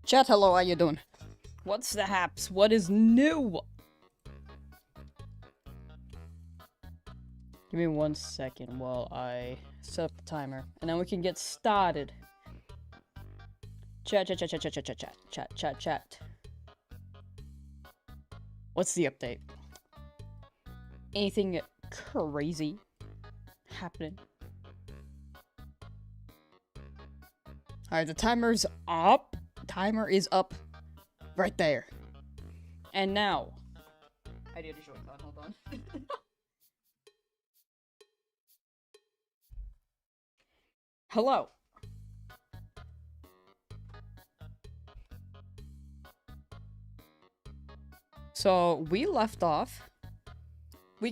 Chat, hello, how you doing? What's the haps? What is new? Give me 1 second while I set up the timer, and then we can get started. Chat. What's the update? Anything crazy happening? Alright, the timer's up. Timer is up right there. And now, I need to show it on. Hold on. Hello. So we left off.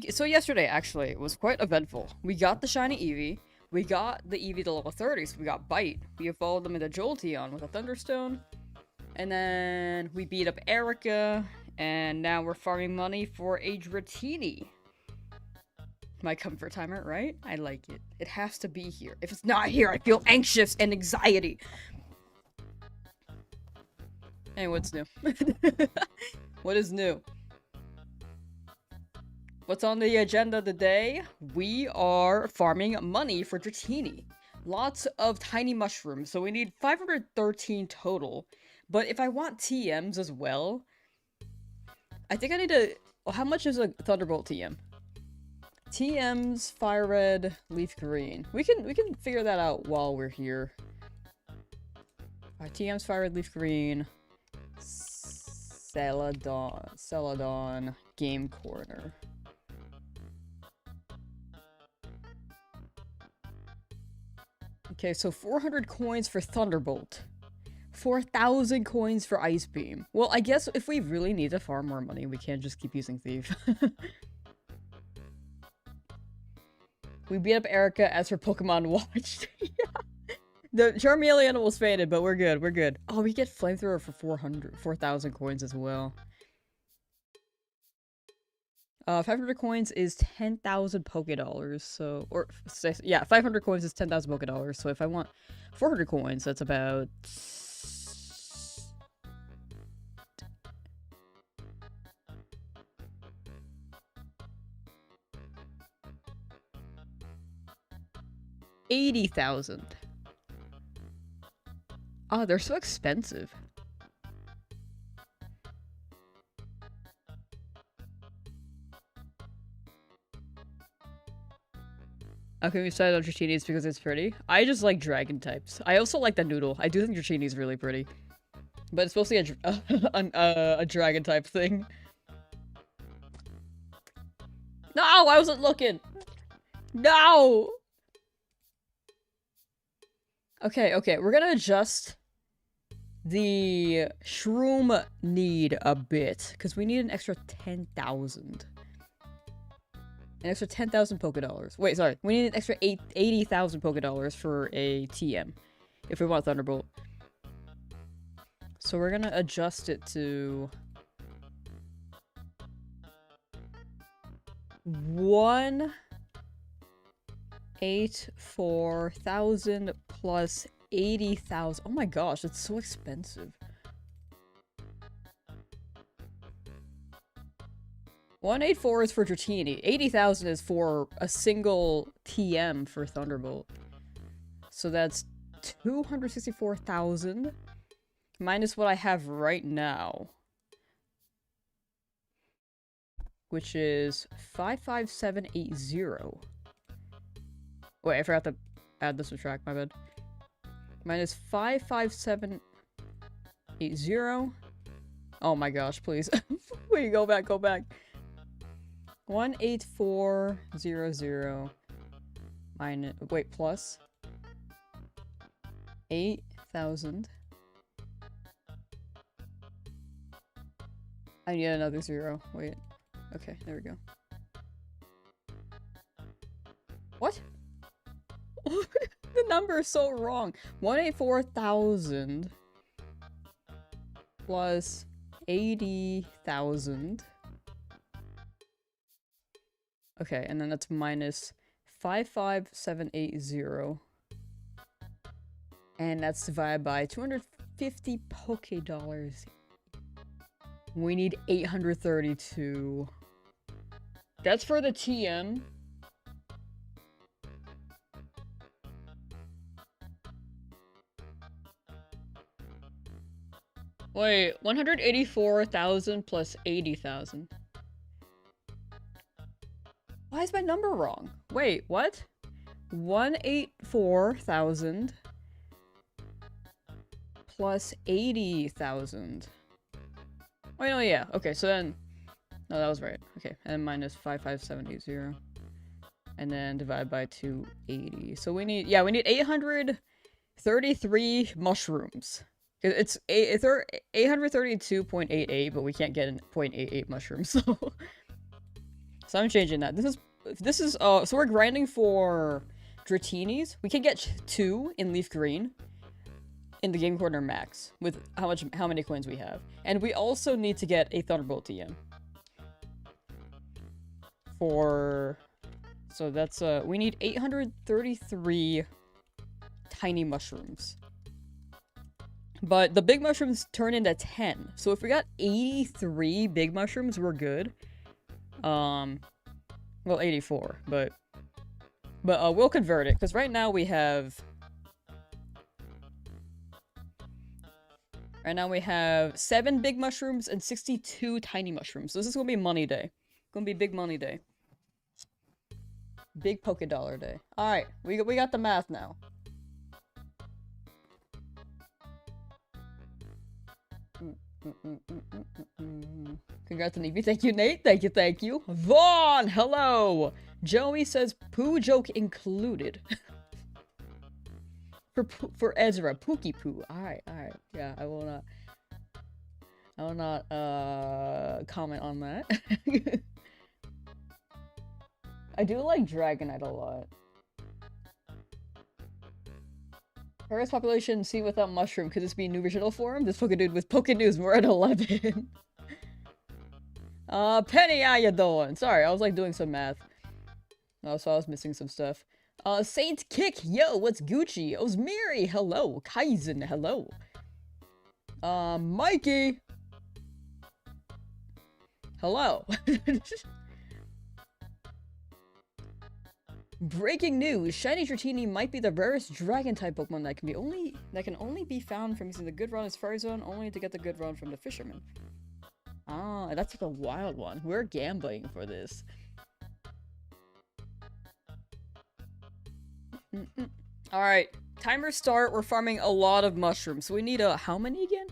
So yesterday actually was quite eventful. We got the shiny Eevee. We got the Eevee to level 30, so we got Bite. We evolved them into Jolteon with a Thunderstone. And then we beat up Erica. And now we're farming money for a Dratini. My comfort timer, right? I like it. It has to be here. If it's not here, I feel anxious and anxiety. Hey, what's new? What is new? What's on the agenda today? We are farming money for Dratini. Lots of tiny mushrooms, so we need 513 total. But if I want TMs as well, I think I need to... Well, how much is a Thunderbolt TM? TMs, FireRed, LeafGreen. We can figure that out while we're here. Alright, TMs, FireRed, LeafGreen, Celadon, Game Corner. Okay, so 400 coins for Thunderbolt. 4,000 coins for Ice Beam. Well, I guess if we really need to farm more money, we can't just keep using Thief. We beat up Erica as her Pokemon watched. Yeah. The Charmander was faded, but we're good, we're good. Oh, we get Flamethrower for 4,000 coins as well. 500 coins is 10,000 Pokédollars, so... Or, yeah, 500 coins is 10,000 Pokédollars, so if I want 400 coins, that's about... $80,000. Oh, they're so expensive. Okay, we decided on Dratini's because it's pretty. I just like dragon types. I also like the noodle. I do think Dratini's really pretty. But it's supposed to be a dragon type thing. No, I wasn't looking! No! Okay, we're gonna adjust the shroom need a bit, because we need an extra 10,000. An extra 10,000 Pokédollars. Wait, sorry. We need an extra 80,000 Pokédollars for a TM, if we want Thunderbolt. So we're gonna adjust it to... 184,000 plus 80,000. Oh my gosh, that's so expensive. 184 is for Dratini. 80,000 is for a single TM for Thunderbolt. So that's 264,000 minus what I have right now, which is 55780. Wait, I forgot to add the subtract, my bad. Minus 55780. Oh my gosh, please. Wait, go back. 18400 minus, wait, plus 8,000. I need another 0. Wait. Okay, there we go. What? The number is so wrong. 184,000 plus 80,000. Okay, and then that's minus 55780. And that's divided by 50 Poke Dollars. We need 832. That's for the TM. Wait, 184,000 plus 80,000. Why is my number wrong? Wait, what? 184,000 plus 80,000. Wait, no, yeah. Okay, so then... No, that was right. Okay, and minus 5570. And then divide by 280. So we need... Yeah, we need 833 mushrooms. It's 832.88, but we can't get 0.88 mushrooms, so... So I'm changing that. This is, so we're grinding for Dratinis. We can get 2 in LeafGreen in the Game Corner max with how many coins we have. And we also need to get a Thunderbolt TM. So that's, we need 833 tiny mushrooms. But the big mushrooms turn into 10. So if we got 83 big mushrooms, we're good. Well, 84, but we'll convert it, because right now we have... Right now we have 7 big mushrooms and 62 tiny mushrooms. So this is gonna be money day. Gonna be big money day. Big Poké Dollar day. Alright, we got the math now. Congrats on Eevee. Thank you, Nate. Thank you. Vaughn, hello. Joey says poo joke included. for Ezra, Pookie Poo. Alright. Yeah, I will not comment on that. I do like Dragonite a lot. Paris population seen without mushroom. Could this be new original form? This Pokedude with Pokenews. We're at 11. Penny, how you doing? Sorry, I was like doing some math. Oh, so I was missing some stuff. Saint Kick, yo, what's Gucci? Osmiri, hello. Kaizen, hello. Mikey. Hello. Breaking news! Shiny Dratini might be the rarest Dragon-type Pokemon that can only be found from using the good run as Fire Zone, only to get the good run from the Fisherman. Ah, that's like a wild one. We're gambling for this. Alright, timer start. We're farming a lot of mushrooms. So we need how many again?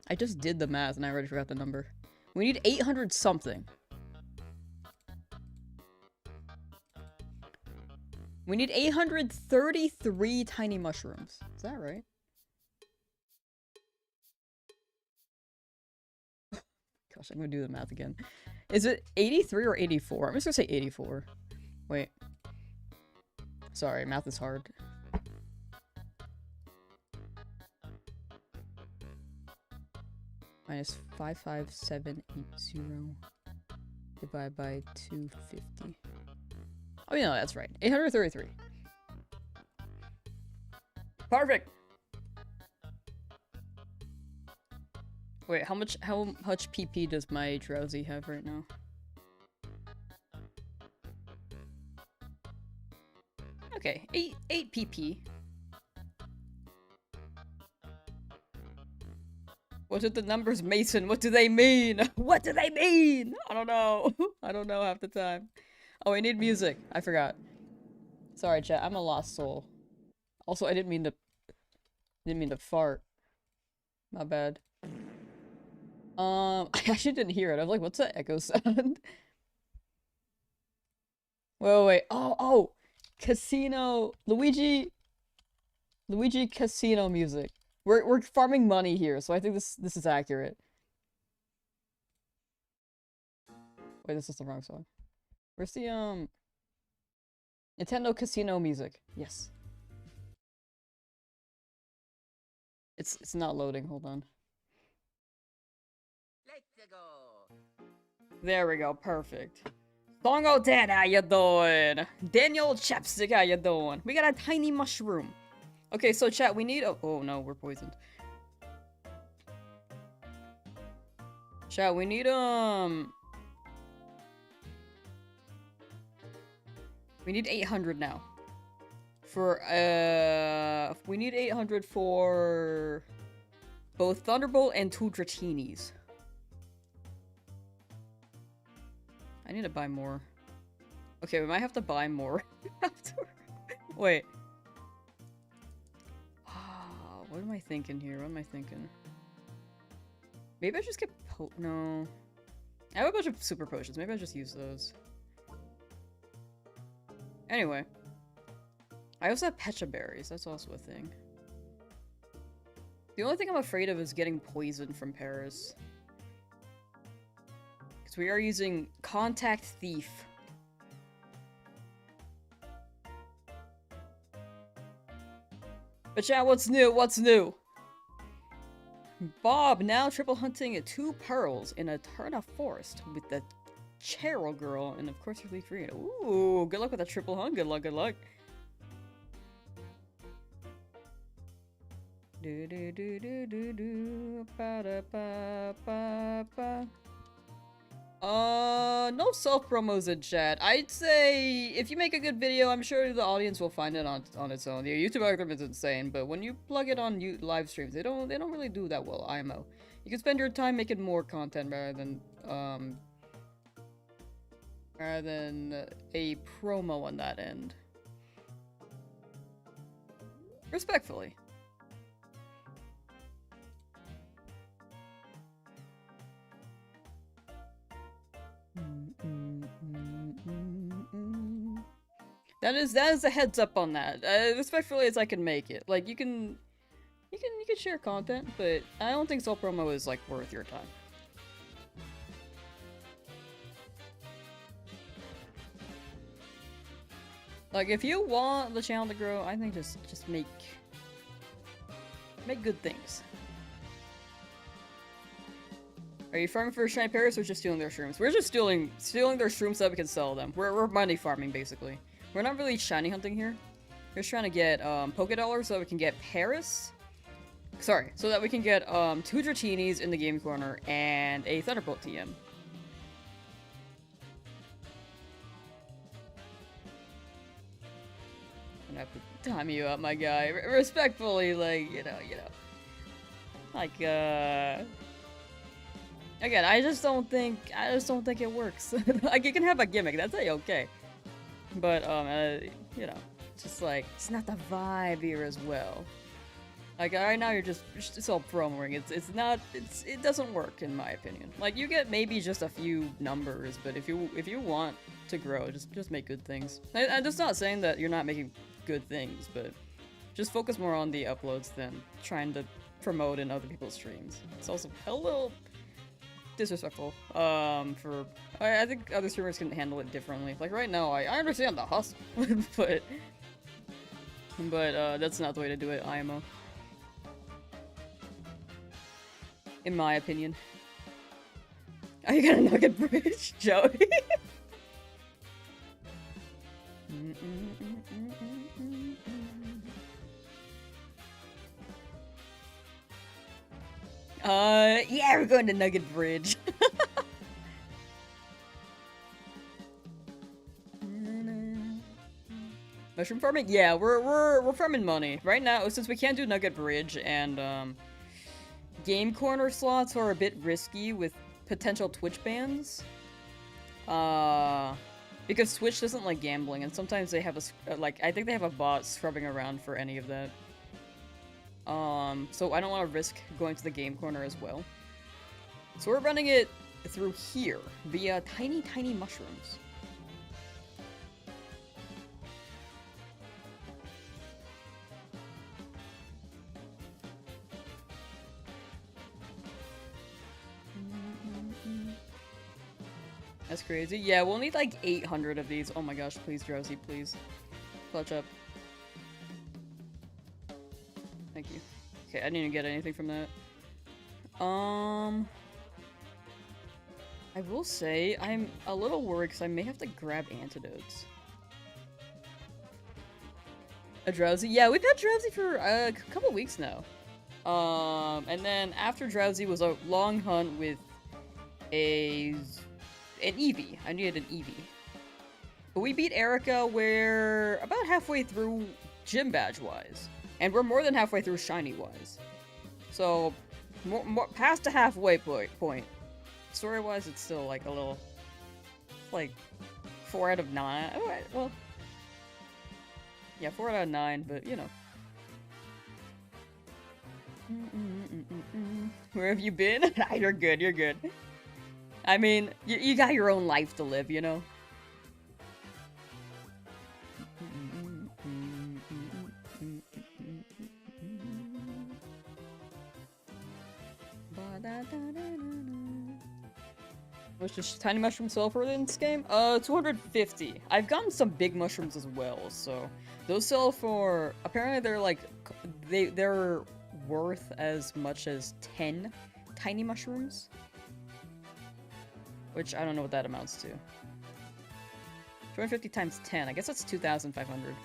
I just did the math and I already forgot the number. We need 800 something. We need 833 tiny mushrooms. Is that right? Gosh, I'm gonna do the math again. Is it 83 or 84? I'm just gonna say 84. Wait. Sorry, math is hard. Minus 55780 divided by 250. Oh, yeah, that's right. 833. Perfect. Wait, how much PP does my Drowzee have right now? Okay, 8 PP. What did the numbers, Mason? What do they mean? What do they mean? I don't know. I don't know half the time. Oh, I need music. I forgot. Sorry, chat. I'm a lost soul. Also, I didn't mean to fart. My bad. I actually didn't hear it. I was like, what's that echo sound? Wait. Oh! Casino. Luigi Casino music. We're farming money here, so I think this is accurate. Wait, this is the wrong song. Where's the Nintendo Casino music? Yes. It's not loading. Hold on. Let's go. There we go. Perfect. Songo 10, how you doing? Daniel Chapstick, how you doing? We got a tiny mushroom. Okay, so chat, we need oh no, we're poisoned. Chat, we need 800 now. For, we need 800 for both Thunderbolt and 2 Dratinis. I need to buy more. Okay, we might have to buy more. Wait. What am I thinking here? What am I thinking? Maybe I just get no. I have a bunch of super potions. Maybe I just use those. Anyway. I also have Pecha berries. That's also a thing. The only thing I'm afraid of is getting poisoned from Paris. Because we are using Contact Thief. But yeah, what's new? What's new? Bob now triple hunting 2 pearls in a Eterna forest with the Cheryl girl, and of course your LeafGreen. Ooh, good luck with that triple hunt. Good luck, good luck. Do do do do do do ba da ba ba ba. No self promos in chat. I'd say if you make a good video, I'm sure the audience will find it on its own. The YouTube algorithm is insane, but when you plug it on live streams, they don't really do that well. IMO. You can spend your time making more content rather than a promo on that end. Respectfully. That is a heads up on that. Respectfully as I can make it. Like you can share content, but I don't think self promo is like worth your time. Like if you want the channel to grow, I think just make good things. Are you farming for shiny Paris or just stealing their shrooms? We're just stealing their shrooms so that we can sell them. We're money farming basically. We're not really shiny hunting here. We're just trying to get Poké Dollars so that we can get Paris. Sorry, so that we can get 2 Dratinis in the game corner and a Thunderbolt TM. I'm gonna have to time you up, my guy. Respectfully, like, you know. Like, again, I just don't think it works. Like, you can have a gimmick, that's okay. But, you know, just like, it's not the vibe here as well. Like, right now you're it's all promoing. It doesn't work, in my opinion. Like, you get maybe just a few numbers, but if you want to grow, just make good things. I'm just not saying that you're not making good things, but just focus more on the uploads than trying to promote in other people's streams. It's also a little disrespectful, I think other streamers can handle it differently. Like right now, I understand the hustle, but that's not the way to do it, IMO. In my opinion. Oh, you got a nugget bridge, Joey? Yeah, we're going to Nugget Bridge. Mushroom farming? Yeah, we're farming money. Right now, since we can't do Nugget Bridge and, game corner slots are a bit risky with potential Twitch bans. Because Twitch doesn't like gambling, and sometimes they have I think they have a bot scrubbing around for any of that. So I don't want to risk going to the game corner as well. So we're running it through here, via tiny mushrooms. That's crazy. Yeah, we'll need like 800 of these. Oh my gosh, please, Drowzee, please. Clutch up. Thank you. Okay, I didn't even get anything from that. I will say, I'm a little worried because I may have to grab antidotes. A Drowzee? Yeah, we've had Drowzee for a couple weeks now. And then after Drowzee was a long hunt with an Eevee. I needed an Eevee. But we beat Erica, we're about halfway through gym badge-wise. And we're more than halfway through shiny-wise. So, more past the halfway point. Story-wise, it's still like a little... like 4 out of 9. Alright, well... yeah, 4 out of 9, but you know. Where have you been? You're good, you're good. I mean, you got your own life to live, you know? Which does tiny mushroom sell for in this game? 250. I've gotten some big mushrooms as well, so those sell for, apparently they're like, they're worth as much as 10 tiny mushrooms. Which I don't know what that amounts to. 250 times 10, I guess that's 2,500.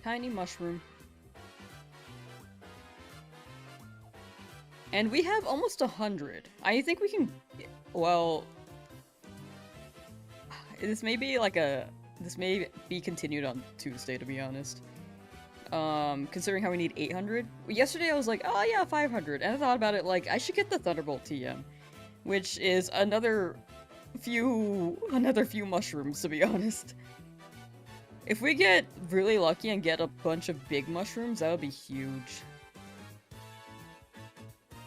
Tiny mushroom. And we have almost 100. I think we can... well... this may be like a... this may be continued on Tuesday, to be honest. Considering how we need 800. Yesterday I was like, oh yeah, 500. And I thought about it like, I should get the Thunderbolt TM. Which is another few mushrooms, to be honest. If we get really lucky and get a bunch of big mushrooms, that would be huge.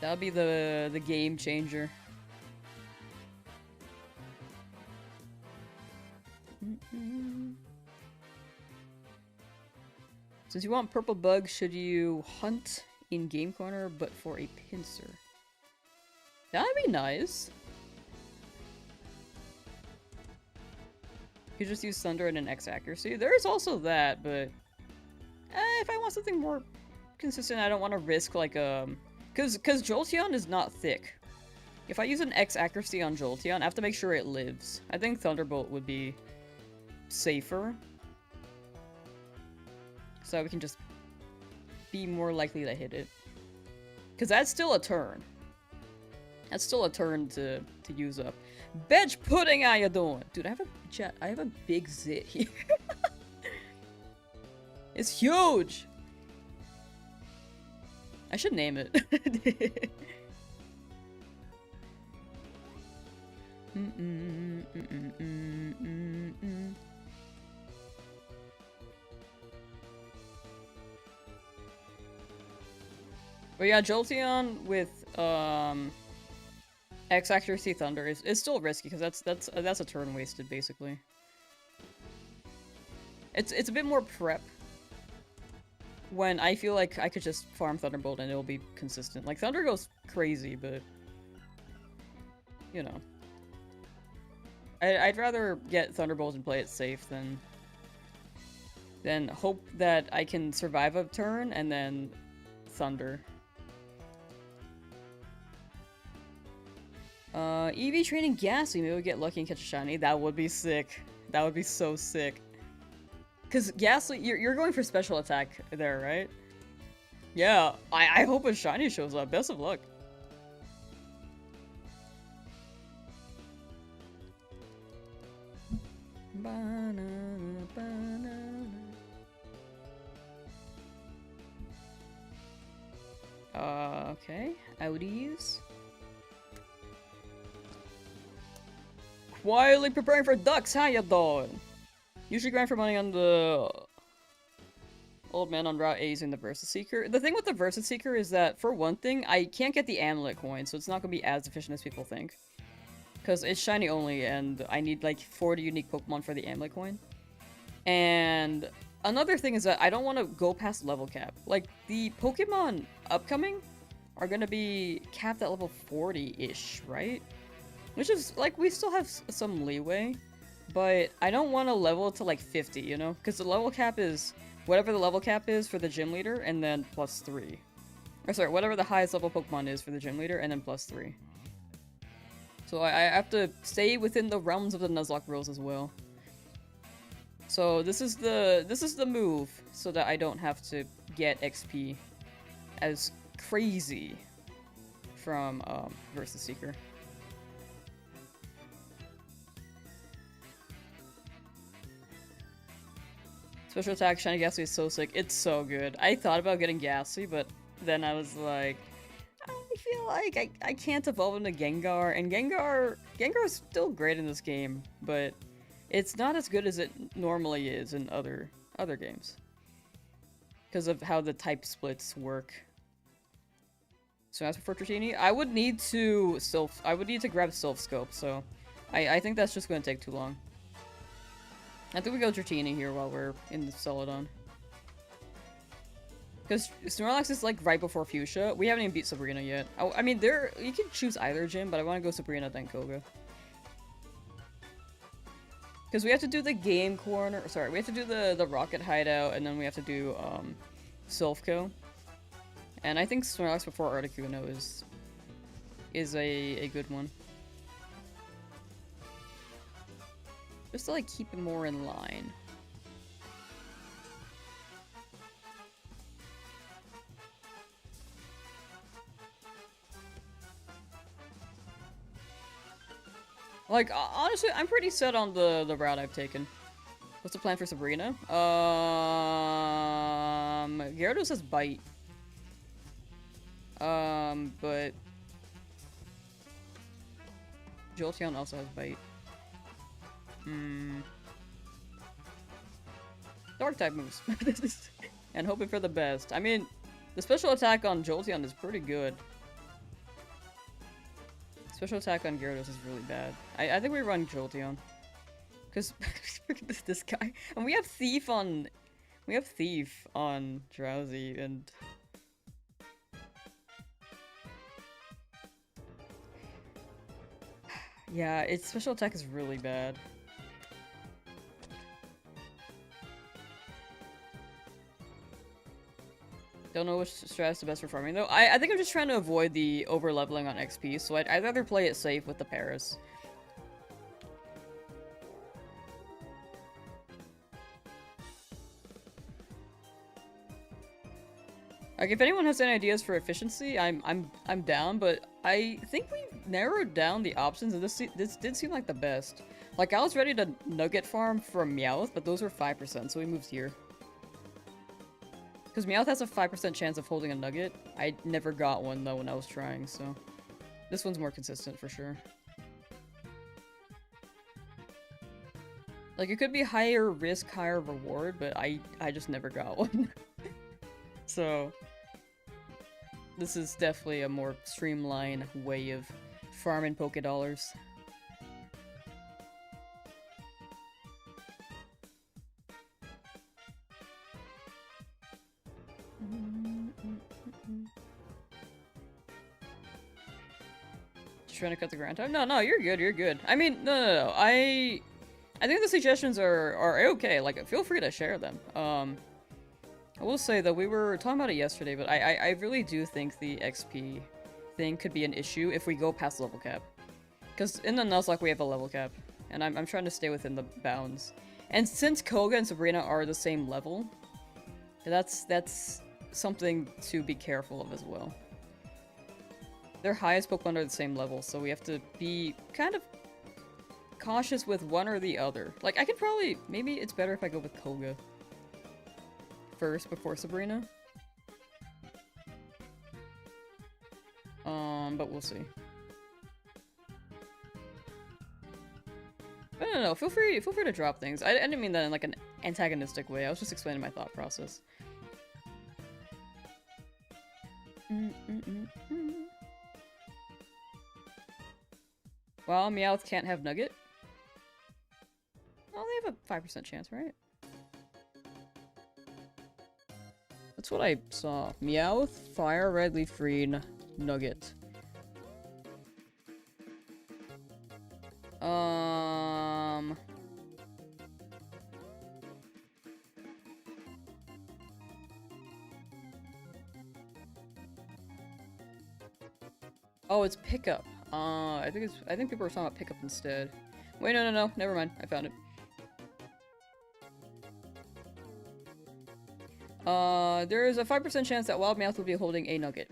That would be the game changer. Since you want purple bugs, should you hunt in Game Corner but for a pincer? That'd be nice. You could just use Thunder and an X accuracy. There is also that, but if I want something more consistent, I don't want to risk like because Jolteon is not thick. If I use an X accuracy on Jolteon, I have to make sure it lives. I think Thunderbolt would be safer, so we can just be more likely to hit it. Because that's still a turn. That's still a turn to use up. Veg pudding, how you doing? Dude, I have a big zit here. It's huge! I should name it. But yeah, Jolteon with X accuracy Thunder is still risky because that's a turn wasted basically. It's a bit more prep when I feel like I could just farm Thunderbolt and it'll be consistent. Like Thunder goes crazy, but you know, I'd rather get Thunderbolt and play it safe than hope that I can survive a turn and then Thunder. Eevee training Ghastly. Maybe we'll get lucky and catch a shiny. That would be sick. That would be so sick. Because Ghastly, you're going for special attack there, right? Yeah, I hope a shiny shows up. Best of luck. Banana, banana. Okay, outies. Quietly preparing for ducks, how you doing? Usually grind for money on the old man on Route A using the Versa Seeker. The thing with the Versa Seeker is that, for one thing, I can't get the amulet coin, so it's not going to be as efficient as people think. Because it's shiny only, and I need like 40 unique Pokemon for the amulet coin. And another thing is that I don't want to go past level cap. Like, the Pokemon upcoming are going to be capped at level 40-ish, right? Which is, like, we still have some leeway. But I don't want to level to like 50, you know? Because the level cap is whatever the level cap is for the gym leader, and then +3. Or sorry, whatever the highest level Pokemon is for the gym leader, and then +3. So I have to stay within the realms of the Nuzlocke rules as well. So this is the move so that I don't have to get XP as crazy from Versus Seeker. Special attack Shiny Ghastly is so sick. It's so good. I thought about getting Ghastly, but then I was like, I feel like I can't evolve into Gengar, and Gengar's still great in this game, but it's not as good as it normally is in other games. Because of how the type splits work. So as for Dratini, I would need to grab Sylph Scope, so I think that's just gonna take too long. I think we go Dratini here while we're in the Celadon. Because Snorlax is like right before Fuchsia. We haven't even beat Sabrina yet. I mean, you can choose either gym, but I want to go Sabrina then Koga. Because we have to do the game corner. Sorry, we have to do the rocket hideout, and then we have to do Silphco. And I think Snorlax before Articuno is a good one. Just to like keep it more in line. Like, honestly, I'm pretty set on the route I've taken. What's the plan for Sabrina? Gyarados has Bite. But... Jolteon also has Bite. Dark type moves. And hoping for the best. I mean, the special attack on Jolteon is pretty good. Special attack on Gyarados is really bad. I think we run Jolteon. Because this guy. And we have Thief on Drowzee, and yeah, its special attack is really bad. Don't know which strat is the best for farming though. I think I'm just trying to avoid the over leveling on XP, so I'd rather play it safe with the Paras. Like, if anyone has any ideas for efficiency, I'm down, but I think we've narrowed down the options, and this did seem like the best. Like, I was ready to Nugget farm from Meowth, but those were 5%, so we moved here. Because Meowth has a 5% chance of holding a Nugget. I never got one, though, when I was trying, so... This one's more consistent, for sure. Like, it could be higher risk, higher reward, but I just never got one. So... This is definitely a more streamlined way of farming Pokédollars. Just trying to cut the grind time? No, you're good, you're good. I mean, no. I think the suggestions are okay. Like, feel free to share them. I will say, though, we were talking about it yesterday, but I really do think the XP thing could be an issue if we go past level cap. Because in the Nuzlocke, we have a level cap, and I'm trying to stay within the bounds. And since Koga and Sabrina are the same level, that's something to be careful of as well. Their highest Pokemon are the same level, so we have to be kind of cautious with one or the other. Like, I could probably... Maybe it's better if I go with Koga first before Sabrina. But we'll see. No, feel free to drop things. I didn't mean that in like an antagonistic way. I was just explaining my thought process. Well, Meowth can't have Nugget. Well, they have a 5% chance, right? That's what I saw. Meowth, FireRed, LeafGreen, Nugget. Oh, it's pickup. I think people were talking about pickup instead. Wait, no, never mind. I found it. There is a 5% chance that Wild Meowth will be holding a nugget.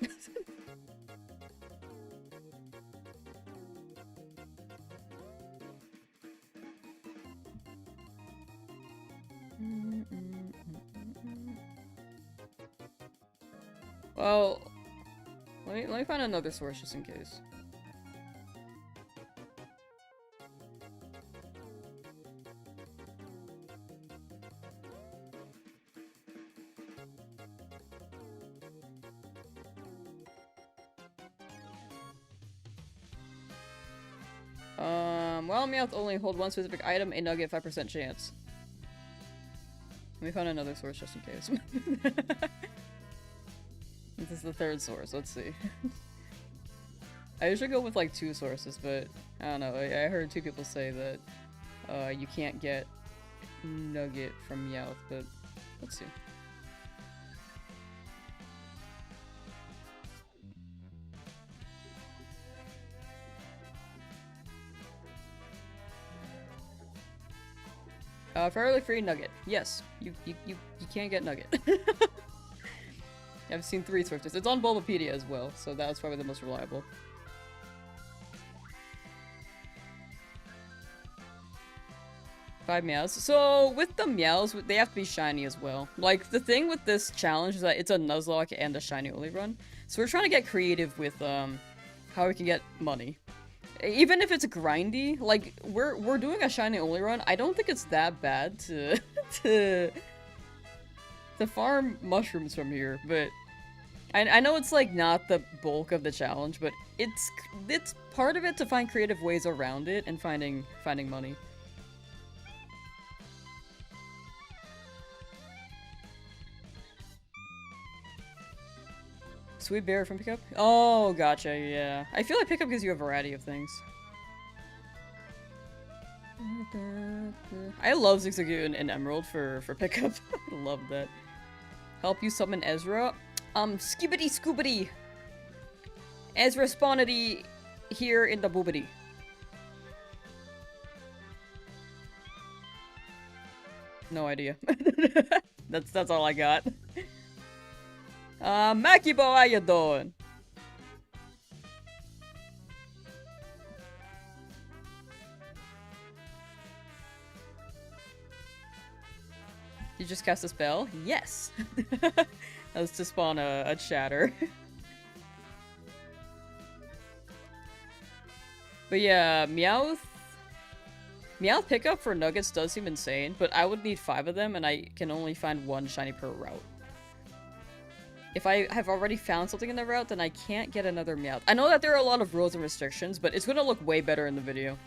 Well, let me find another source just in case. Wild Meowth only hold one specific item, a nugget, 5% chance. Let me find another source just in case. This is the third source, let's see. I usually go with like 2 sources, but I don't know, I heard 2 people say that you can't get nugget from Meowth, but let's see. Fairly free nugget. Yes, you can't get nugget. I've seen 3 sources. It's on Bulbapedia as well, so that was probably the most reliable. Five Meows. So, with the Meows, they have to be shiny as well. Like, the thing with this challenge is that it's a Nuzlocke and a shiny only run. So we're trying to get creative with, how we can get money. Even if it's grindy, like, we're doing a shiny only run, I don't think it's that bad to, to farm mushrooms from here, but I know it's, like, not the bulk of the challenge, but it's part of it to find creative ways around it and finding money. Sweet berry from pickup? Oh, gotcha, yeah. I feel like pickup gives you a variety of things. I love Zigzagoon and Emerald for pickup. I love that. Help you summon Ezra? Skibbity scoobity! Ezra spawnity here in the boobity. No idea. That's all I got. Makibo, how you doing? You just cast a spell? Yes! That was to spawn a chatter. But yeah, Meowth pickup for nuggets does seem insane, but I would need 5 of them and I can only find 1 shiny per route. If I have already found something in the route, then I can't get another Meowth. I know that there are a lot of rules and restrictions, but it's gonna look way better in the video.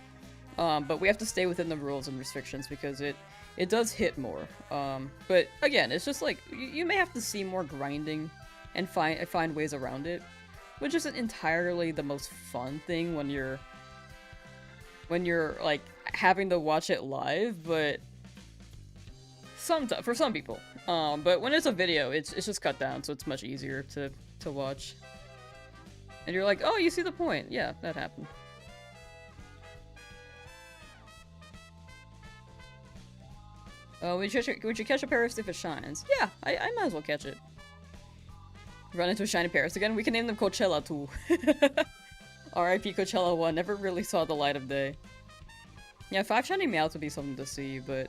But we have to stay within the rules and restrictions because it does hit more. But again, it's just like, you may have to see more grinding and find ways around it, which isn't entirely the most fun thing when you're like having to watch it live, but for some people. But when it's a video, it's just cut down, so it's much easier to watch. And you're like, oh, you see the point. Yeah, that happened. Would you catch a Paris if it shines? Yeah, I might as well catch it. Run into a shiny Paris again? We can name them Coachella too. RIP Coachella 1 never really saw the light of day. Yeah, 5 shiny Meowths would be something to see, but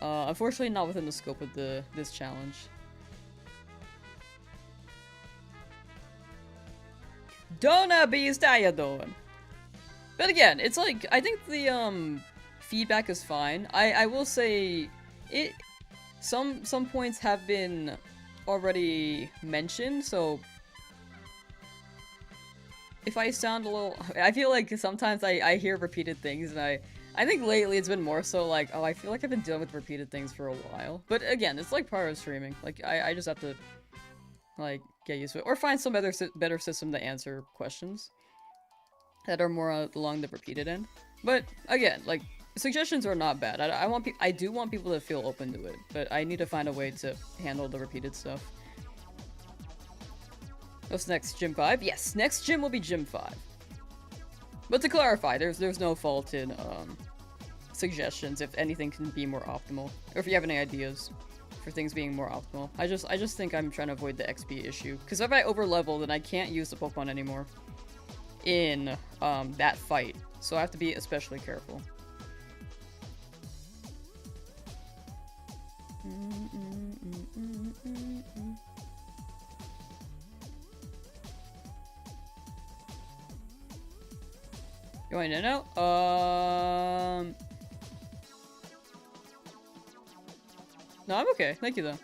unfortunately not within the scope of this challenge. Dona Beast, how you doing? But again, it's like, I think the feedback is fine. I will say some points have been already mentioned, so if I sound a little, I feel like sometimes I hear repeated things, and I think lately it's been more so like, oh, I feel like I've been dealing with repeated things for a while. But again, it's like part of streaming. Like, I just have to, like, get used to it. Or find some better system to answer questions that are more along the repeated end. But again, like, suggestions are not bad. I do want people to feel open to it, but I need to find a way to handle the repeated stuff. What's next? Gym 5? Yes, next gym will be Gym 5. But to clarify, there's no fault in suggestions if anything can be more optimal, or if you have any ideas. for things being more optimal. I just think I'm trying to avoid the XP issue. Because if I overlevel, then I can't use the Pokemon anymore in that fight. So I have to be especially careful. You want to know? No, I'm okay. Thank you, though.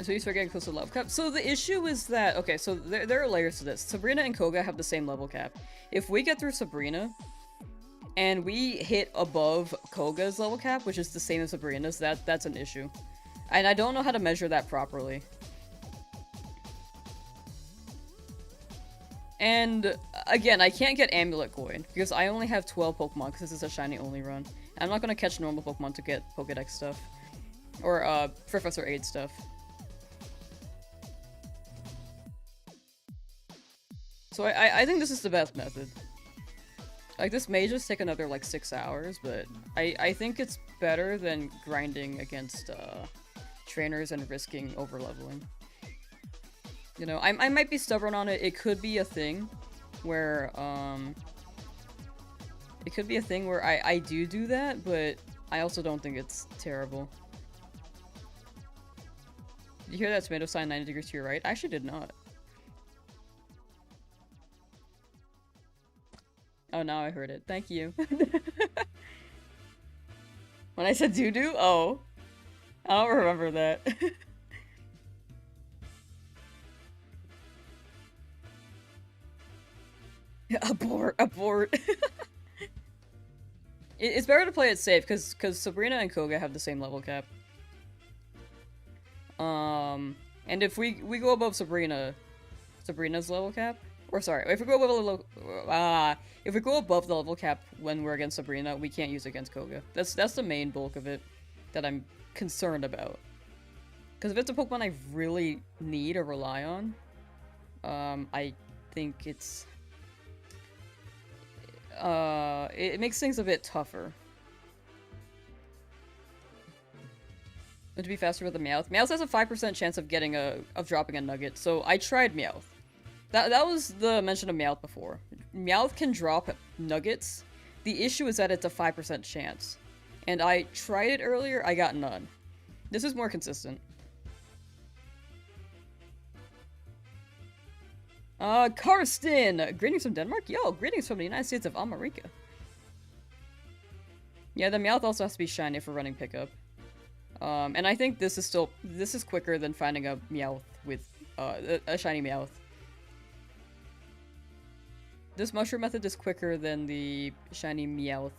So you start getting close to level cap. So the issue is that, okay, so there are layers to this. Sabrina and Koga have the same level cap. If we get through Sabrina, and we hit above Koga's level cap, which is the same as Sabrina's, that's an issue. And I don't know how to measure that properly. And, again, I can't get Amulet Coin, because I only have 12 Pokemon, because this is a Shiny Only run. I'm not gonna catch normal Pokemon to get Pokedex stuff. Or, Professor Aid stuff. So I think this is the best method. Like, this may just take another, like, 6 hours, but I think it's better than grinding against, trainers and risking overleveling. You know, I might be stubborn on it. It could be a thing where, it could be a thing where I do that, but I also don't think it's terrible. Did you hear that tomato sign 90 degrees to your right? I actually did not. Oh, now I heard it. Thank you. When I said doo-doo? Oh. I don't remember that. Abort, abort. It's better to play it safe, because Sabrina and Koga have the same level cap. And if we go above Sabrina's level cap, or sorry, if we go above the level cap when we're against Sabrina, we can't use it against Koga. That's the main bulk of it that I'm concerned about. Because if it's a Pokemon I really need or rely on, I think it's it makes things a bit tougher. And to be faster with the Meowth. Meowth has a 5% chance of getting of dropping a nugget, so I tried Meowth. That was the mention of Meowth before. Meowth can drop nuggets. The issue is that it's a 5% chance. And I tried it earlier, I got none. This is more consistent. Karsten! Greetings from Denmark? Yo, greetings from the United States of America. Yeah, the Meowth also has to be shiny if we're running pickup. And I think this is quicker than finding a Meowth with, a shiny Meowth. This mushroom method is quicker than the shiny Meowth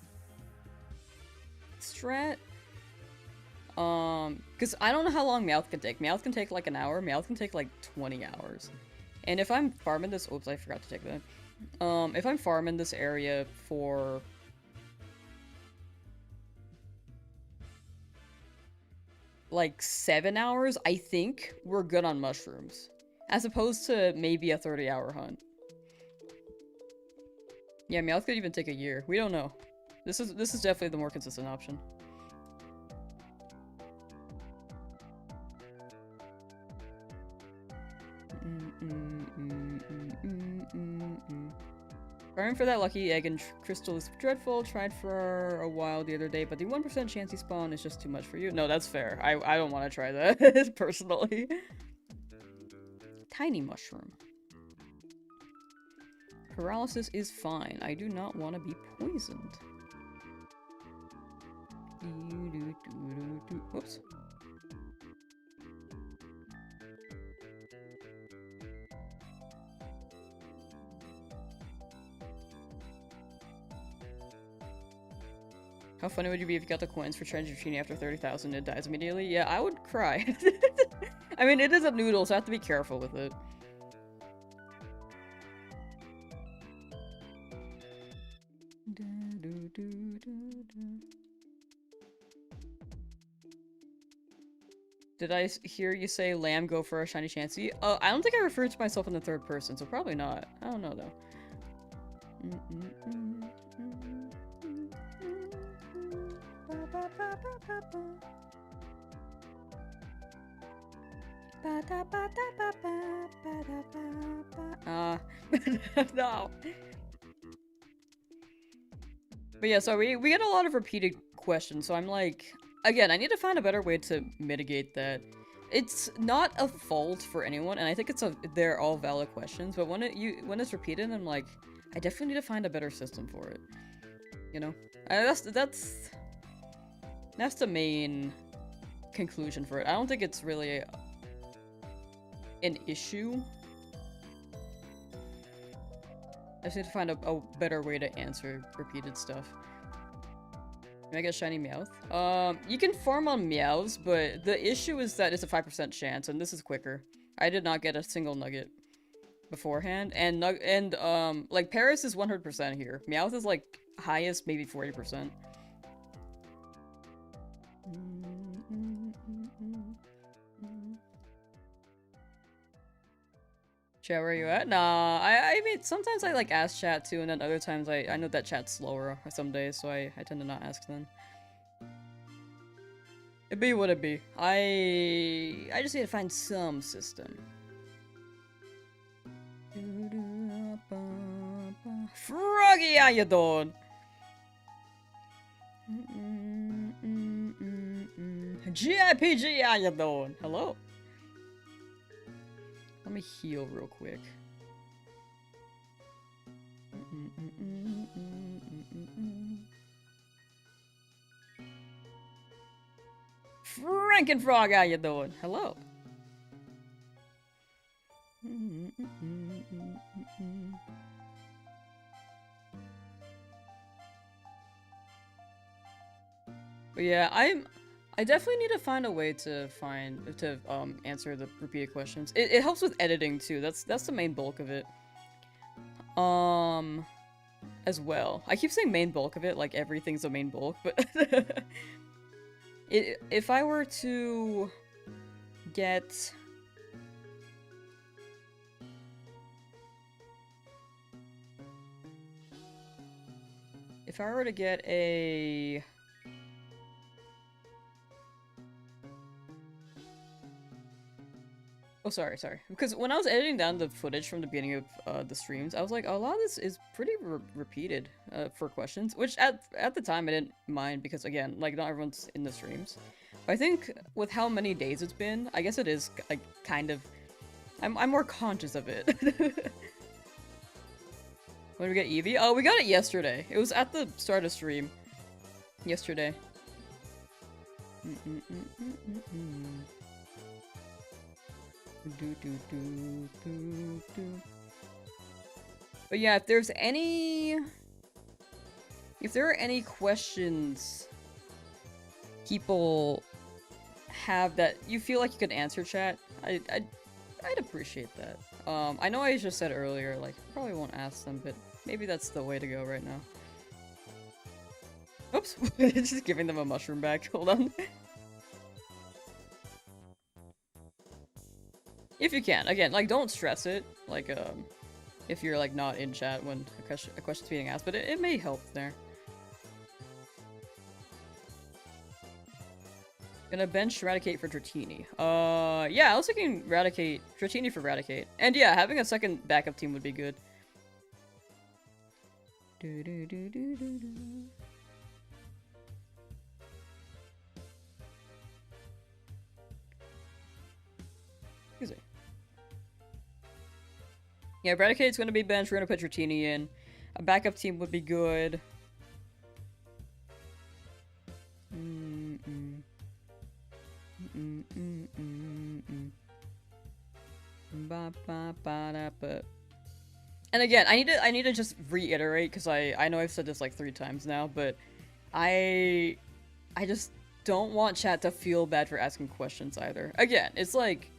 strat. Because I don't know how long Meowth can take. Meowth can take like an hour, Meowth can take like 20 hours. And if I'm farming this, oops, I forgot to take that. If I'm farming this area for like 7 hours, I think we're good on mushrooms. As opposed to maybe a 30-hour hunt. Yeah, Meowth could even take a year. We don't know. This is definitely the more consistent option. Farming for that lucky egg and crystal is dreadful. Tried for a while the other day, but the 1% chance you spawn is just too much for you. No, that's fair. I don't want to try that, personally. Tiny mushroom. Paralysis is fine. I do not want to be poisoned. Whoops. How funny would you be if you got the coins for trying Dratini after 30,000 and it dies immediately? Yeah, I would cry. I mean, it is a noodle, so I have to be careful with it. Did I hear you say lamb go for a shiny Chansey? I don't think I referred to myself in the third person, so probably not. I don't know though. No. But yeah, so we get a lot of repeated questions, so I'm like, again, I need to find a better way to mitigate that. It's not a fault for anyone, and I think they're all valid questions, but when it's repeated, I'm like, I definitely need to find a better system for it. You know? That's the main conclusion for it. I don't think it's really an issue. I just need to find a better way to answer repeated stuff. Can I get a shiny Meowth? You can farm on Meows, but the issue is that it's a 5% chance, and this is quicker. I did not get a single nugget beforehand, and like Paris is 100% here. Meowth is like highest, maybe 40%. Chat, where are you at? Nah, I mean, sometimes I like ask chat too, and then other times I know that chat's slower some days, so I tend to not ask then. It be what it be. I just need to find some system. Froggy, how you doing? GIPG, how you doing? Hello. Let me heal real quick. Frankenfrog, how you doing? Hello. But yeah, I definitely need to find a way to answer the repeated questions. It helps with editing too. That's the main bulk of it. As well. I keep saying main bulk of it, like everything's the main bulk, but if I were to get a oh, sorry. Because when I was editing down the footage from the beginning of the streams, I was like, a lot of this is pretty repeated for questions, which at the time I didn't mind because, again, like, not everyone's in the streams. But I think with how many days it's been, I guess it is, like, kind of... I'm more conscious of it. When did we get Eevee? Oh, we got it yesterday. It was at the start of stream. Yesterday. But yeah, if there are any questions people have that you feel like you could answer, chat, I'd appreciate that. I know I just said earlier, like, probably won't ask them, but maybe that's the way to go right now. Oops, just giving them a mushroom back. Hold on. If you can. Again, like, don't stress it, like, if you're, like, not in chat when a question's being asked, but it may help there. Gonna bench Raticate for Dratini. Yeah, I was thinking Dratini for Raticate. And yeah, having a second backup team would be good. Excuse me. Yeah, Raticate's gonna be benched, we're gonna put Dratini in. A backup team would be good. And again, I need to just reiterate, because I know I've said this like 3 times now, but I just don't want chat to feel bad for asking questions either. Again, it's like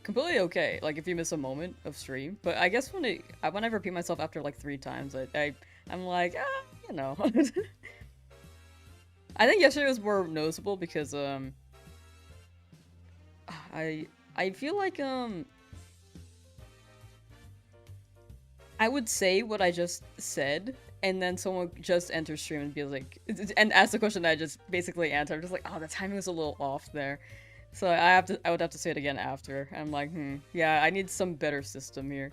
completely okay, like, if you miss a moment of stream, but I guess when I repeat myself after like 3 times, I'm like, you know. I think yesterday was more noticeable because I feel like, I would say what I just said, and then someone just enters stream and be like, and ask the question that I just basically answered. I'm just like, oh, the timing was a little off there. So I would have to say it again after. I'm like, yeah, I need some better system here.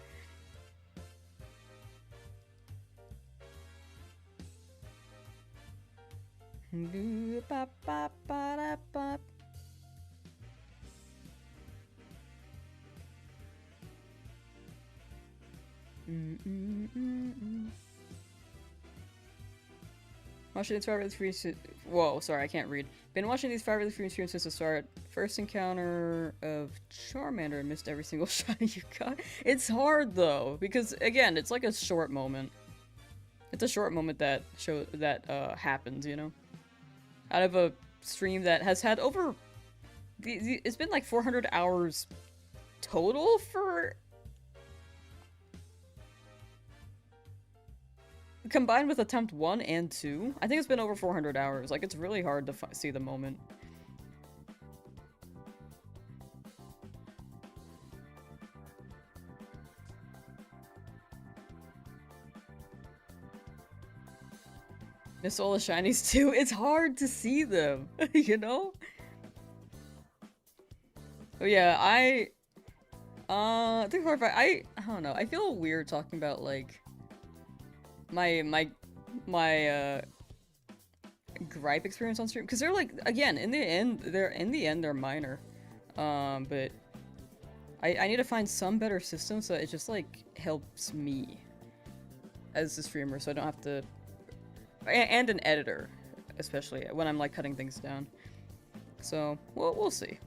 Watching these FireRed streams. Whoa, sorry, I can't read. Been watching these FireRed streams since the start. First encounter of Charmander, missed every single shiny you got. It's hard though, because again, it's like a short moment. It's a short moment that happens, you know? Out of a stream that has had over... It's been like 400 hours total for... Combined with attempt 1 and 2, I think it's been over 400 hours. Like, it's really hard to see the moment. Miss all the shinies too. It's hard to see them, you know? But yeah, I think I don't know. I feel weird talking about like my gripe experience on stream because they're like, again, in the end they're minor. But I need to find some better system so it just like helps me as a streamer, so I don't have to, and an editor, especially when I'm like cutting things down. So we'll see.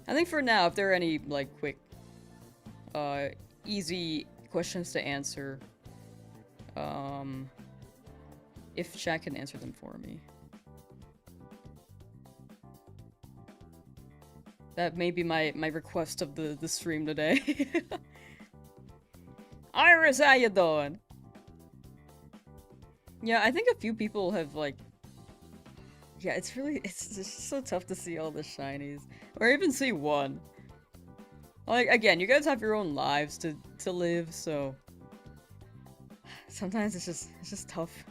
I think for now, if there are any like quick, easy questions to answer, if chat can answer them for me, that may be my request of the stream today. Iris, how you doing? Yeah, I think a few people have like, yeah, it's just so tough to see all the shinies, or even see one. Like, again, you guys have your own lives to live, so sometimes it's just tough.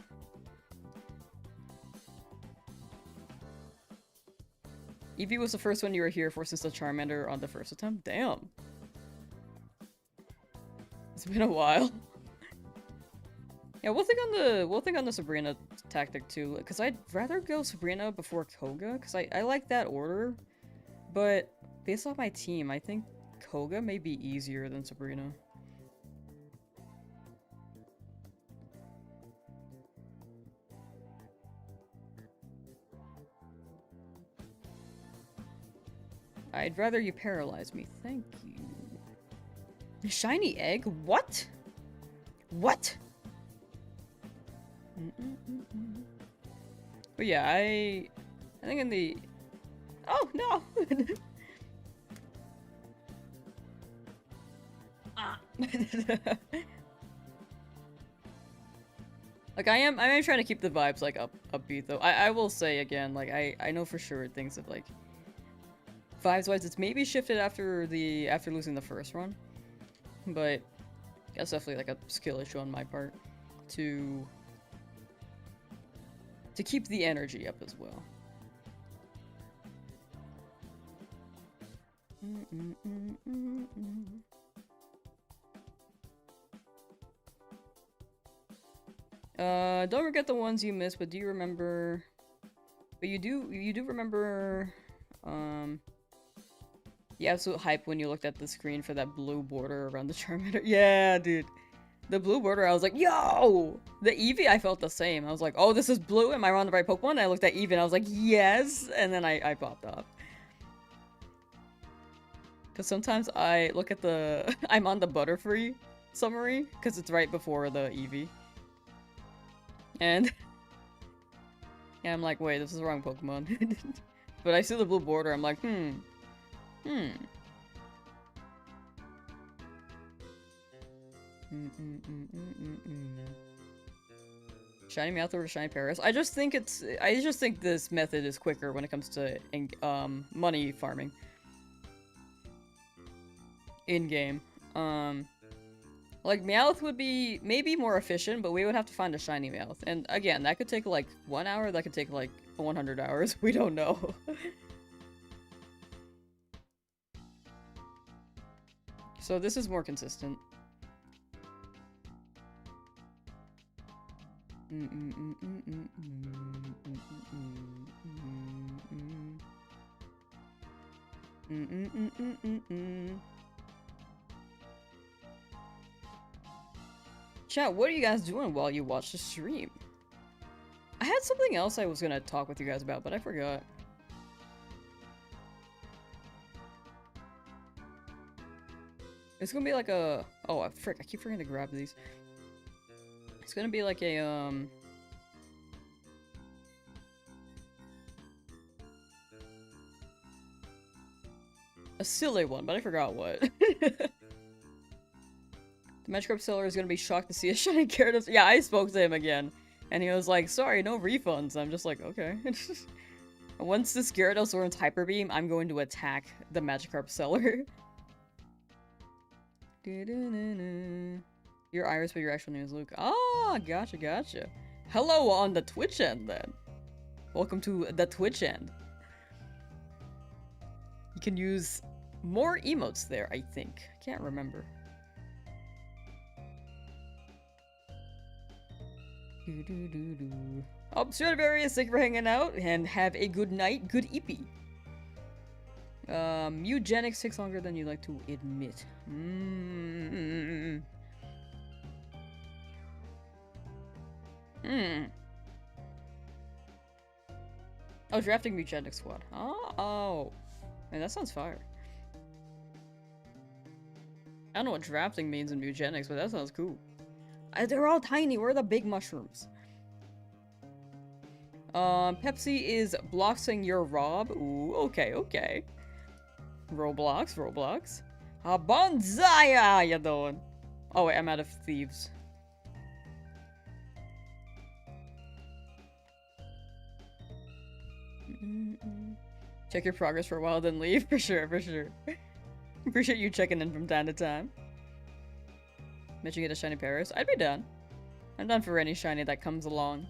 Eevee was the first one you were here for since the Charmander on the first attempt? Damn. It's been a while. Yeah, we'll think on the Sabrina tactic too, because I'd rather go Sabrina before Koga, because I like that order, but based off my team, I think Koga may be easier than Sabrina. I'd rather you paralyze me, thank you. Shiny egg? What? What? But yeah, I think in the... Oh, no! Like, I am trying to keep the vibes, like, upbeat, though. I will say, again, like, I know for sure things have, like... Vibes-wise, it's maybe shifted after losing the first run. But that's definitely, like, a skill issue on my part. To keep the energy up as well. Don't forget the ones you missed, but do you remember... But you do remember, the absolute hype when you looked at the screen for that blue border around the Charmander? Yeah, dude. The blue border, I was like, yo! The Eevee, I felt the same. I was like, oh, this is blue, am I on the right Pokemon? And I looked at Eevee and I was like, yes! And then I popped off. Because sometimes I look at the... I'm on the Butterfree summary, because it's right before the Eevee. And... yeah, I'm like, wait, this is the wrong Pokemon. But I see the blue border, I'm like, Shiny Meowth or Shiny Paras. I just think this method is quicker when it comes to money farming in game. Like Meowth would be maybe more efficient, but we would have to find a shiny Meowth, and again, that could take like 1 hour. That could take like 100 hours. We don't know. So this is more consistent. Chat, what are you guys doing while you watch the stream? I had something else I was gonna talk with you guys about, but I forgot. It's gonna be like a... Oh, frick, I keep forgetting to grab these. It's gonna be like a, a silly one, but I forgot what. The Magikarp seller is gonna be shocked to see a shiny Gyarados. Yeah, I spoke to him again, and he was like, sorry, no refunds. I'm just like, okay. Once this Gyarados learns Hyper Beam, I'm going to attack the Magikarp seller. You're Iris, but your actual name is Luke. Ah, gotcha, gotcha. Hello on the Twitch end, then. Welcome to the Twitch end. You can use more emotes there, I think. I can't remember. Oh, Stradivarius, thank you for hanging out, and have a good night. Good Eevee. Eugenics takes longer than you like to admit. Oh, drafting Mugenic squad. Oh. Man, that sounds fire. I don't know what drafting means in Mugenics, but that sounds cool. They're all tiny. Where are the big mushrooms? Pepsi is bloxing your Rob. Ooh, okay, okay. Roblox. Bonsai! How you doing? Oh, wait, I'm out of thieves. Check your progress for a while, then leave. For sure, for sure. Appreciate you checking in from time to time. Mention you get a shiny Paris. I'd be done. I'm done for any shiny that comes along.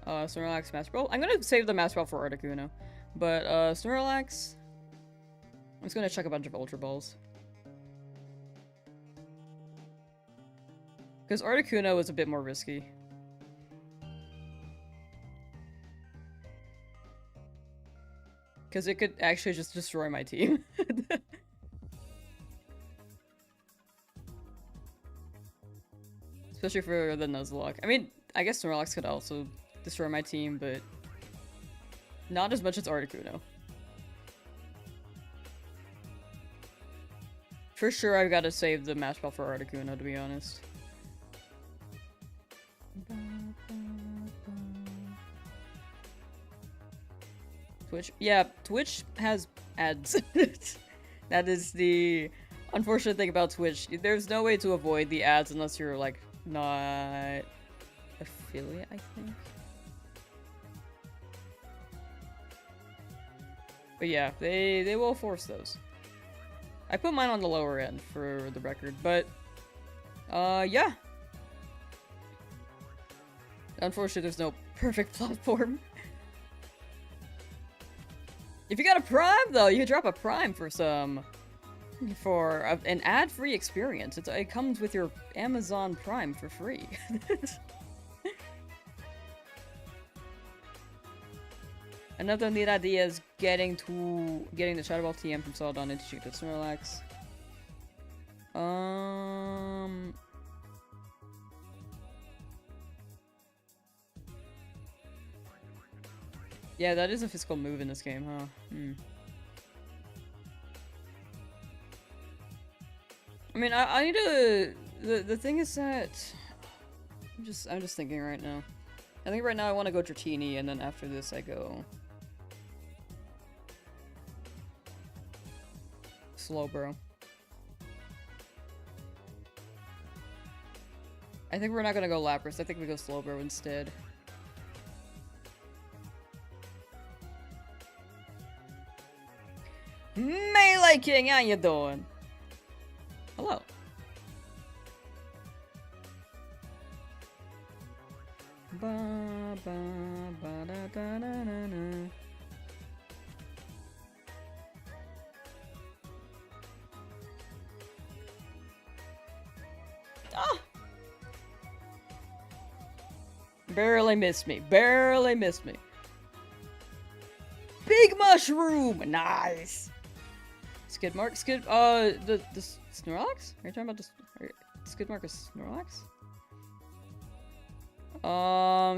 Snorlax Master Ball. I'm gonna save the Master Ball for Articuno. But, Snorlax... I'm just gonna chuck a bunch of Ultra Balls. Because Articuno is a bit more risky. Because it could actually just destroy my team. Especially for the Nuzlocke. I mean, I guess Snorlax could also destroy my team, but not as much as Articuno. For sure, I've got to save the Master Ball for Articuno, to be honest. Twitch? Yeah, Twitch has ads. That is the unfortunate thing about Twitch. There's no way to avoid the ads unless you're, like, not affiliate, I think. But yeah, they will force those. I put mine on the lower end for the record, but yeah. Unfortunately, there's no perfect platform. If you got a Prime, though, you could drop a Prime for an ad-free experience. It comes with your Amazon Prime for free. Another neat idea is getting the Shadow Ball TM from Celadon into Chica Snorlax. Yeah, that is a physical move in this game, huh? I mean, I need to... The thing is that... I'm just thinking right now. I think right now I want to go Dratini, and then after this I go... Slowbro. I think we're not gonna go Lapras. I think we go Slowbro instead. Melee King, how you doing? Hello. Ba, ba, ba, da, da, da, da, da. Ah! Barely missed me. Barely missed me. Big mushroom! Nice! Skidmark? The Snorlax? Are you talking about the Skidmark is Snorlax?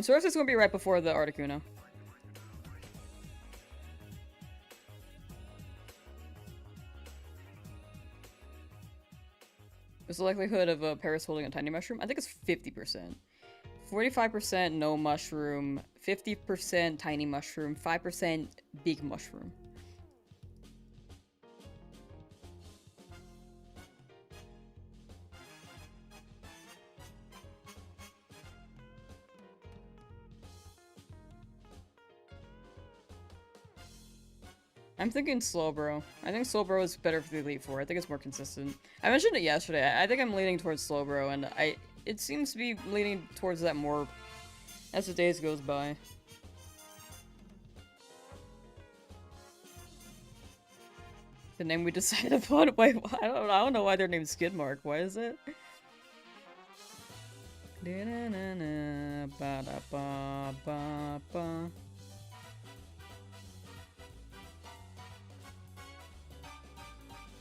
Source is gonna be right before the Articuno. What's the likelihood of Paris holding a tiny mushroom? I think it's 50%. 45% no mushroom, 50% tiny mushroom, 5% big mushroom. I'm thinking Slowbro. I think Slowbro is better for the Elite Four. I think it's more consistent. I mentioned it yesterday. I think I'm leaning towards Slowbro, and it seems to be leaning towards that more as the days goes by. The name we decided upon? Wait, I don't know why they're named Skidmark. Why is it?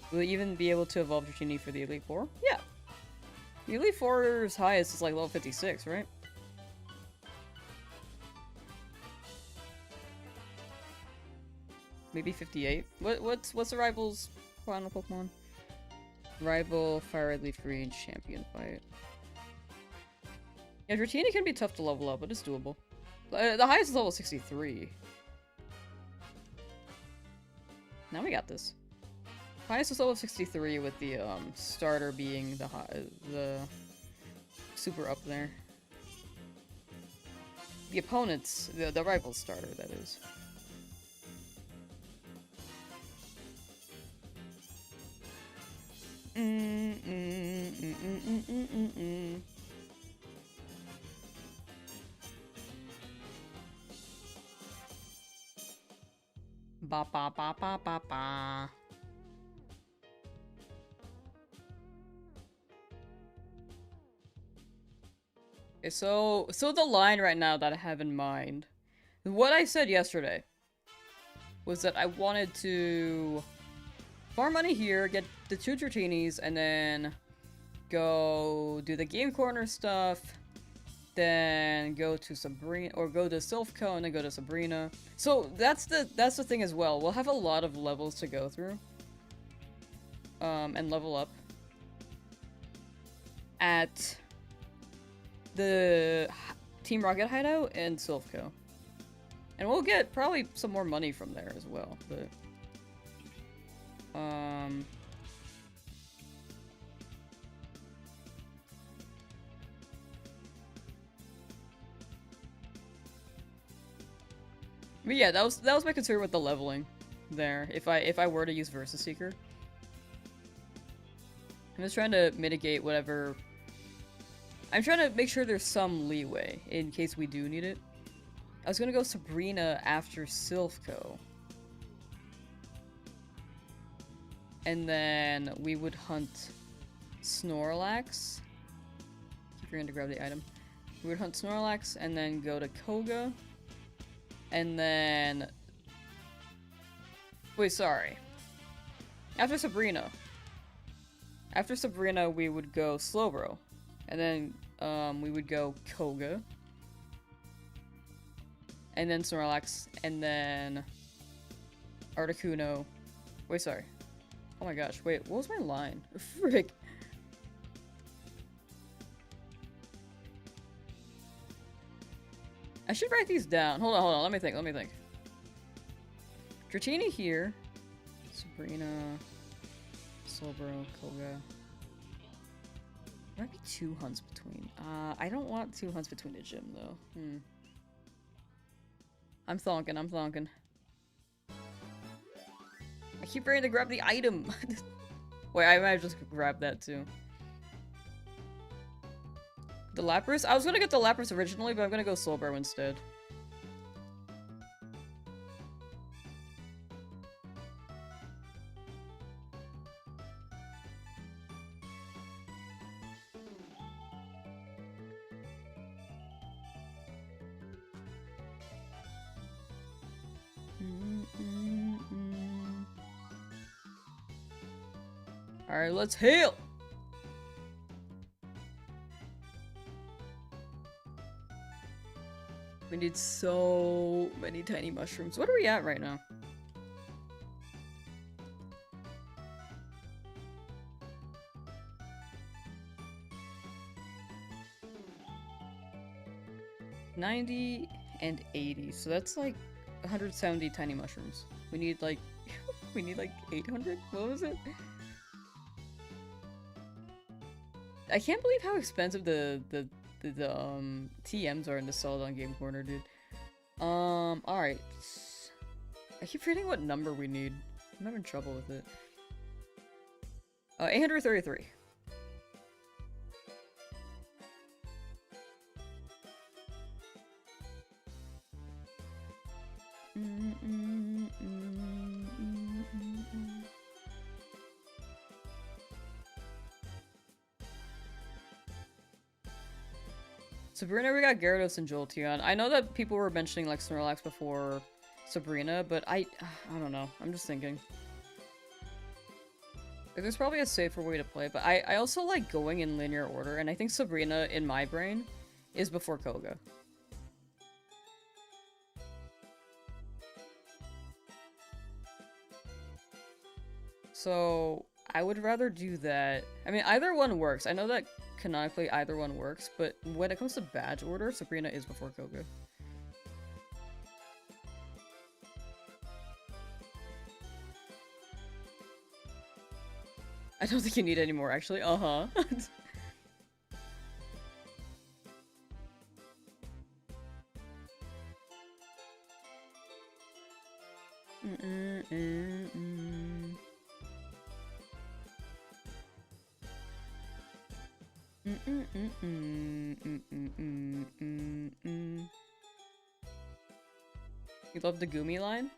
Will you even be able to evolve Dratini for the Elite Four? Yeah. The Elite Four's highest is like level 56, right? Maybe 58. What's the rival's final Pokemon? Rival, FireRed, LeafGreen, champion fight. Yeah, Dratini can be tough to level up, but it's doable. The highest is level 63. Now we got this. Highest is level 63 with the starter being the super up there. The opponent's the rival starter, that is. Ba ba ba ba ba ba. Okay, so the line right now that I have in mind, what I said yesterday was that I wanted to farm money here, get the 2 Dratinis, and then go do the game corner stuff, then go to Sabrina, or go to Silphco and then go to Sabrina. So that's the thing as well. We'll have a lot of levels to go through, and level up at the Team Rocket hideout and Silphco. And we'll get probably some more money from there as well, but yeah, that was my concern with the leveling there. If I were to use Versus Seeker, I'm just trying to mitigate whatever. I'm trying to make sure there's some leeway in case we do need it. I was gonna go Sabrina after Silphco. And then we would hunt Snorlax. Keep forgetting to grab the item. We would hunt Snorlax and then go to Koga. And then... Wait, sorry. After Sabrina. After Sabrina, we would go Slowbro. And then we would go Koga. And then Snorlax. And then Articuno. Wait, sorry. Oh my gosh, wait, what was my line? Frick. I should write these down. Hold on, let me think. Dratini here. Sabrina. Slowbro, Koga. Might be 2 hunts between. I don't want 2 hunts between the gym though. I'm thonking. I keep ready to grab the item. Wait, I might just grab that too. The Lapras? I was gonna get the Lapras originally, but I'm gonna go Slowbro instead. Alright, let's heal! We need so many tiny mushrooms. What are we at right now? $90 and 80, so that's like 170 tiny mushrooms. We need like we need like 800? What was it? I can't believe how expensive the TMs are in the Celadon Game Corner, dude. Alright. I keep forgetting what number we need. I'm having trouble with it. 833. Sabrina, we got Gyarados and Jolteon. I know that people were mentioning like Snorlax before Sabrina, but I don't know. I'm just thinking. There's probably a safer way to play, but I also like going in linear order, and I think Sabrina, in my brain, is before Koga. So, I would rather do that. I mean, either one works. I know that canonically either one works, but when it comes to badge order, Sabrina is before Koga. I don't think you need any more, actually. Uh-huh. You love the Gumi line?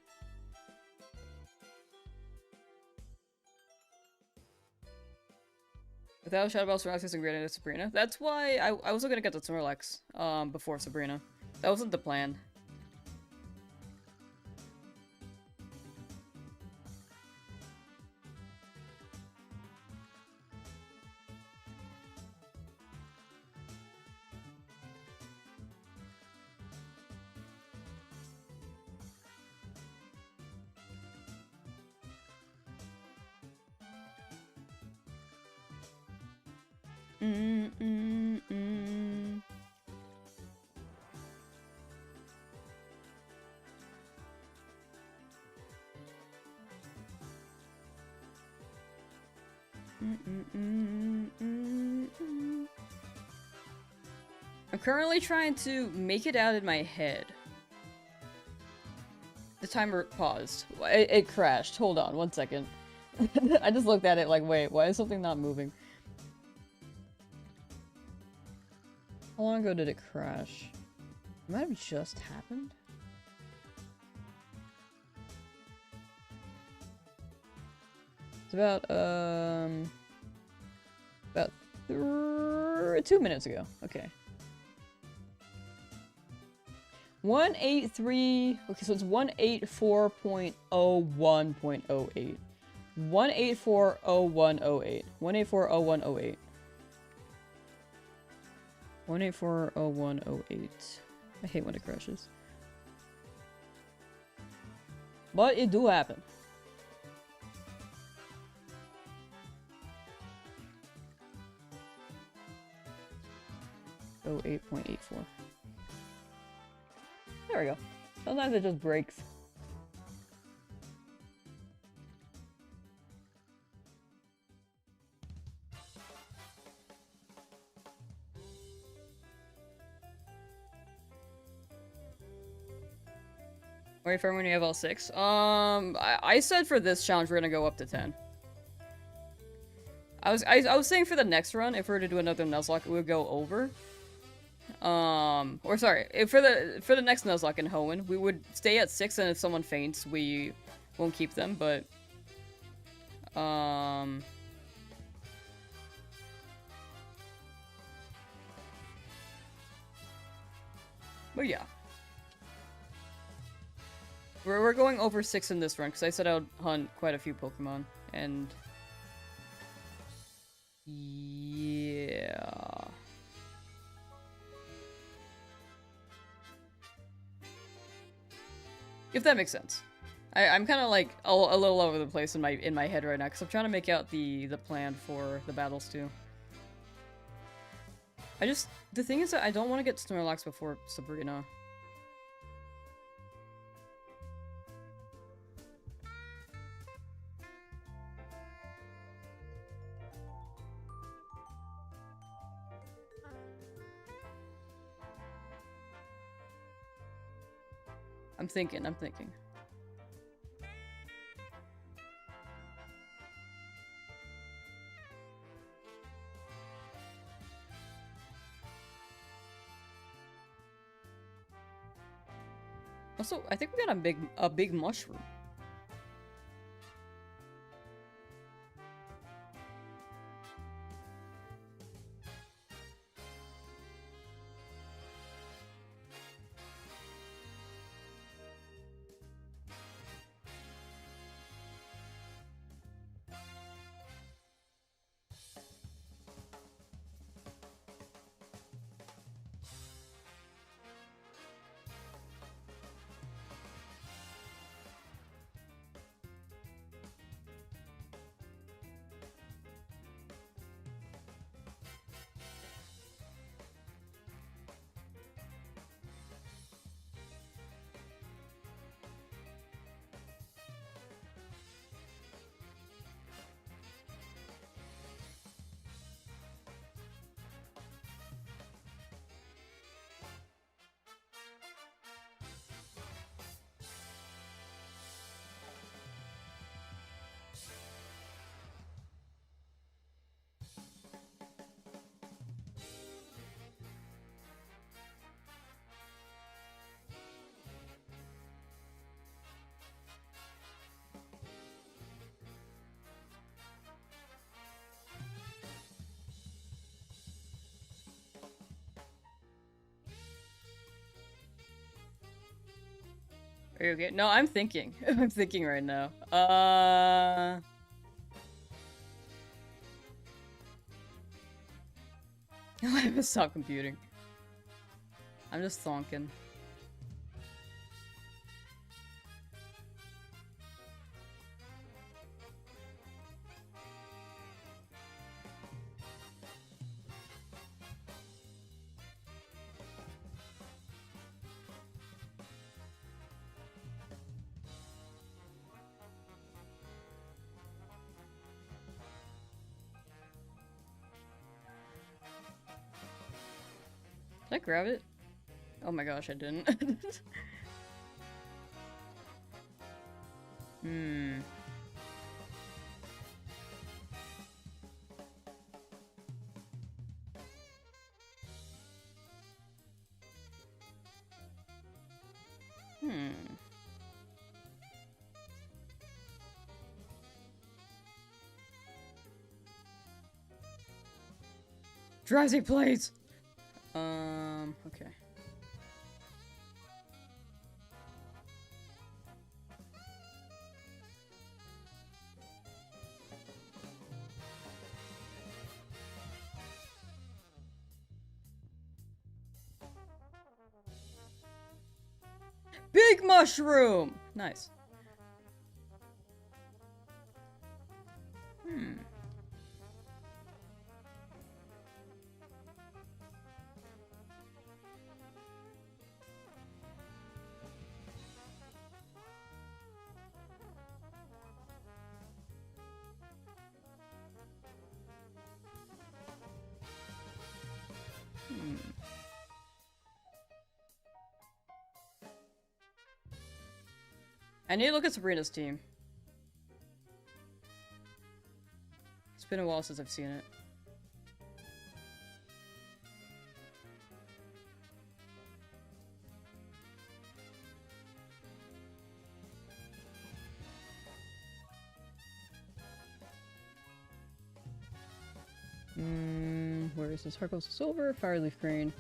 Without Shadow Ball, Snorlax is great into Sabrina. That's why I was looking to get the Snorlax before Sabrina. That wasn't the plan. I'm currently trying to make it out in my head. The timer paused. It crashed. Hold on, 1 second. I just looked at it like, wait, why is something not moving? How long ago did it crash? It might have just happened? It's about 2 minutes ago. Okay. 183. Okay, so it's 184.01.08. 184.01.08. 184.01.08. 184.01.08. I hate when it crashes. But it do happen. Oh, 8.84. There we go. Sometimes it just breaks. Wait for when you have all 6. I said for this challenge we're gonna go up to 10. I was saying for the next run, if we were to do another Nuzlocke, it would go over. Or sorry, for the next Nuzlocke in Hoenn, we would stay at 6, and if someone faints, we won't keep them. But yeah, we're going over 6 in this run because I said I would hunt quite a few Pokemon, and yeah. If that makes sense. I'm kind of like a little over the place in my head right now because I'm trying to make out the plan for the battles too. The thing is that I don't want to get Snorlax before Sabrina. I'm thinking. Also, I think we got a big mushroom. Are you okay? No, I'm thinking. I'm thinking right now. I haven't stopped computing. I'm just thonking. Did I grab it? Oh my gosh, I didn't. Hmm. Drowzee, please! Okay. Big mushroom! Nice. I need to look at Sabrina's team. It's been a while since I've seen it. Where is this? Heartglow Silver, Fire LeafGreen,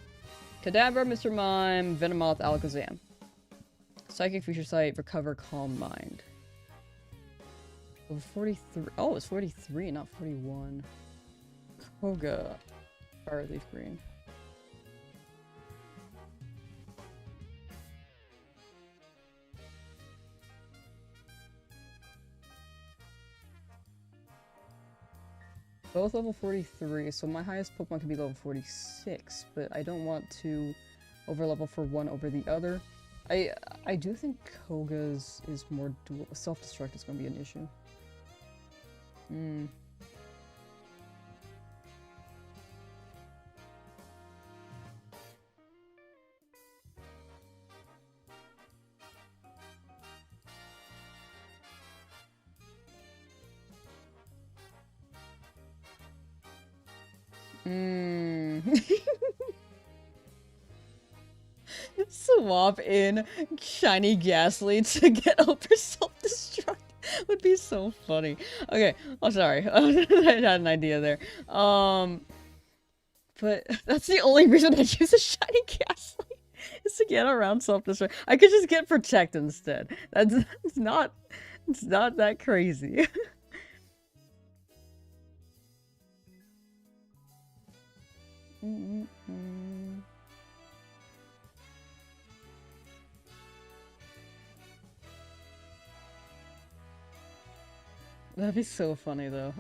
Kadabra, Mr. Mime, Venomoth, Alakazam. Psychic Feature Sight, Recover, Calm Mind. Level 43. Oh, it's 43, not 41. Koga, Fire LeafGreen. Both level 43, so my highest Pokemon can be level 46, but I don't want to overlevel for one over the other. I do think Koga's is more dual. Self-destruct is going to be an issue. Swap in Shiny Ghastly to get over self-destruct would be so funny. Okay, oh sorry, I had an idea there. But that's the only reason I use a Shiny Ghastly is to get around self-destruct. I could just get Protect instead. It's not that crazy. That'd be so funny, though.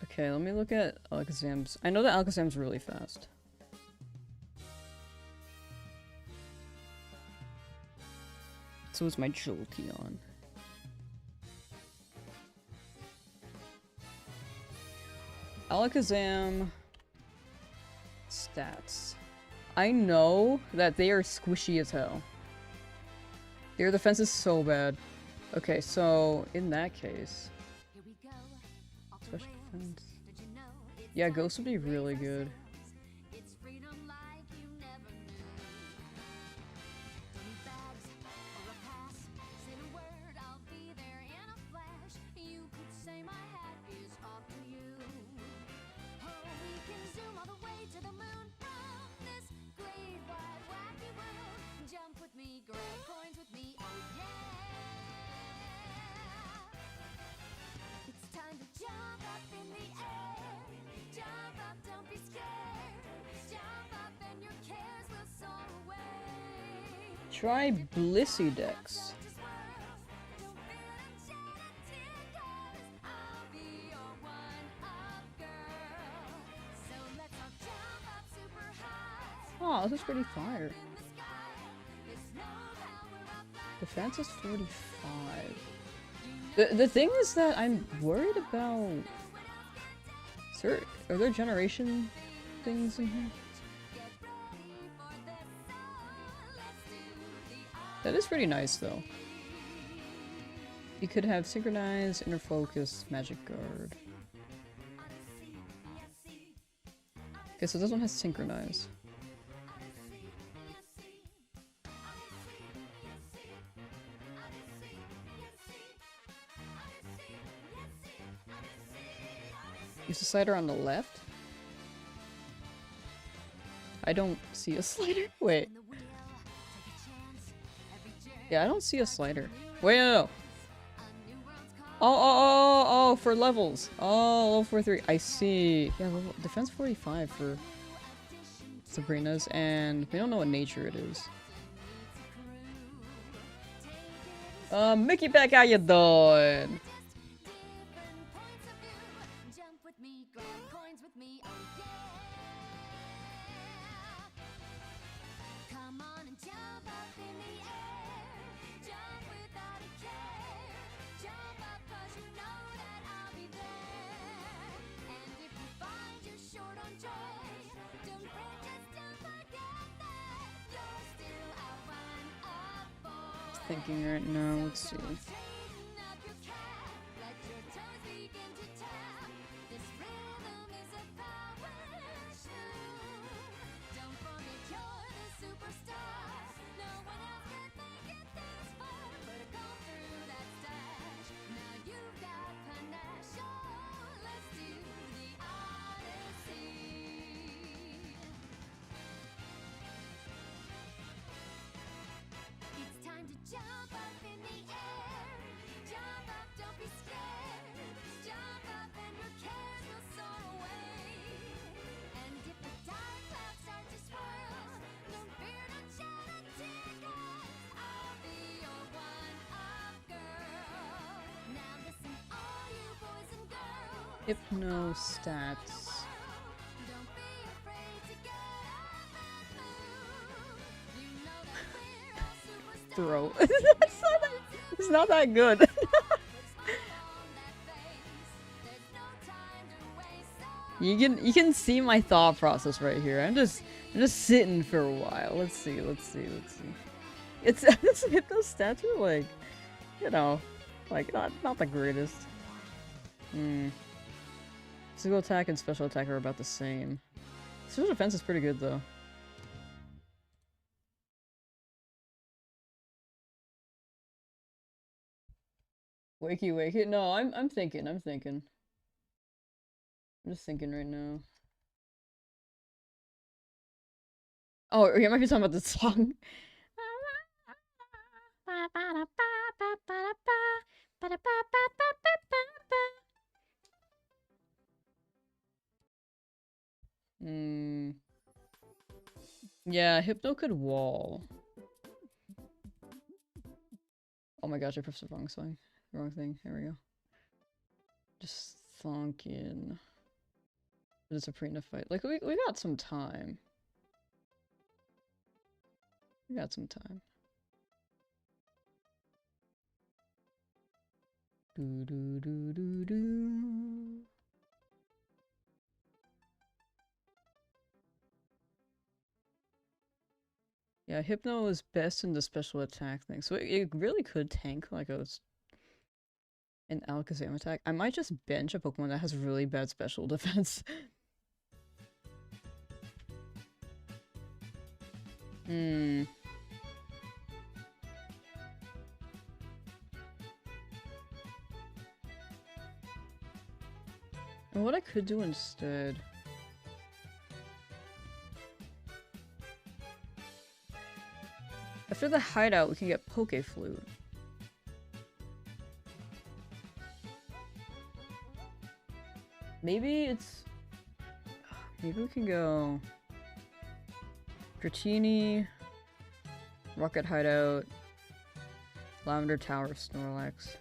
Okay, let me look at Alakazam's. I know that Alakazam's really fast. So is my Jolteon. Alakazam stats. I know that they are squishy as hell. Their defense is so bad. Okay, so in that case, special defense. Yeah, Ghost would be really good. Try Blisseydex. Oh, this is pretty fire. Defense is 45. The thing is that I'm worried about... Sir, are there generation things in here? That is pretty nice, though. You could have Synchronize, Inner Focus, Magic Guard. Okay, so this one has Synchronize. Use the slider on the left? I don't see a slider. Wait. Yeah, I don't see a slider. Wait, no. Oh, for levels. Oh, level 43. I see. Yeah, level, defense 45 for Sabrina's, and we don't know what nature it is. Mickey Beck, how you doing? thinking right now. Let's see. Jump up in the air, jump up, don't be scared. Jump up and your cares will soar away. And if the dark clouds start to swirl, don't fear, don't shed a tear, 'cause I'll be your one-up girl. Now listen, all you boys and girls. Hypno stats. Don't be afraid to get up and move. You know that we're all superstars. Throw. It's not that good. You can see my thought process right here. I'm just sitting for a while. Let's see. It's those stats are like, you know, like not the greatest. Single attack and special attack are about the same. Special defense is pretty good though. Wakey. No, I'm thinking. I'm just thinking right now. Oh, you might be talking about the song. Yeah, Hypno could wall. Oh my gosh, I pressed the wrong song. The wrong thing. Here we go. Just thonking. It's a Prina fight. Like, we got some time. We got some time. Do. Yeah, Hypno is best in the special attack thing, so it really could tank like an Alakazam attack. I might just bench a Pokemon that has really bad special defense. And what I could do instead... After the hideout, we can get Poke Flute. Maybe it's... Maybe we can go... Dratini... Rocket Hideout... Lavender Tower, Snorlax.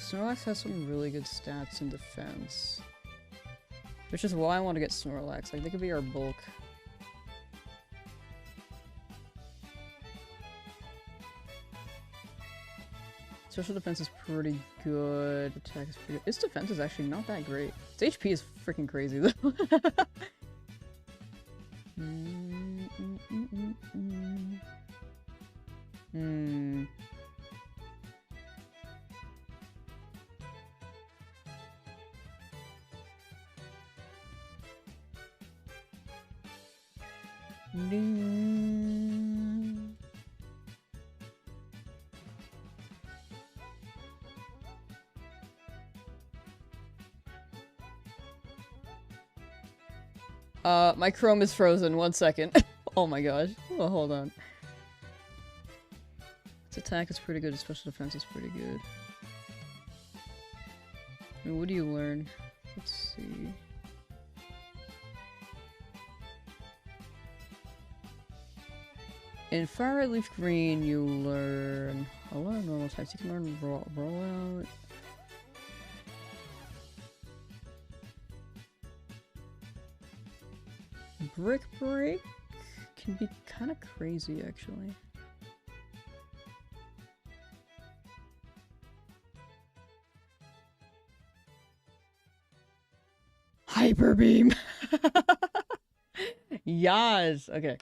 Snorlax has some really good stats in defense. Which is why I want to get Snorlax. Like, they could be our bulk. Special defense is pretty good. Attack is pretty good. Its defense is actually not that great. Its HP is freaking crazy though. My Chrome is frozen. 1 second. Oh my gosh. Oh, hold on. Its attack is pretty good. Its special defense is pretty good. I mean, what do you learn? Let's see. In FireRed LeafGreen, you learn a lot of normal types. You can learn rollout. Brick Break can be kind of crazy, actually. Hyper Beam! Yes! Okay.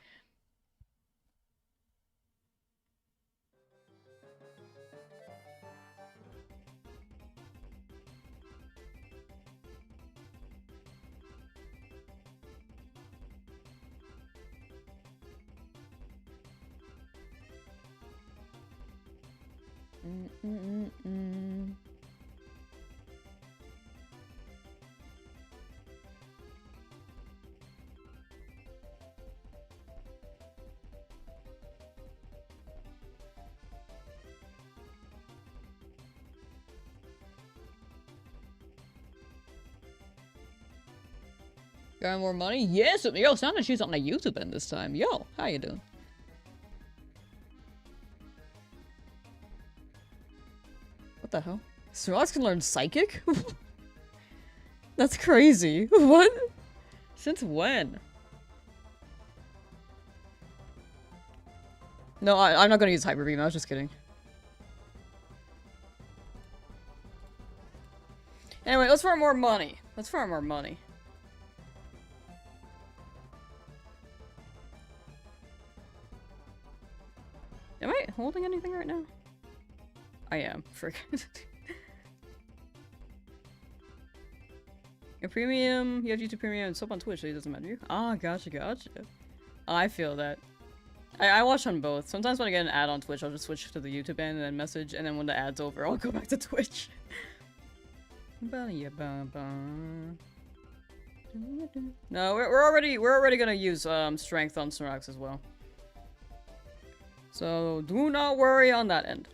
Got more money? Yes! Yo, sounded she's on a YouTube end this time. Yo, how you doing? What the hell? Snorlax can learn Psychic? That's crazy. What? Since when? No, I'm not gonna use Hyper Beam, I was just kidding. Anyway, let's farm more money. Let's farm more money. Am I holding anything right now? I am. Frick. Your premium, you have YouTube premium and sub on Twitch, so it doesn't matter to you. Ah, gotcha, gotcha. I feel that. I watch on both. Sometimes when I get an ad on Twitch, I'll just switch to the YouTube end and then message, and then when the ad's over, I'll go back to Twitch. No, we're already gonna use strength on Snorlax as well. So do not worry on that end.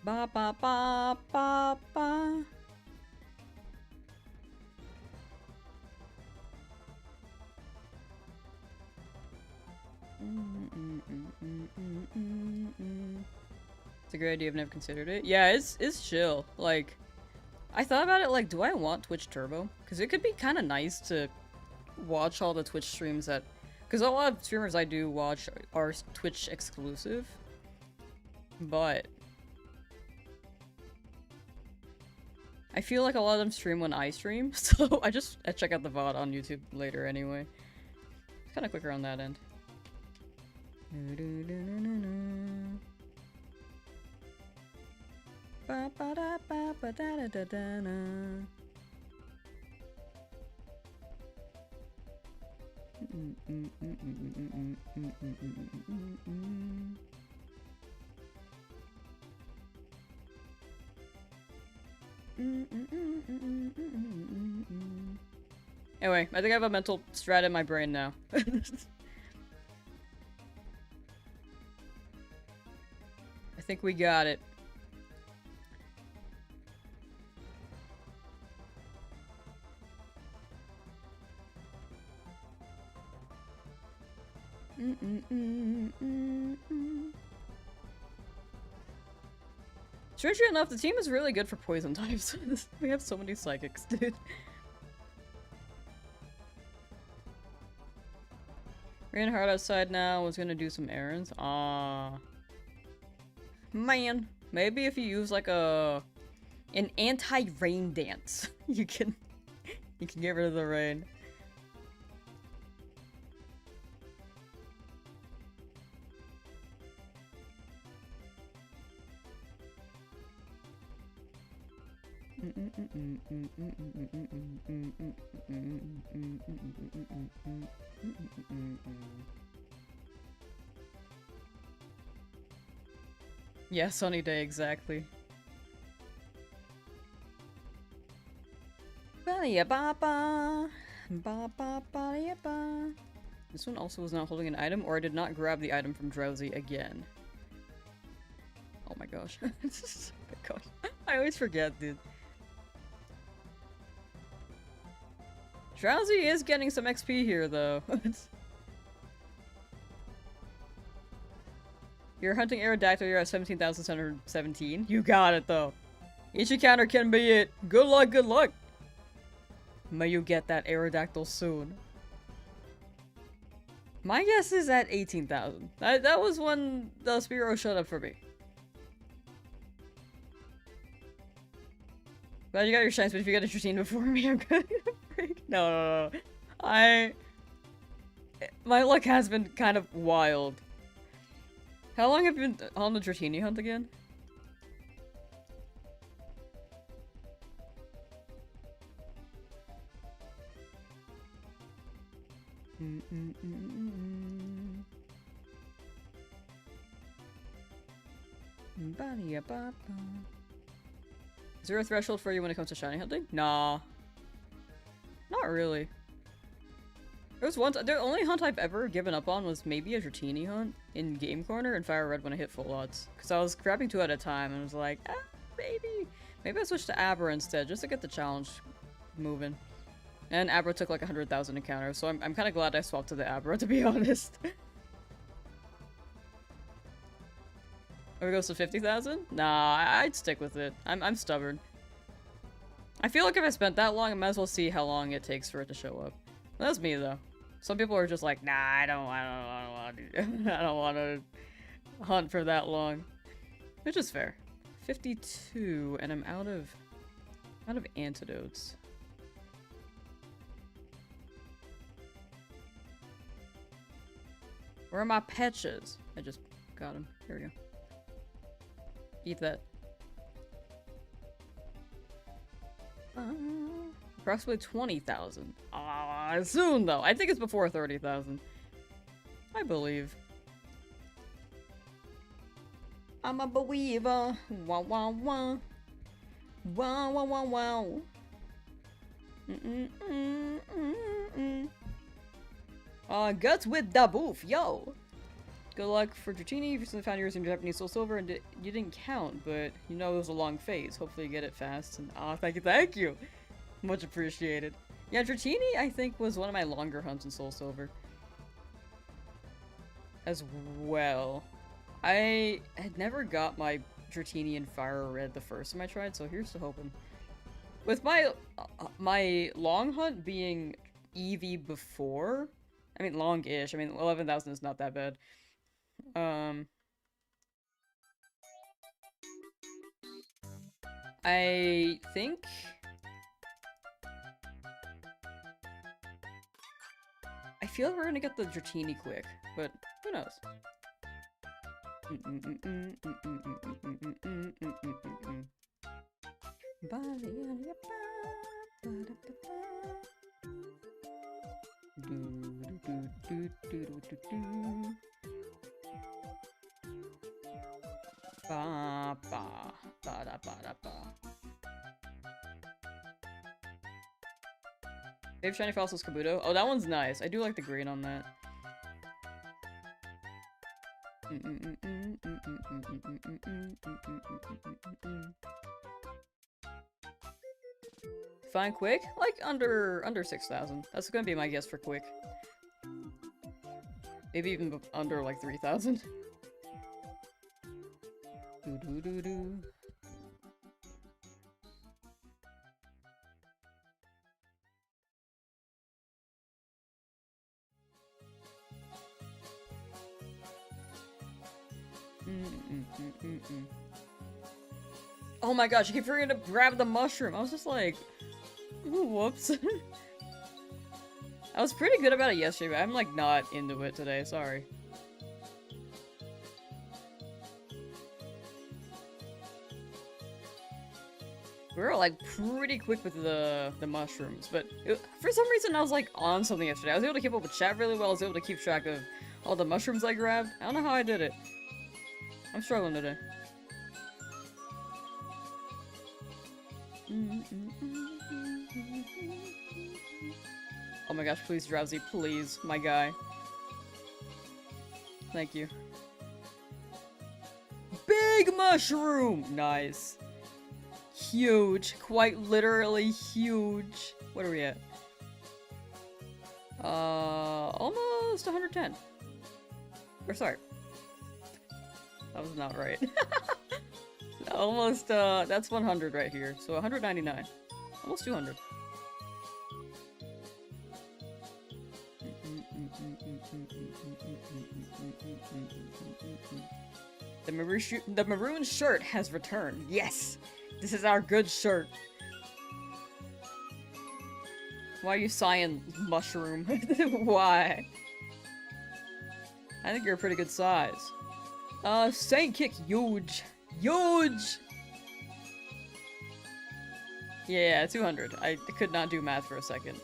Ba ba ba ba ba. It's a great idea. I've never considered it. Yeah, it's chill. Like, I thought about it. Like, do I want Twitch Turbo? Because it could be kind of nice to watch all the Twitch streams that. Because a lot of streamers I do watch are Twitch exclusive. But I feel like a lot of them stream when I stream, so I check out the VOD on YouTube later anyway. It's kind of quicker on that end. Anyway, I think I have a mental strat in my brain now. I think we got it. Strangely enough, the team is really good for poison types. We have so many psychics, dude. Rain hard outside now. Was gonna do some errands. Ah, man. Maybe if you use like an anti-rain dance, you can get rid of the rain. Yeah, sunny day, exactly. This one also was not holding an item, or I did not grab the item from Drowzee again. Oh my gosh. Oh my gosh. I always forget, dude. Drowzee is getting some XP here, though. You're hunting Aerodactyl, you're at 17,717. You got it, though. Each encounter can be it. Good luck, good luck. May you get that Aerodactyl soon. My guess is at 18,000. That was when the Spearow showed up for me. Glad you got your shines, but if you get a Dratini before me, I'm gonna break. No. My luck has been kind of wild. How long have you been on the Dratini hunt again? Is there a threshold for you when it comes to shiny hunting? Nah. Not really. There was once, the only hunt I've ever given up on was maybe a Dratini hunt in Game Corner and FireRed when I hit full odds. Because I was grabbing 2 at a time and I was like, ah, maybe I switched to Abra instead just to get the challenge moving. And Abra took like 100,000 encounters, so I'm kind of glad I swapped to the Abra, to be honest. If it goes to 50,000? Nah, I'd stick with it. I'm stubborn. I feel like if I spent that long, I might as well see how long it takes for it to show up. That's me though. Some people are just like, nah, I don't want to. I don't want to hunt for that long, which is fair. 52, and I'm out of antidotes. Where are my patches? I just got him. Here we go. Eat that. Approximately 20,000. Soon though. I think it's before 30,000. I believe. I'm a believer. Wow, wow, wow. Wow, wow, wow, wow. Guts with the boof, yo. Good luck for Dratini. You recently found yours in Japanese Soul Silver and you didn't count, but you know it was a long phase. Hopefully you get it fast. And thank you. Much appreciated. Yeah, Dratini I think was one of my longer hunts in Soul Silver. As well. I had never got my Dratini and FireRed the first time I tried, so here's to hoping. With my long hunt being Eevee before, I mean long-ish, I mean 11,000 is not that bad. I think I feel like we're gonna get the Dratini quick, but who knows? They have shiny fossils Kabuto. Oh, that one's nice. I do like the green on that. Find quick? Like under 6,000. That's gonna be my guess for quick. Maybe even under like 3,000. Do. Oh my gosh, I keep forgetting to grab the mushroom. I was just like, ooh, whoops. I was pretty good about it yesterday, but I'm like not into it today, sorry. We were like pretty quick with the mushrooms, but for some reason I was like on something yesterday. I was able to keep up with chat really well. I was able to keep track of all the mushrooms I grabbed. I don't know how I did it. I'm struggling today. Oh my gosh, please Drowzee, please, my guy. Thank you. Big mushroom! Nice. Huge. Quite literally huge. What are we at? Almost 110. Or sorry. That was not right. Almost, that's 100 right here. So 199. Almost 200. The maroon shirt has returned. Yes! This is our good shirt. Why are you sighing, mushroom? Why? I think you're a pretty good size. Saint kick, huge. Huge! Yeah, 200. I could not do math for a second.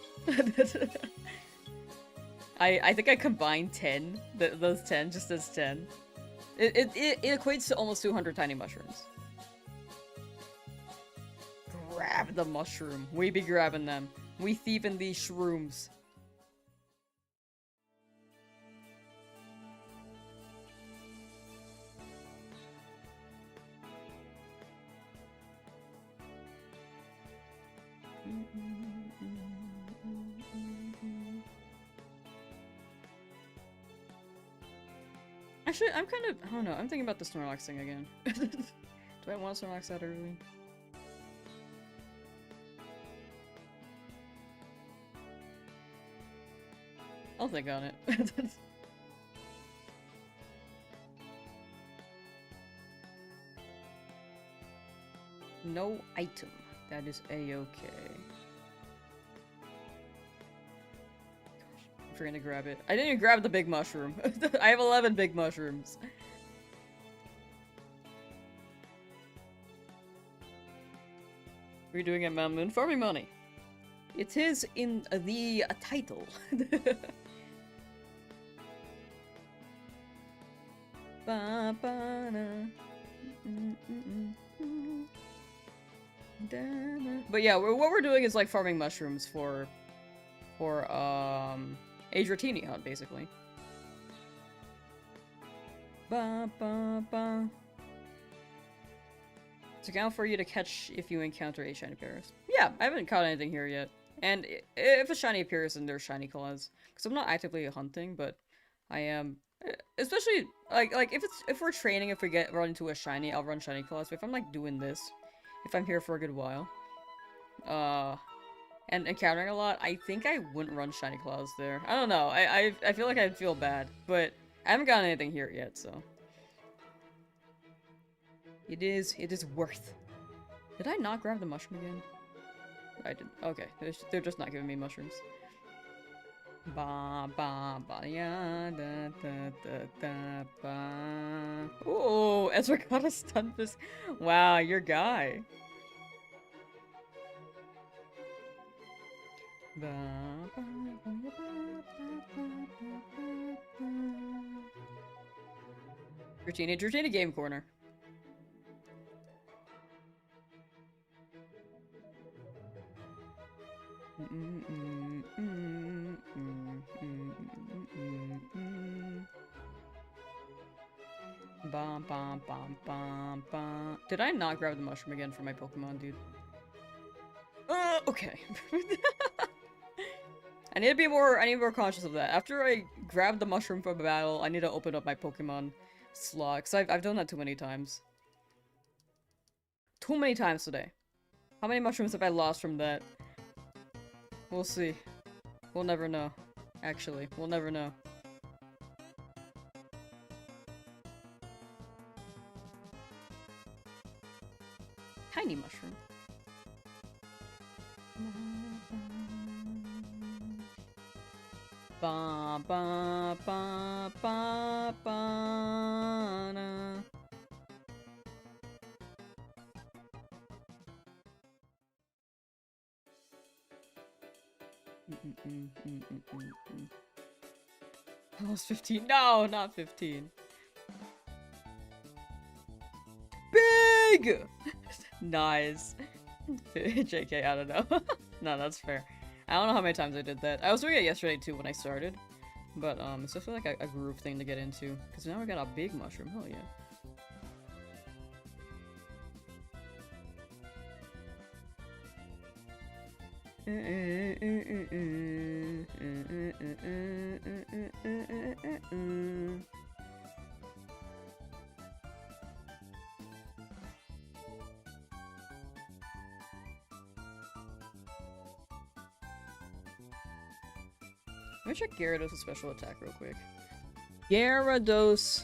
I think I combined 10, those 10, just as 10. It equates to almost 200 tiny mushrooms. Grab the mushroom. We be grabbing them. We thieving these shrooms. Actually, I'm kind of, I don't know, I'm thinking about the Snorlax thing again. Do I want Snorlax that early? I'll think on it. No item. That is a-okay. I'm trying to grab it. I didn't even grab the big mushroom. I have 11 big mushrooms. What are you doing at Mount Moon? Farming money. It is in the title. But yeah, what we're doing is like farming mushrooms for a Dratini hunt, basically. To count for you to catch if you encounter a shiny Paris. Yeah, I haven't caught anything here yet. And if a shiny appears, then there's shiny claws. Because I'm not actively hunting, but I am. Especially like if we're training, if we run into a shiny, I'll run shiny claws. But if I'm like doing this, if I'm here for a good while, and encountering a lot, I think I wouldn't run shiny claws there. I don't know. I feel like I'd feel bad, but I haven't gotten anything here yet, so it is worth. Did I not grab the mushroom again? I did. Okay, they're just not giving me mushrooms. Ba ba ba ya da da da da ba. Oh, Ezra got a stun fist. Wow, your guy. Ba, ba, ba, ba, ba, ba, ba. Dratini game corner. Bum, bum, bum, bum, bum. Did I not grab the mushroom again for my Pokemon, dude? Okay. I need to be more conscious of that. After I grab the mushroom from a battle, I need to open up my Pokemon slot, because I've done that too many times. Too many times today. How many mushrooms have I lost from that? We'll see. We'll never know. Actually, we'll never know. Tiny mushroom. Ba ba ba ba ba na. Almost 15. No, not 15. Big! Nice. JK, I don't know. No, that's fair. I don't know how many times I did that. I was doing it yesterday too when I started. But it's definitely like a groove thing to get into. Because now we got a big mushroom. Hell yeah. Let me check Gyarados' special attack real quick. Gyarados...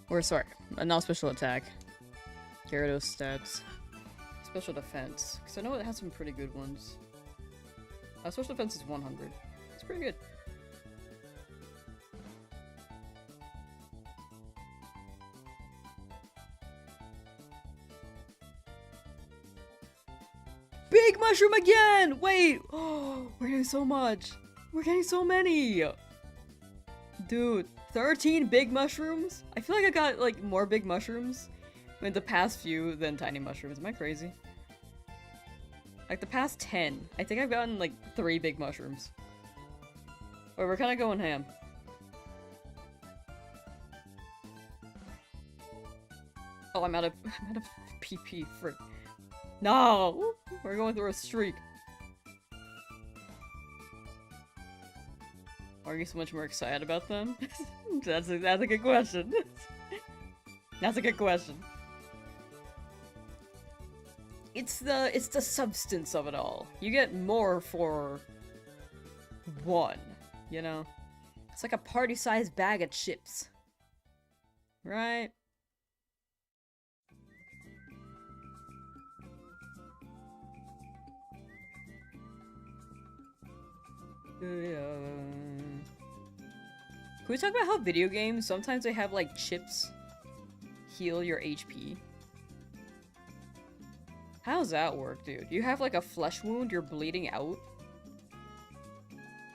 Or sorry, not special attack. Gyarados stats. Special defense. Because I know it has some pretty good ones. Special defense is 100. It's pretty good. Big mushroom again! Wait! Oh, we're getting so much! We're getting so many! Dude, 13 big mushrooms? I feel like I got, like, more big mushrooms in the past few than tiny mushrooms. Am I crazy? Like, the past 10. I think I've gotten, like, 3 big mushrooms. But we're kind of going ham. Oh, I'm out of PP, frick. No! We're going through a streak. Are you so much more excited about them? That's a good question. That's a good question. It's the substance of it all. You get more for one, you know? It's like a party-sized bag of chips. Right? Can we talk about how video games, sometimes they have like chips heal your HP? How does that work, dude? You have like a flesh wound, you're bleeding out,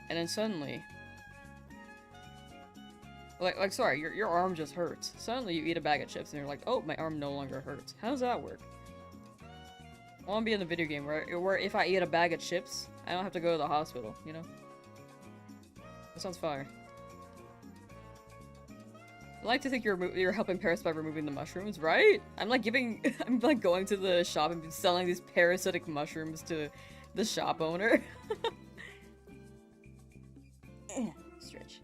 and then suddenly, like sorry, your arm just hurts. Suddenly you eat a bag of chips and you're like, oh, my arm no longer hurts. How does that work? I want to be in a video game where if I eat a bag of chips, I don't have to go to the hospital, you know? That sounds fire. I like to think you're helping Paris by removing the mushrooms, right? I'm like I'm like going to the shop and selling these parasitic mushrooms to the shop owner. Stretch.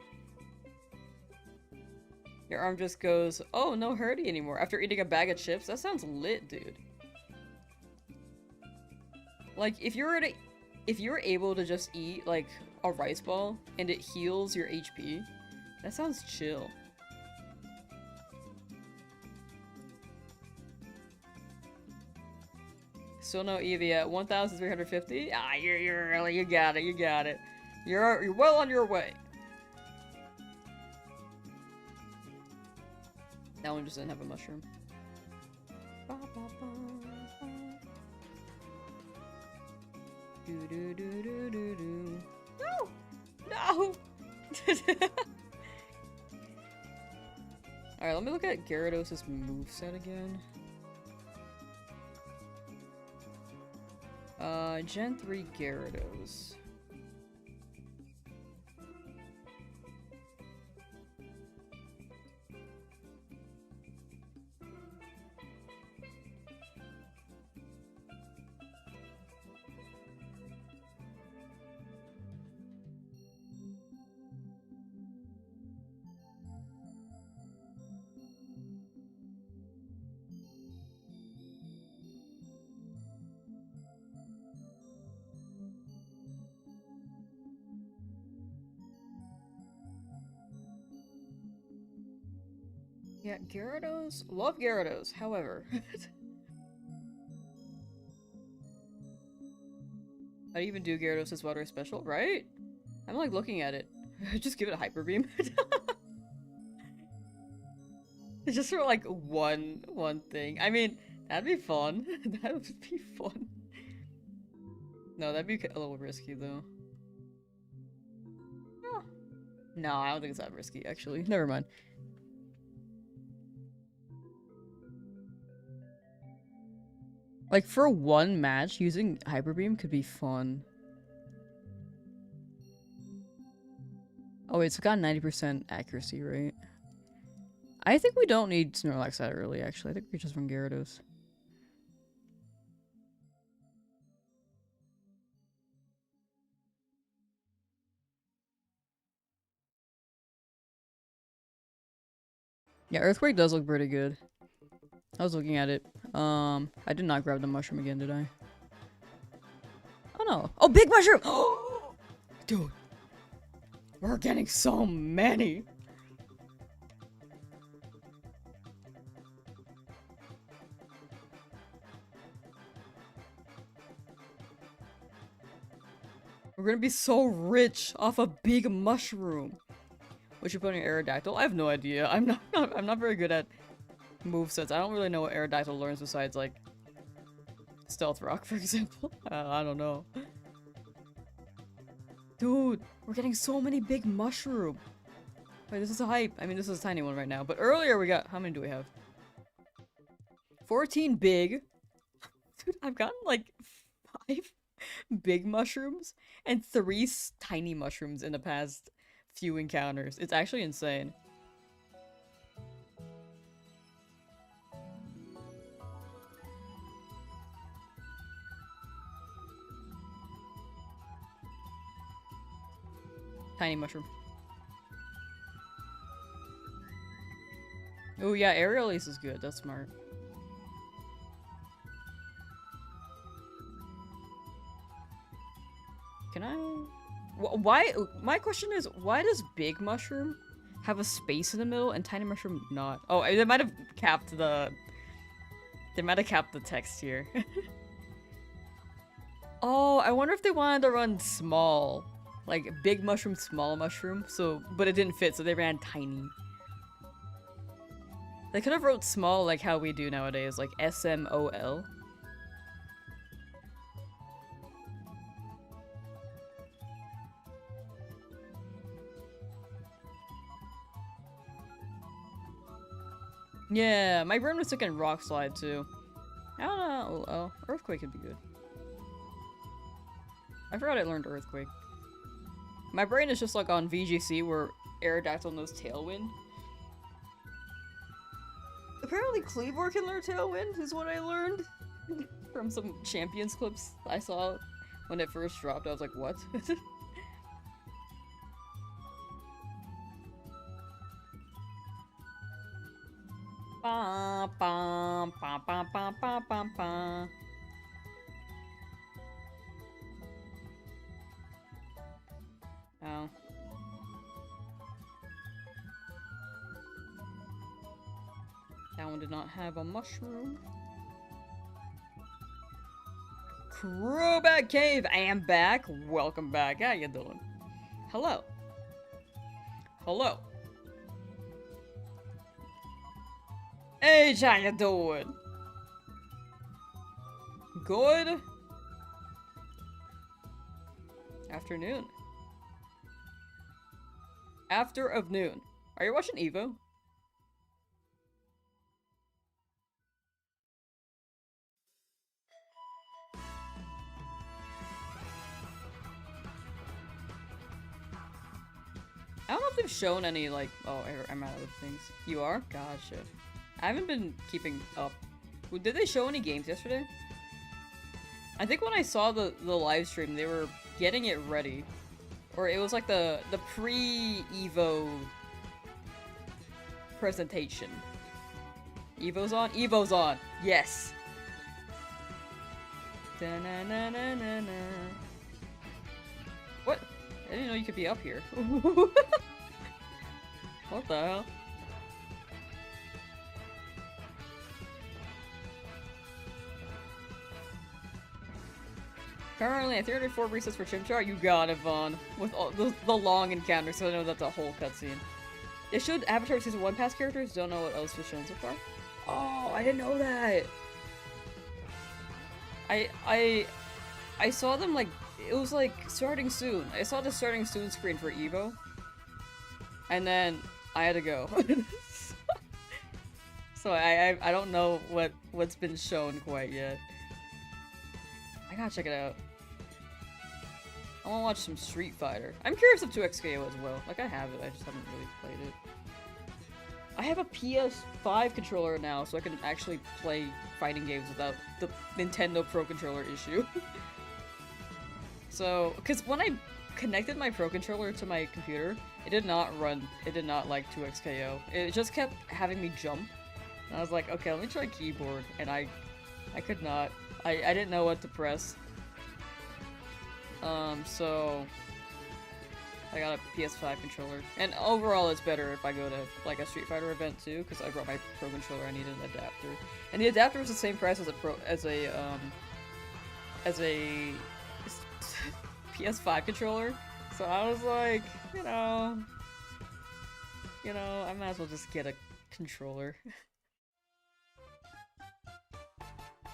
Your arm just goes, oh, no hurty anymore after eating a bag of chips? That sounds lit, dude. Like, if you're able to just eat, like, a rice ball and it heals your HP, that sounds chill. Still no Eevee at 1,350? Ah, you got it. You're well on your way. That one just didn't have a mushroom. No! No! Alright, let me look at Gyarados' moveset again. Gen 3 Gyarados. Yeah, Gyarados? Love Gyarados, however. I'd even do Gyarados' water special, right? I'm like looking at it. Just give it a Hyper Beam. Just for like one thing. I mean, that'd be fun. That would be fun. No, that'd be a little risky though. Oh. No, I don't think it's that risky actually. Never mind. Like, for one match, using Hyper Beam could be fun. Oh wait, it's got 90% accuracy, right? I think we don't need Snorlax that early, actually. I think we just run Gyarados. Yeah, Earthquake does look pretty good. I was looking at it. I did not grab the mushroom again, did I? Oh no. Oh, big mushroom! Dude. We're getting so many. We're gonna be so rich off a big mushroom. What you put in your Aerodactyl? I have no idea. I'm not very good at movesets. I don't really know what Aerodactyl learns besides like Stealth Rock, for example. I don't know. Dude, we're getting so many big mushroom. Wait, this is a hype. I mean, this is a tiny one right now. But earlier we got... How many do we have? 14 big. Dude, I've gotten like 5 big mushrooms and 3 tiny mushrooms in the past few encounters. It's actually insane. Tiny mushroom. Oh yeah, aerial ace is good. That's smart. Can I? Why? My question is, why does big mushroom have a space in the middle and tiny mushroom not? Oh, they might have capped the. They might have capped the text here. Oh, I wonder if they wanted to run small. Like, big mushroom, small mushroom, so, but it didn't fit, so they ran tiny. They could have wrote small like how we do nowadays, like SMOL. Yeah, my brain was thinking Rock Slide too. I don't know. Oh, Earthquake could be good. I forgot I learned Earthquake. My brain is just like on VGC where Aerodactyl knows Tailwind. Apparently Cleavor can learn Tailwind is what I learned from some Champions clips I saw when it first dropped. I was like, what? Ba, ba, ba, ba, ba, ba, ba, ba. Oh. That one did not have a mushroom. Crowbat Cave! I am back! Welcome back. How you doing? Hello. Hello. Hey, how you doing? Good afternoon. After of noon. Are you watching Evo? I don't know if they've shown any, like... Oh, I'm out of things. You are? Gotcha. I haven't been keeping up. Did they show any games yesterday? I think when I saw the live stream, they were getting it ready. Or it was like the pre-Evo presentation. Evo's on? Evo's on! Yes! Da-na-na-na-na-na. What? I didn't know you could be up here. What the hell? Currently at 304 resets for Chimchar. You got it, Vaughn. With all the long encounter, so I know that's a whole cutscene. It showed Avatar Season 1 past characters. Don't know what else was shown so far. Oh, I didn't know that! I saw them like... It was like, starting soon. I saw the starting soon screen for Evo. And then I had to go. So I don't know what's been shown quite yet. I gotta check it out. I wanna watch some Street Fighter. I'm curious of 2XKO as well. Like, I have it, I just haven't really played it. I have a PS5 controller now, so I can actually play fighting games without the Nintendo Pro Controller issue. So, because when I connected my Pro Controller to my computer, it did not like 2XKO. It just kept having me jump. And I was like, okay, let me try keyboard. And I could not. I didn't know what to press. So I got a PS5 controller. And overall it's better if I go to like a Street Fighter event too, because I brought my Pro Controller, I needed an adapter. And the adapter was the same price as a PS5 controller. So I was like, you know, I might as well just get a controller.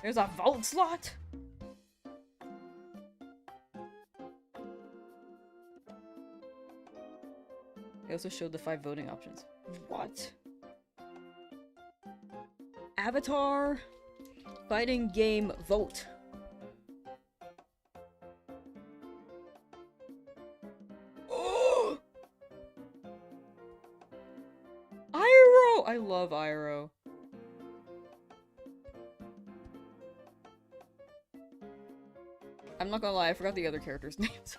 There's a vault slot! They also showed the 5 voting options. What? Avatar fighting game vote. Oh! Iroh! I love Iroh. I'm not gonna lie, I forgot the other characters' names.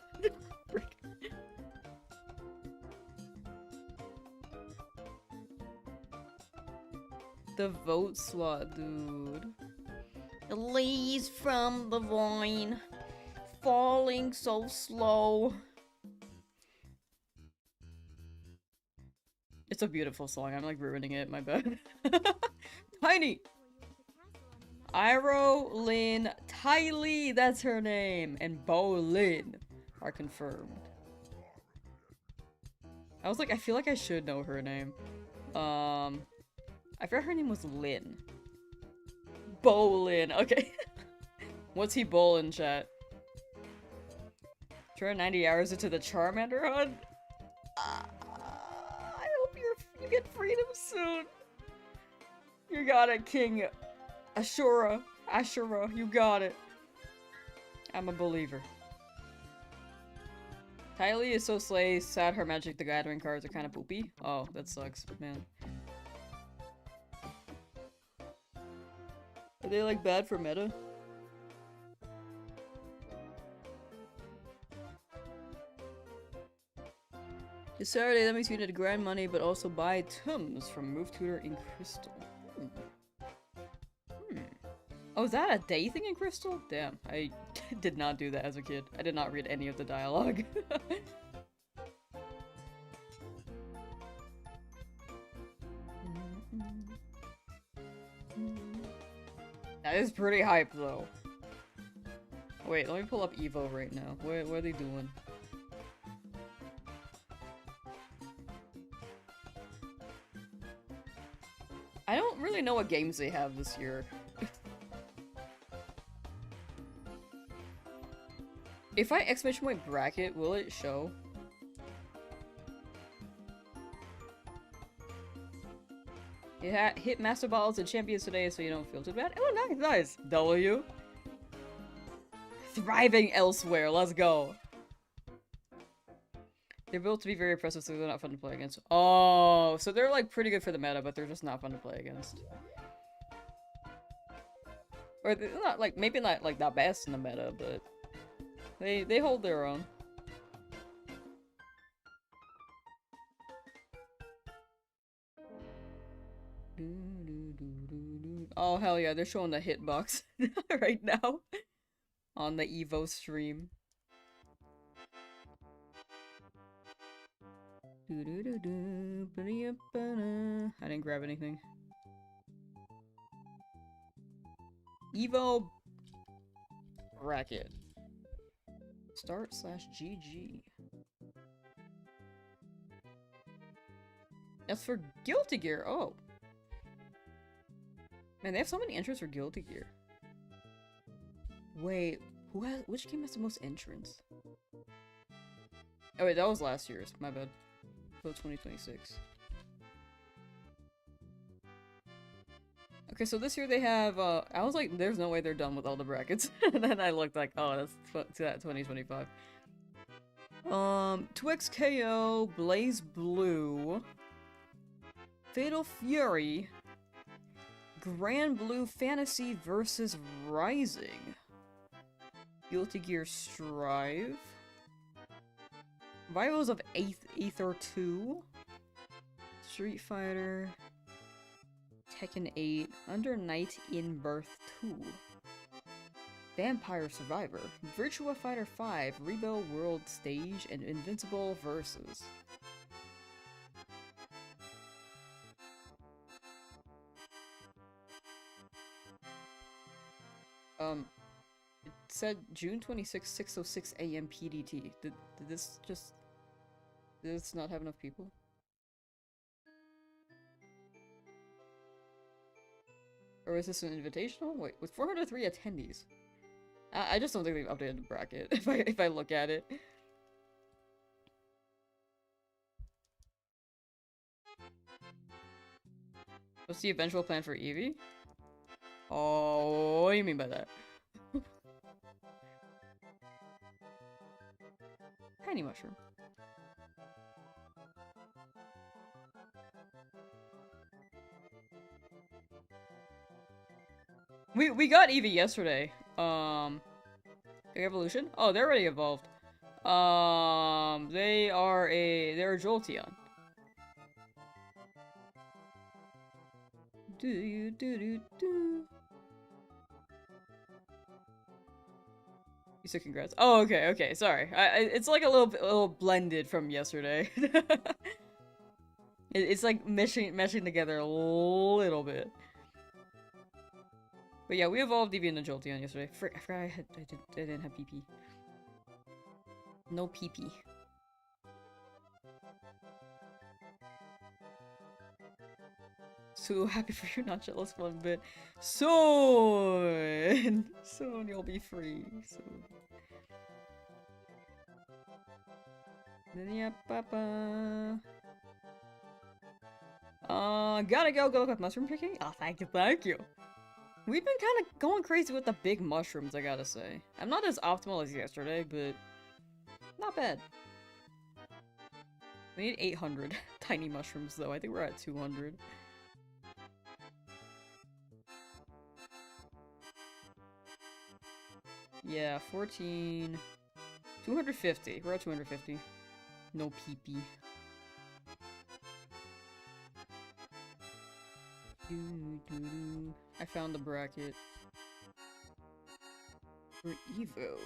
The vote slot, dude. The leaves from the vine, falling so slow. It's a beautiful song. I'm like ruining it. My bad. Tiny. Iroh, Lin, Ty Lee, that's her name, and Bo Lin are confirmed. I was like, I feel like I should know her name. I forgot her name was Lin. Bolin, okay. What's he bowling, chat? Turn 90 hours into the Charmander hunt? I hope you get freedom soon. You got it, King Ashura, you got it. I'm a believer. Kylie is so slay, sad her Magic the Gathering cards are kind of poopy. Oh, that sucks, man. Are they like bad for meta? This Saturday, that means you need to grind money, but also buy Tums from Move Tutor in Crystal. Oh, is that a day thing in Crystal? Damn, I did not do that as a kid. I did not read any of the dialogue. That is pretty hype, though. Wait, let me pull up Evo right now. What are they doing? I don't really know what games they have this year. If I exclamation point bracket, will it show? It hit Master Balls and Champions today, so you don't feel too bad. Oh, nice. W. Thriving elsewhere. Let's go. They're built to be very impressive, so they're not fun to play against. Oh, so they're like pretty good for the meta, but they're just not fun to play against. Or they're not like, maybe not like the best in the meta, but they hold their own. Oh hell yeah, they're showing the hitbox right now on the Evo stream. I didn't grab anything. Evo bracket. Start/GG. That's for Guilty Gear. Oh. Man, they have so many entrants for Guilty Gear. Wait, which game has the most entrants? Oh wait, that was last year's. My bad. So 2026. Okay, so this year they have, I was like, there's no way they're done with all the brackets. And then I looked like, oh, that's 2025. Twix KO, Blaze Blue, Fatal Fury, Grand Blue Fantasy versus Rising, Guilty Gear Strive, Rivals of Aether 2, Street Fighter, Tekken 8, Under Night in Birth 2, Vampire Survivor, Virtua Fighter 5, Rebel World Stage, and Invincible Versus. It said June 26, 6:06 AM PDT. Did this not have enough people? Or is this an invitational? Wait, with 403 attendees. I just don't think they've updated the bracket if I look at it. What's the eventual plan for Eevee? Oh, what do you mean by that? Tiny mushroom. We got Eevee yesterday. Evolution? Oh, they're already evolved. They're a Jolteon. Do. You said congrats. Oh, okay, sorry. It's like a little blended from yesterday. It's like meshing together a little bit. But yeah, we evolved Eevee into Jolteon yesterday. I forgot I didn't have PP. No PP. So happy for you, not jealous one bit. Soon! Soon you'll be free. Soon. Papa. Gotta go look up mushroom picking? Oh, thank you. We've been kind of going crazy with the big mushrooms, I gotta say. I'm not as optimal as yesterday, but not bad. We need 800 tiny mushrooms, though. I think we're at 200. Yeah, 14... 250. We're at 250. No PP. I found the bracket for Evo.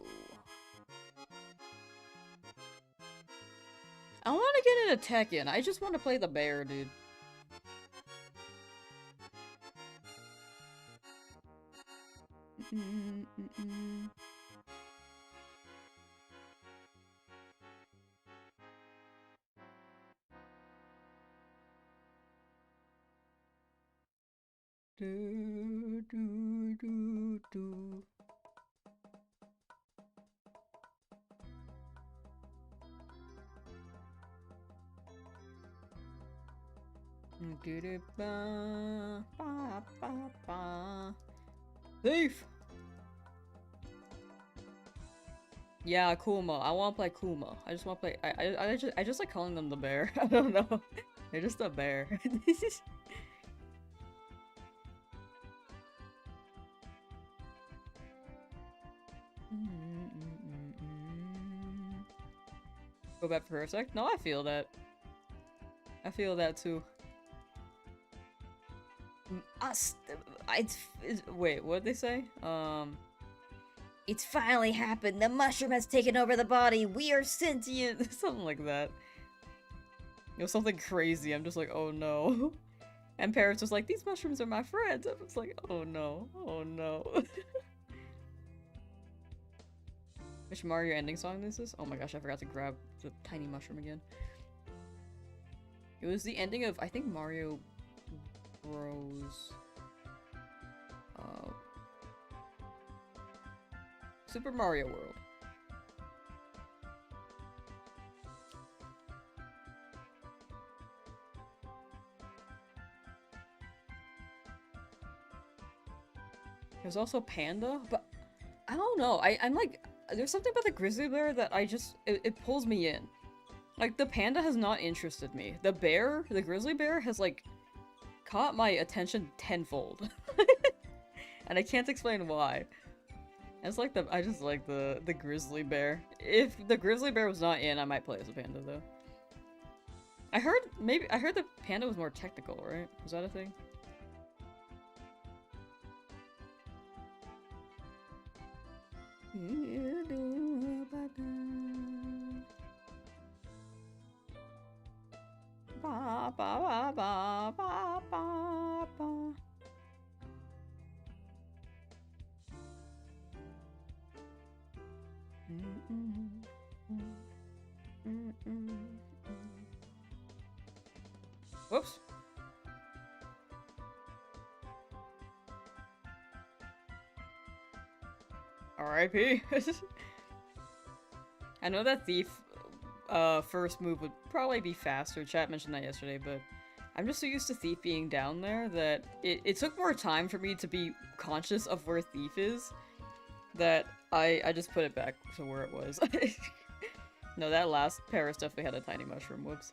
I want to get an attack in. I just want to play the bear, dude. Do. Thief! Yeah, Kuma. I want to play Kuma. I just want to play. I just like calling them the bear. I don't know. They're just a bear. Go back for a sec. No, I feel that. I feel that too. Wait, what did they say? It's finally happened. The mushroom has taken over the body. We are sentient. Something like that. It was something crazy. I'm just like, oh no. And Paris was like, these mushrooms are my friends. I was like, oh no. Oh no. Which Mario ending song this is? Oh my gosh, I forgot to grab the tiny mushroom again. It was the ending of, I think, Mario Bros. Super Mario World. There's also Panda, but I don't know. I'm like, there's something about the grizzly bear that it pulls me in. Like, the panda has not interested me. The grizzly bear has, like, caught my attention tenfold. And I can't explain why. I just like the grizzly bear. If the grizzly bear was not in, I might play as a panda, though. I heard the panda was more technical, right? Was that a thing? Ba ba ba ba ba ba ba. Whoops. R.I.P. I know that Thief first move would probably be faster. Chat mentioned that yesterday, but I'm just so used to Thief being down there that it took more time for me to be conscious of where Thief is that I just put it back to where it was. No, that last Paris definitely had a tiny mushroom, whoops.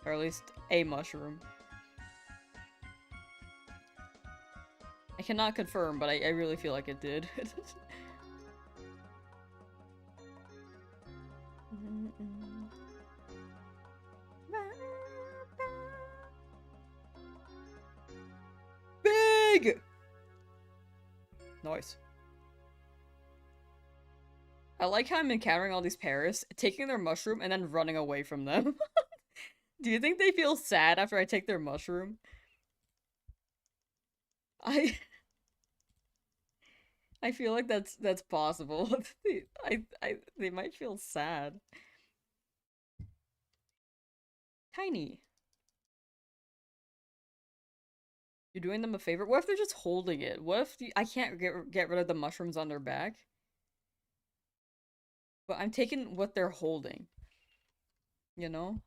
Or at least a mushroom. I cannot confirm, but I really feel like it did. Big! Nice. I like how I'm encountering all these Paris, taking their mushroom, and then running away from them. Do you think they feel sad after I take their mushroom? I feel like that's possible. They might feel sad. Tiny. You're doing them a favor? What if they're just holding it? What if I can't get rid of the mushrooms on their back? But I'm taking what they're holding. You know?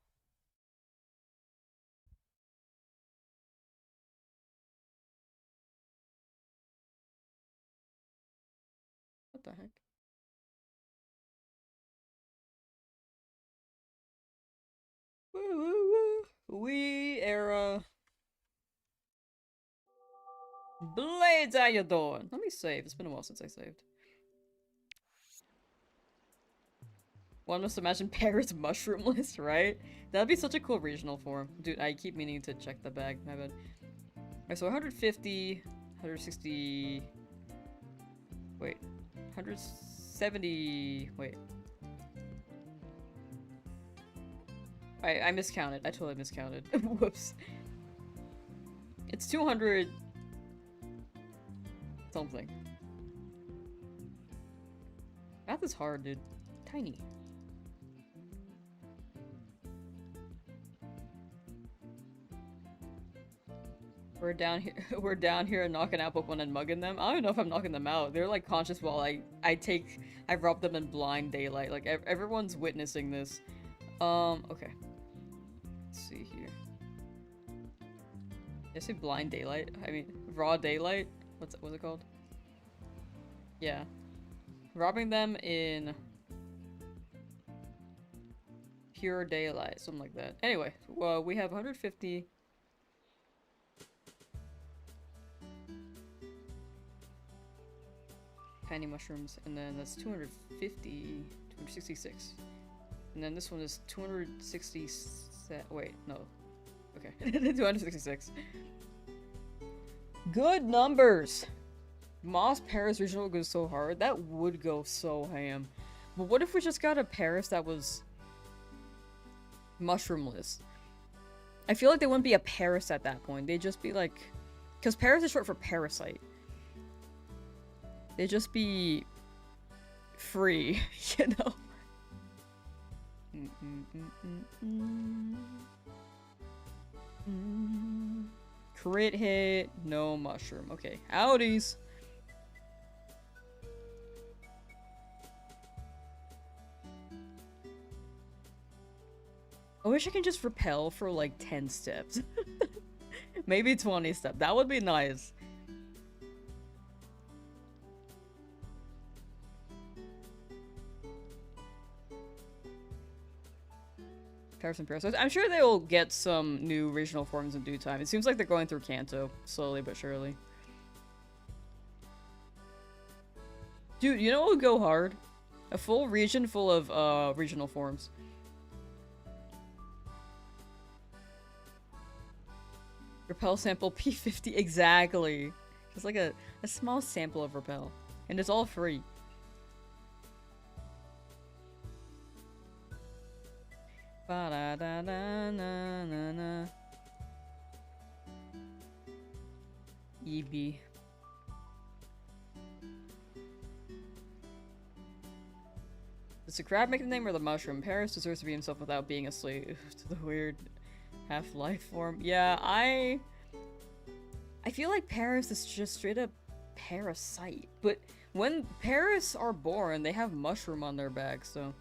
What the heck? Woo woo woo! Wee era. Blades, how you doing? Let me save. It's been a while since I saved. One must imagine Paris mushroom list, right? That'd be such a cool regional form. Dude, I keep meaning to check the bag. My bad. Alright, so 150, 160... Wait. 170... Wait. I miscounted. I totally miscounted. Whoops. It's 200... something. Math is hard, dude. Tiny. We're down here. We're down here knocking out Pokemon and mugging them. I don't know if I'm knocking them out. They're like conscious while I rob them in blind daylight. Like everyone's witnessing this. Okay. Let's see here. Did I say blind daylight? I mean raw daylight. What's it called? Yeah. Robbing them in pure daylight, something like that. Anyway, well, we have 150. Tiny mushrooms, and then that's 250, 266. And then this one is 260, wait, no. Okay, 266. Good numbers! Moss Paris Regional goes so hard. That would go so ham. But what if we just got a Paris that was mushroomless? I feel like they wouldn't be a Paris at that point. They'd just be like... Because Paris is short for parasite. They'd just be... free, you know? Crit hit, no mushroom. Okay, howdies. I wish I can just repel for like 10 steps. Maybe 20 steps. That would be nice. Paris and Parasites. I'm sure they will get some new regional forms in due time. It seems like they're going through Kanto, slowly but surely. Dude, you know what would go hard? A full region full of regional forms. Repel sample P50, exactly. Just like a small sample of Repel. And it's all free. Ba-da-da-da-na-na-na. Eevee. Does the crab make the name or the mushroom? Paris deserves to be himself without being a slave to the weird half-life form. Yeah, I feel like Paris is just straight up parasite. But when Paris are born, they have mushroom on their back, so...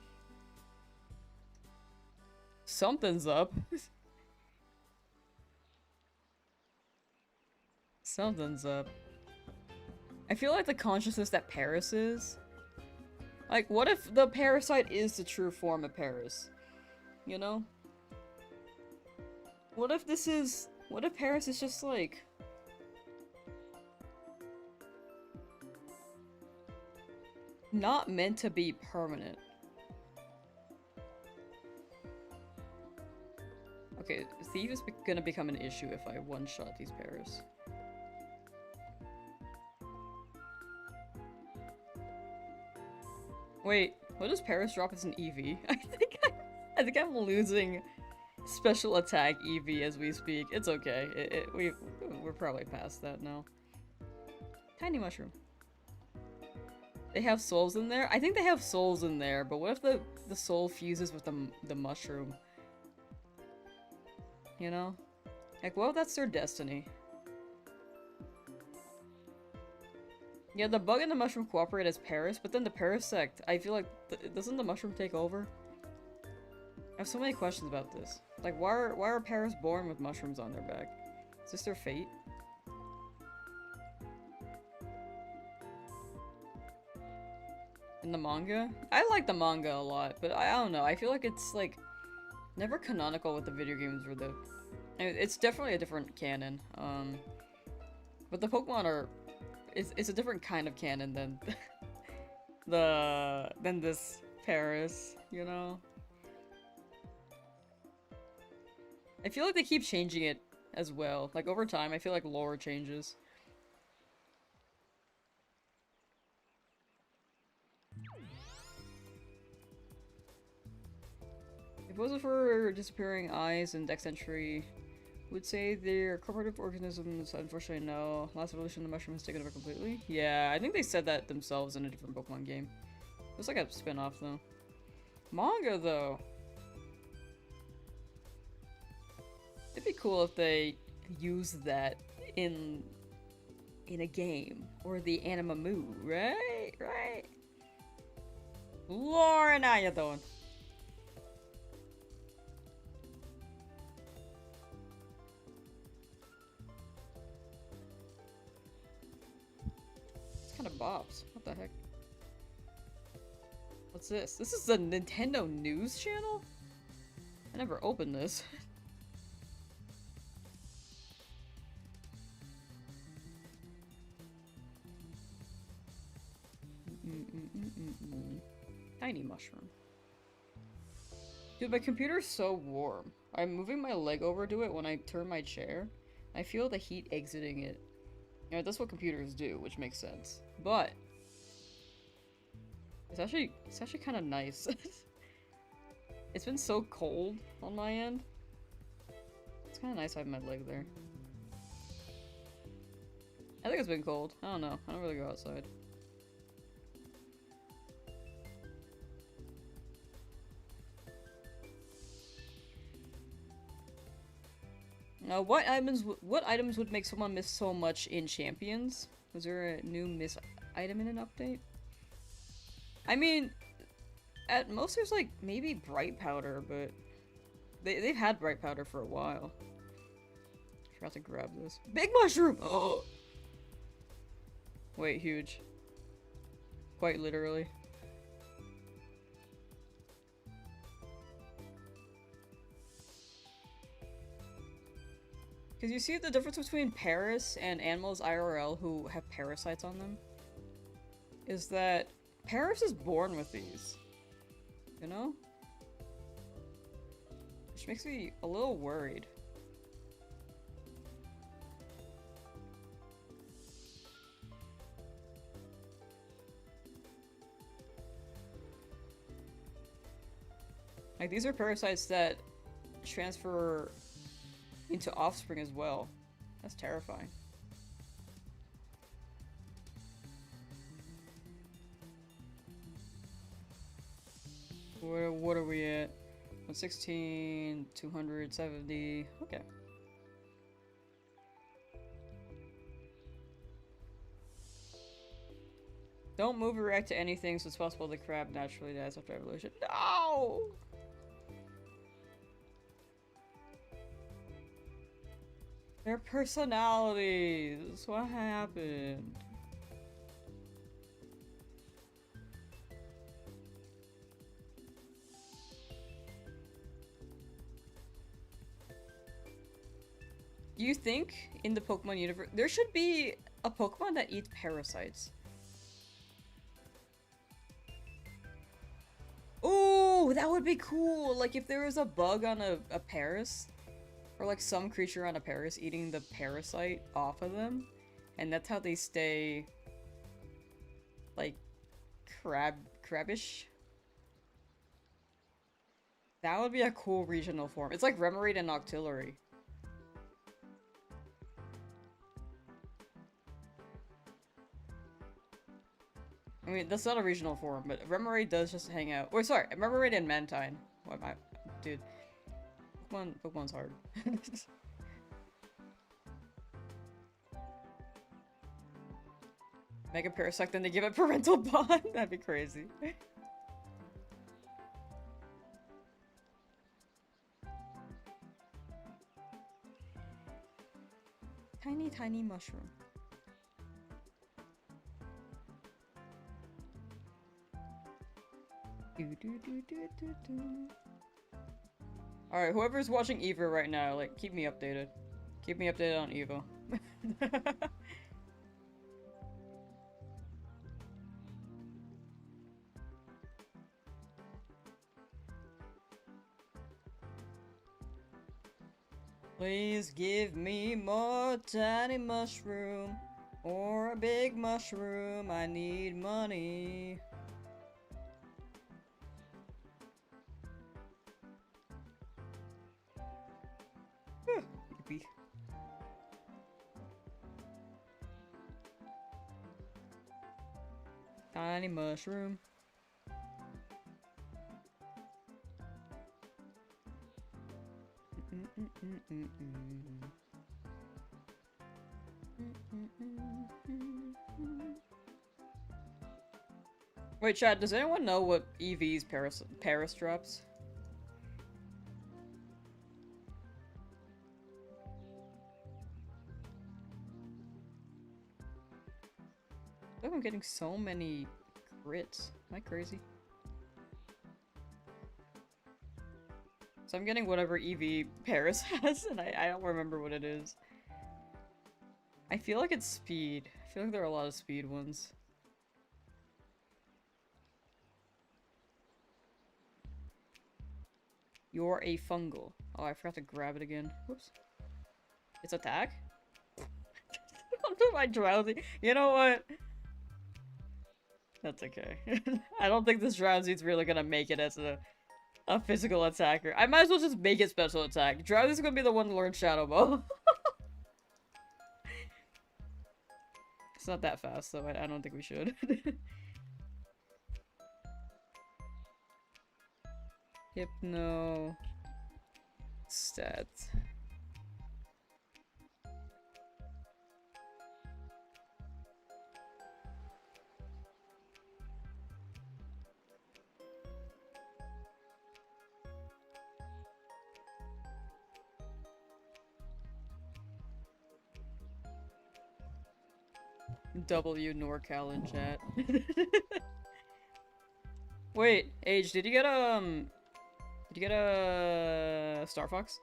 Something's up. Something's up. I feel like the consciousness that Paris is... Like, what if the parasite is the true form of Paris? You know? What if this is... What if Paris is just like... not meant to be permanent? Okay, Thief is gonna become an issue if I one-shot these Paris. Wait, what does Paris drop as an Eevee? I think I'm losing special attack Eevee as we speak. It's okay. We're probably past that now. Tiny mushroom. They have souls in there? I think they have souls in there, but what if the soul fuses with the mushroom? You know? Like, well, that's their destiny. Yeah, the bug and the mushroom cooperate as Paris, but then the parasect, I feel like, doesn't the mushroom take over? I have so many questions about this. Like, why are Paris born with mushrooms on their back? Is this their fate? In the manga? I like the manga a lot, but I don't know. I feel like it's, like, never canonical with the video games where the... I mean, it's definitely a different canon. But the Pokemon are... It's a different kind of canon than than this Paris, you know? I feel like they keep changing it as well. Like, over time, I feel like lore changes. If it wasn't for disappearing eyes and Dex entry, would say they're cooperative organisms. Unfortunately, no. Last evolution, the mushroom has taken over completely. Yeah, I think they said that themselves in a different Pokemon game. It was like a spin-off, though. Manga, though. It'd be cool if they use that in a game. Or the Animamoo, right? Right? Lauren, how you doing? Kind of bops. What the heck? What's this? This is the Nintendo News channel? I never opened this. Tiny mushroom. Dude, my computer's so warm. I'm moving my leg over to it when I turn my chair. I feel the heat exiting it. You know, that's what computers do, which makes sense. But it's actually kind of nice. It's been so cold on my end. It's kind of nice having my leg there. I think it's been cold. I don't know. I don't really go outside. Now, what items would make someone miss so much in Champions? Was there a new miss item in an update? I mean, at most there's like maybe Bright Powder, but they've had Bright Powder for a while. Forgot to grab this. Big Mushroom! Oh! Wait, huge. Quite literally. Because you see the difference between Paris and animals IRL who have parasites on them? Is that Paris is born with these. You know? Which makes me a little worried. Like, these are parasites that transfer into offspring as well. That's terrifying. What are we at? 116, 270. Okay. Don't move or react to anything, so it's possible the crab naturally dies after evolution. No! Their personalities. What happened? Do you think in the Pokemon universe there should be a Pokemon that eats parasites? Ooh, that would be cool! Like if there was a bug on a Paras, or like some creature on a Paras eating the parasite off of them, and that's how they stay like crabbish. That would be a cool regional form. It's like Remoraid and Octillery. I mean, that's not a regional form, but Remoraid does just hang out. Or sorry, Remoraid and Mantine. What am I? Dude. Pokemon's hard. Mega Parasect, then they give it parental bond? That'd be crazy. Tiny, tiny mushroom. Alright, whoever's watching Eevee right now, like, keep me updated. Keep me updated on Eevee. Please give me more tiny mushroom or a big mushroom. I need money. Yippee. Tiny mushroom. Wait, Chad, does anyone know what Eevee's Paris drops? I feel like I'm getting so many crits. Am I crazy? So I'm getting whatever Eevee Paris has, and I don't remember what it is. I feel like it's speed. I feel like there are a lot of speed ones. You're a fungal. Oh, I forgot to grab it again. Whoops. It's attack? My Drowzee. You know what? That's okay. I don't think this Drowzee's really gonna make it as a physical attacker. I might as well just make it special attack. Drowzee's gonna be the one to learn Shadow Ball. It's not that fast, so I don't think we should. Hypno. Stats. W NorCal in chat. Wait, Age, did you get a Star Fox?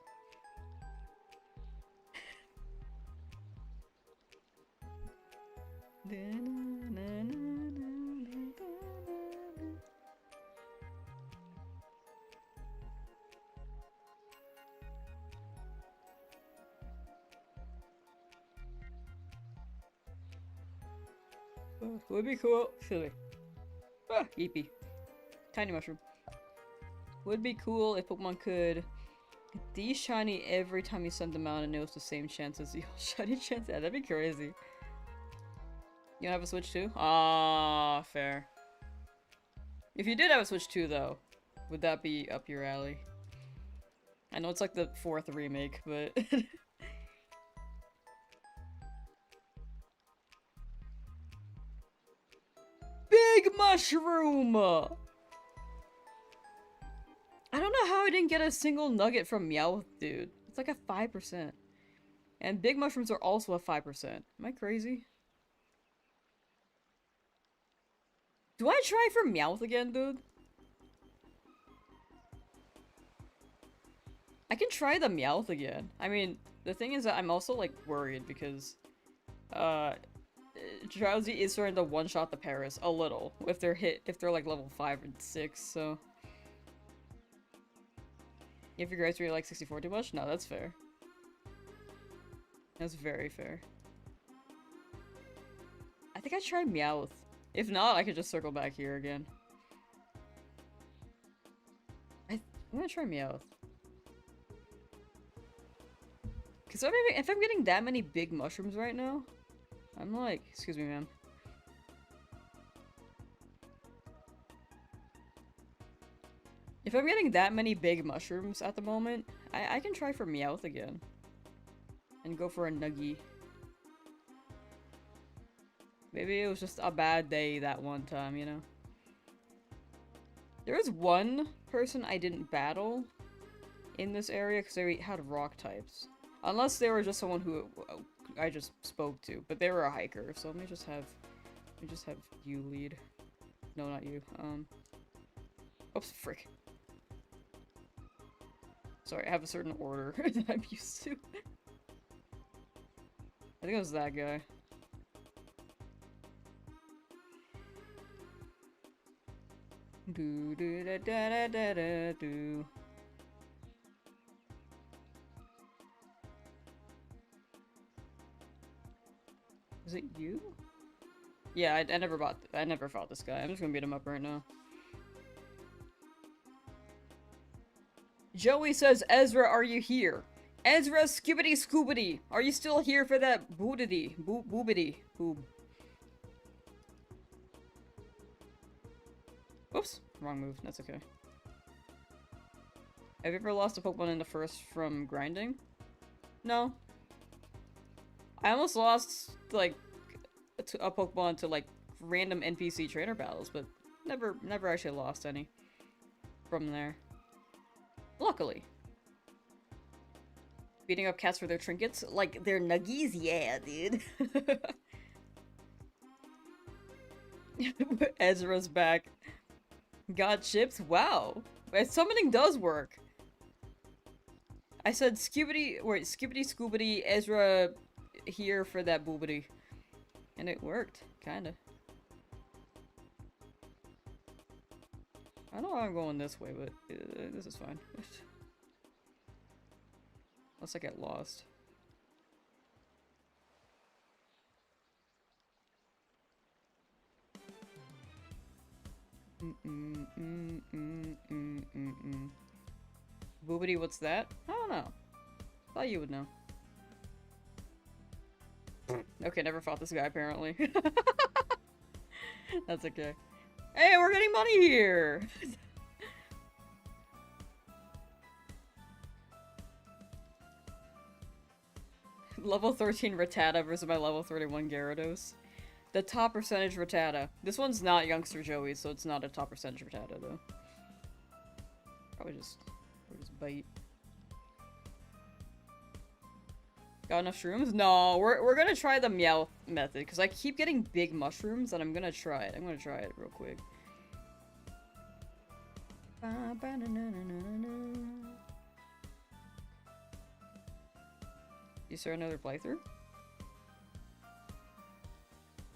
Would be cool. Silly. Ah, Eepee. Tiny mushroom. Would be cool if Pokemon could these shiny every time you send them out and it was the same chance as the shiny chance. Yeah, that'd be crazy. You don't have a Switch too? Ah, fair. If you did have a Switch 2 though, would that be up your alley? I know it's like the 4th remake, but Big Mushroom! I don't know how I didn't get a single nugget from Meowth, dude. It's like a 5%. And big mushrooms are also at 5%. Am I crazy? Do I try for Meowth again, dude? I can try the Meowth again. I mean, the thing is that I'm also, like, worried because, Drowzee is starting to one-shot the Paris a little if they're like level 5 and 6, so. If you guys really like 64 too much? No, that's fair. That's very fair. I think I tried Meowth. If not, I could just circle back here again. I'm gonna try Meowth. Cause if I'm getting that many big mushrooms right now, I'm like, excuse me, ma'am. If I'm getting that many big mushrooms at the moment, I can try for Meowth again. And go for a Nuggie. Maybe it was just a bad day that one time, you know? There was one person I didn't battle in this area because they had rock types. Unless they were just someone who I just spoke to, but they were a hiker, so let me just have you lead. No, not you. Oops, frick. Sorry, I have a certain order that I'm used to. I think it was that guy. Do do da da da da da do. Is it you? Yeah, I never fought this guy. I'm just gonna beat him up right now. Joey says, Ezra, are you here? Ezra, skibbity scoobity, are you still here for that boobity? Boobity. Boob. Oops, wrong move. That's okay. Have you ever lost a Pokemon in the first from grinding? No. I almost lost, like, a Pokemon to, like, random NPC trainer battles, but never actually lost any from there. Luckily. Beating up cats for their trinkets? Like, their nuggies? Yeah, dude. Ezra's back. Got chips? Wow. Summoning does work. I said skibbity scoobity, Ezra here for that boobity. And it worked, kinda. I know I'm going this way, but this is fine. Unless I get lost. Boobity, what's that? I don't know. Thought you would know. Okay, never fought this guy apparently. That's okay. Hey, we're getting money here! Level 13 Rattata versus my level 31 Gyarados. The top percentage Rattata. This one's not Youngster Joey, so it's not a top percentage Rattata though. Probably just bite. Got enough shrooms? No, we're gonna try the Meowth method because I keep getting big mushrooms and I'm gonna try it. I'm gonna try it real quick. You start another playthrough?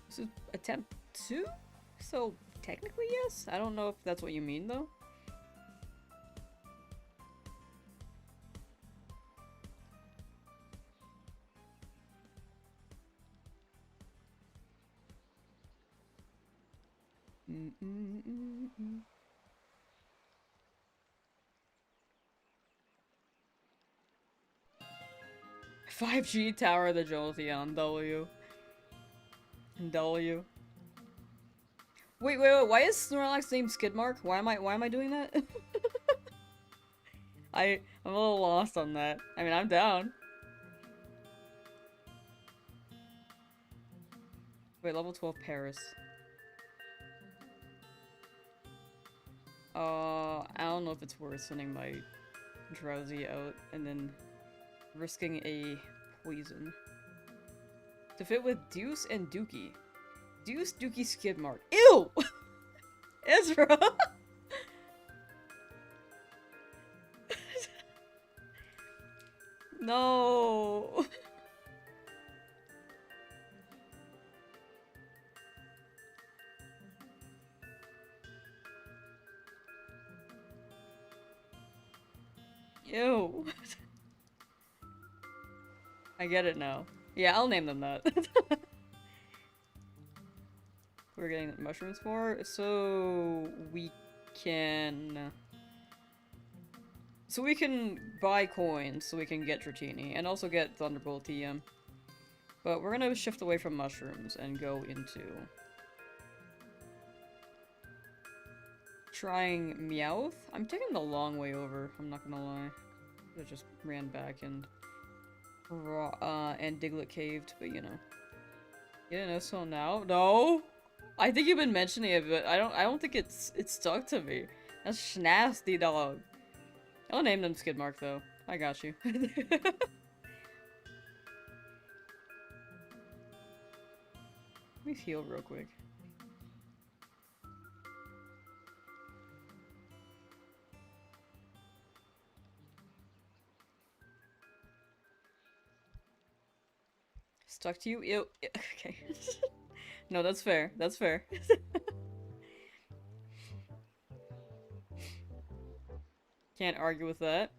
This is attempt 2? So technically yes? I don't know if that's what you mean though. Mm-mm-mm-mm. 5G Tower of the Jolteon, W. W. Wait, why is Snorlax named Skidmark? Why am I doing that? I'm a little lost on that. I mean, I'm down. Wait, level 12 Paris. I don't know if it's worth sending my Drowzee out and then risking a poison. To fit with Deuce and Dookie. Deuce, Dookie, Skidmark. Ew! Ezra! No! Ew. I get it now. Yeah, I'll name them that. We're getting mushrooms for, so we can... So we can buy coins so we can get Dratini, and also get Thunderbolt TM. But we're gonna shift away from mushrooms and go into... trying Meowth? I'm taking the long way over, I'm not gonna lie. I just ran back and Diglett caved, but you know. You didn't know so now? No? I think you've been mentioning it, but I don't think it's stuck to me. That's nasty, dog. I'll name them Skidmark though. I got you. Let me heal real quick. Stuck to you? Ew. Okay. No, that's fair. That's fair. Can't argue with that.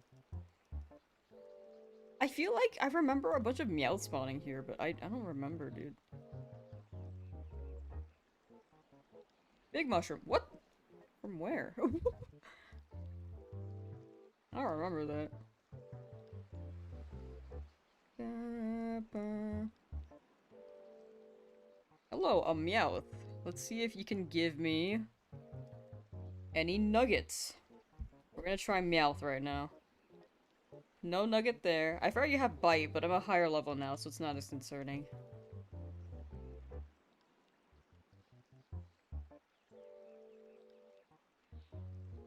I feel like I remember a bunch of Meowth spawning here, but I don't remember, dude. Big mushroom. What? From where? I don't remember that. Hello, a Meowth. Let's see if you can give me any nuggets. We're gonna try Meowth right now. No nugget there. I forgot you have Bite, but I'm a higher level now, so it's not as concerning.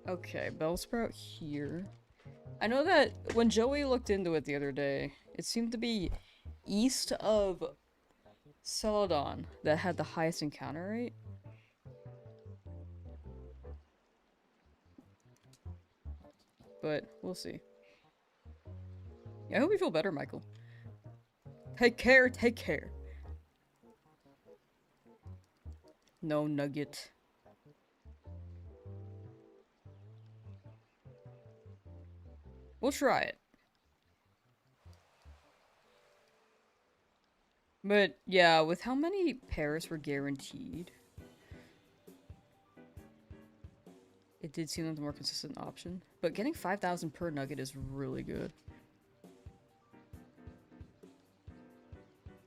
Okay, Bellsprout here. I know that when Joey looked into it the other day, it seemed to be east of Celadon that had the highest encounter rate. But we'll see. Yeah, I hope you feel better, Michael. Take care, take care. No nugget. We'll try it. But yeah, with how many pairs were guaranteed, it did seem like the more consistent option. But getting 5,000 per nugget is really good.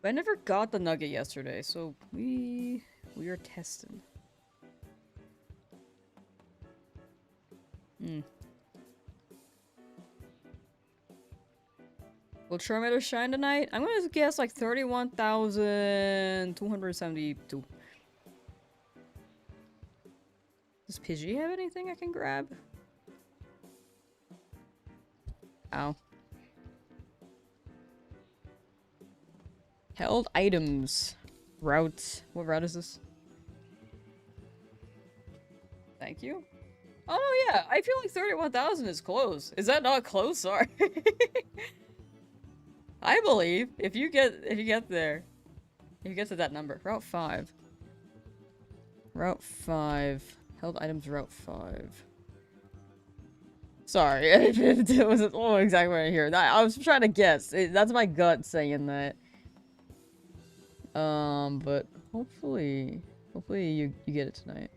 But I never got the nugget yesterday, so we are testing. Will Charmander shine tonight? I'm gonna guess like 31,272. Does Pidgey have anything I can grab? Ow. Held items. Routes. What route is this? Thank you. Oh yeah, I feel like 31,000 is close. Is that not close? Sorry. I believe if you get there, if you get to that number. Route 5. Route 5. Held items route 5. Sorry, it wasn't exactly what I hear. I was trying to guess. That's my gut saying that. But hopefully you get it tonight.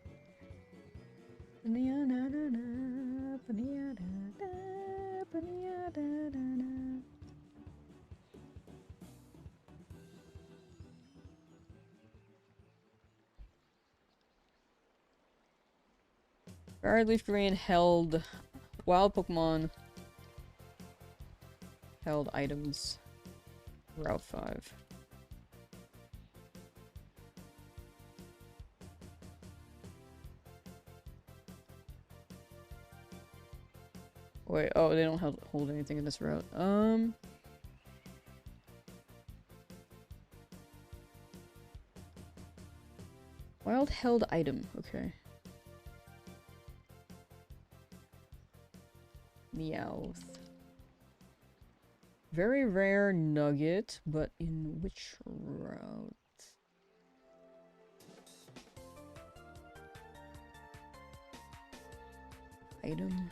FireRed, LeafGreen held wild Pokemon. Held items. Route 5. Wait, oh, they don't hold anything in this route. Failed held item. Okay. Meowth. Very rare nugget, but in which route? Item.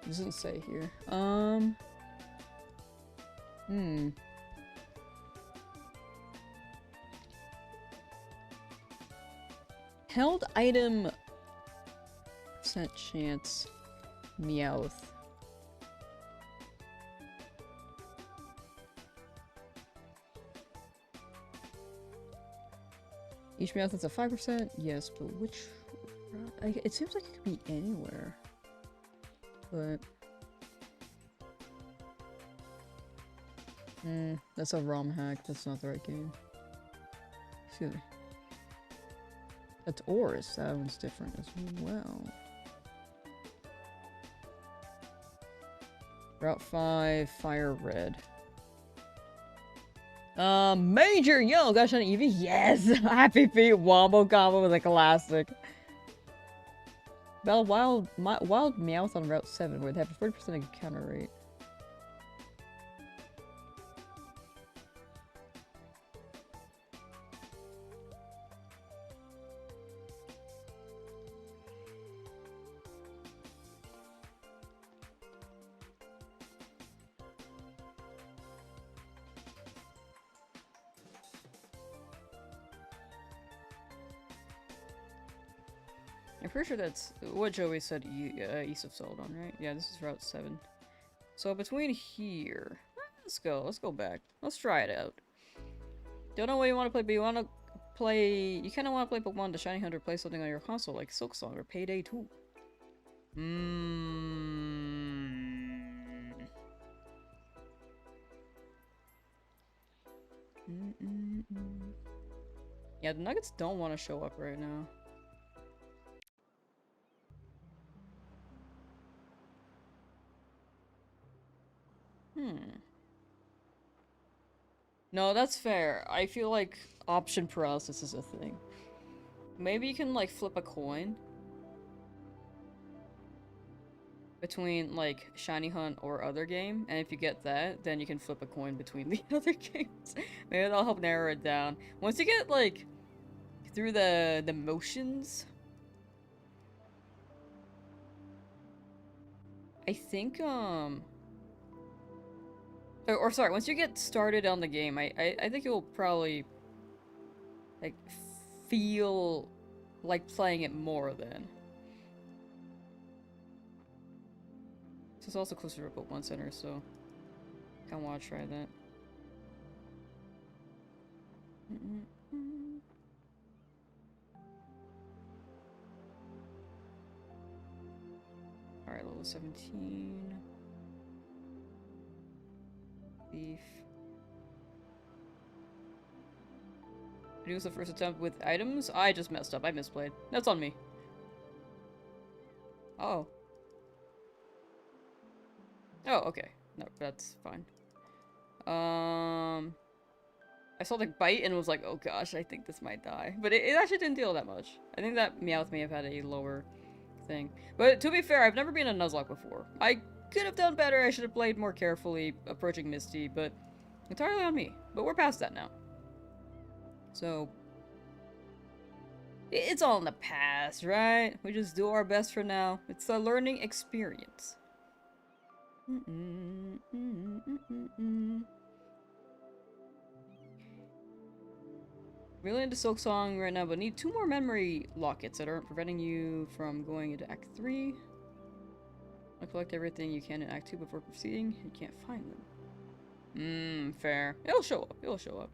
It doesn't say here. Held item. Percent chance. Meowth. Each Meowth has a 5%? Yes, but which... it seems like it could be anywhere. But... that's a ROM hack. That's not the right game. Excuse me. That's Oris. That one's different as well. Route 5, FireRed. Major! Yo, gosh, on Eevee? Yes! Happy Feet Wombo combo was a classic. Wild Meowth on Route 7, where they have a 40% encounter rate. I'm pretty sure that's what Joey said east of Celadon, right? Yeah, this is Route 7. So between here... Let's go back. Let's try it out. Don't know what you want to play, but you want to play... You kind of want to play Pokemon the Shiny Hunter, play something on your console, like Silk Song or Payday 2. Yeah, the Nuggets don't want to show up right now. No, that's fair. I feel like option paralysis is a thing. Maybe you can, like, flip a coin between, like, Shiny Hunt or other game, and if you get that, then you can flip a coin between the other games. Maybe that'll help narrow it down. Once you get, like, through the motions, I think, or sorry, once you get started on the game, I think you'll probably, like, feel like playing it more then. This is also closer to a Pokemon Center, so I kinda wanna try that. Alright, level 17. Leaf. It was the first attempt with items? I just messed up. I misplayed. That's on me. Oh. Oh, okay. No, that's fine. I saw the bite and was like, oh gosh, I think this might die. But it actually didn't deal that much. I think that Meowth may have had a lower thing. But to be fair, I've never been a Nuzlocke before. I could have done better. I should have played more carefully approaching Misty, but entirely on me. But we're past that now. So, it's all in the past, right? We just do our best for now. It's a learning experience. Really into Silk Song right now, but need 2 more memory lockets that aren't preventing you from going into Act 3. I'll collect everything you can in Act 2 before proceeding. You can't find them. Fair. It'll show up. It'll show up.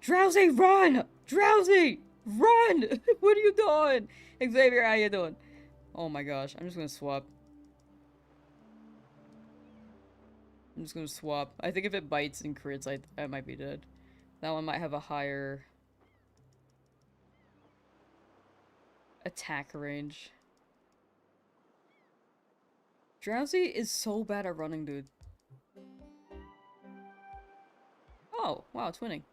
Drowzee, run! Drowzee, run! What are you doing? Xavier, how you doing? Oh my gosh, I'm just gonna swap. I'm just gonna swap. I think if it bites and crits, I might be dead. That one might have a higher attack range. Drowzee is so bad at running, dude. Oh, wow, it's winning.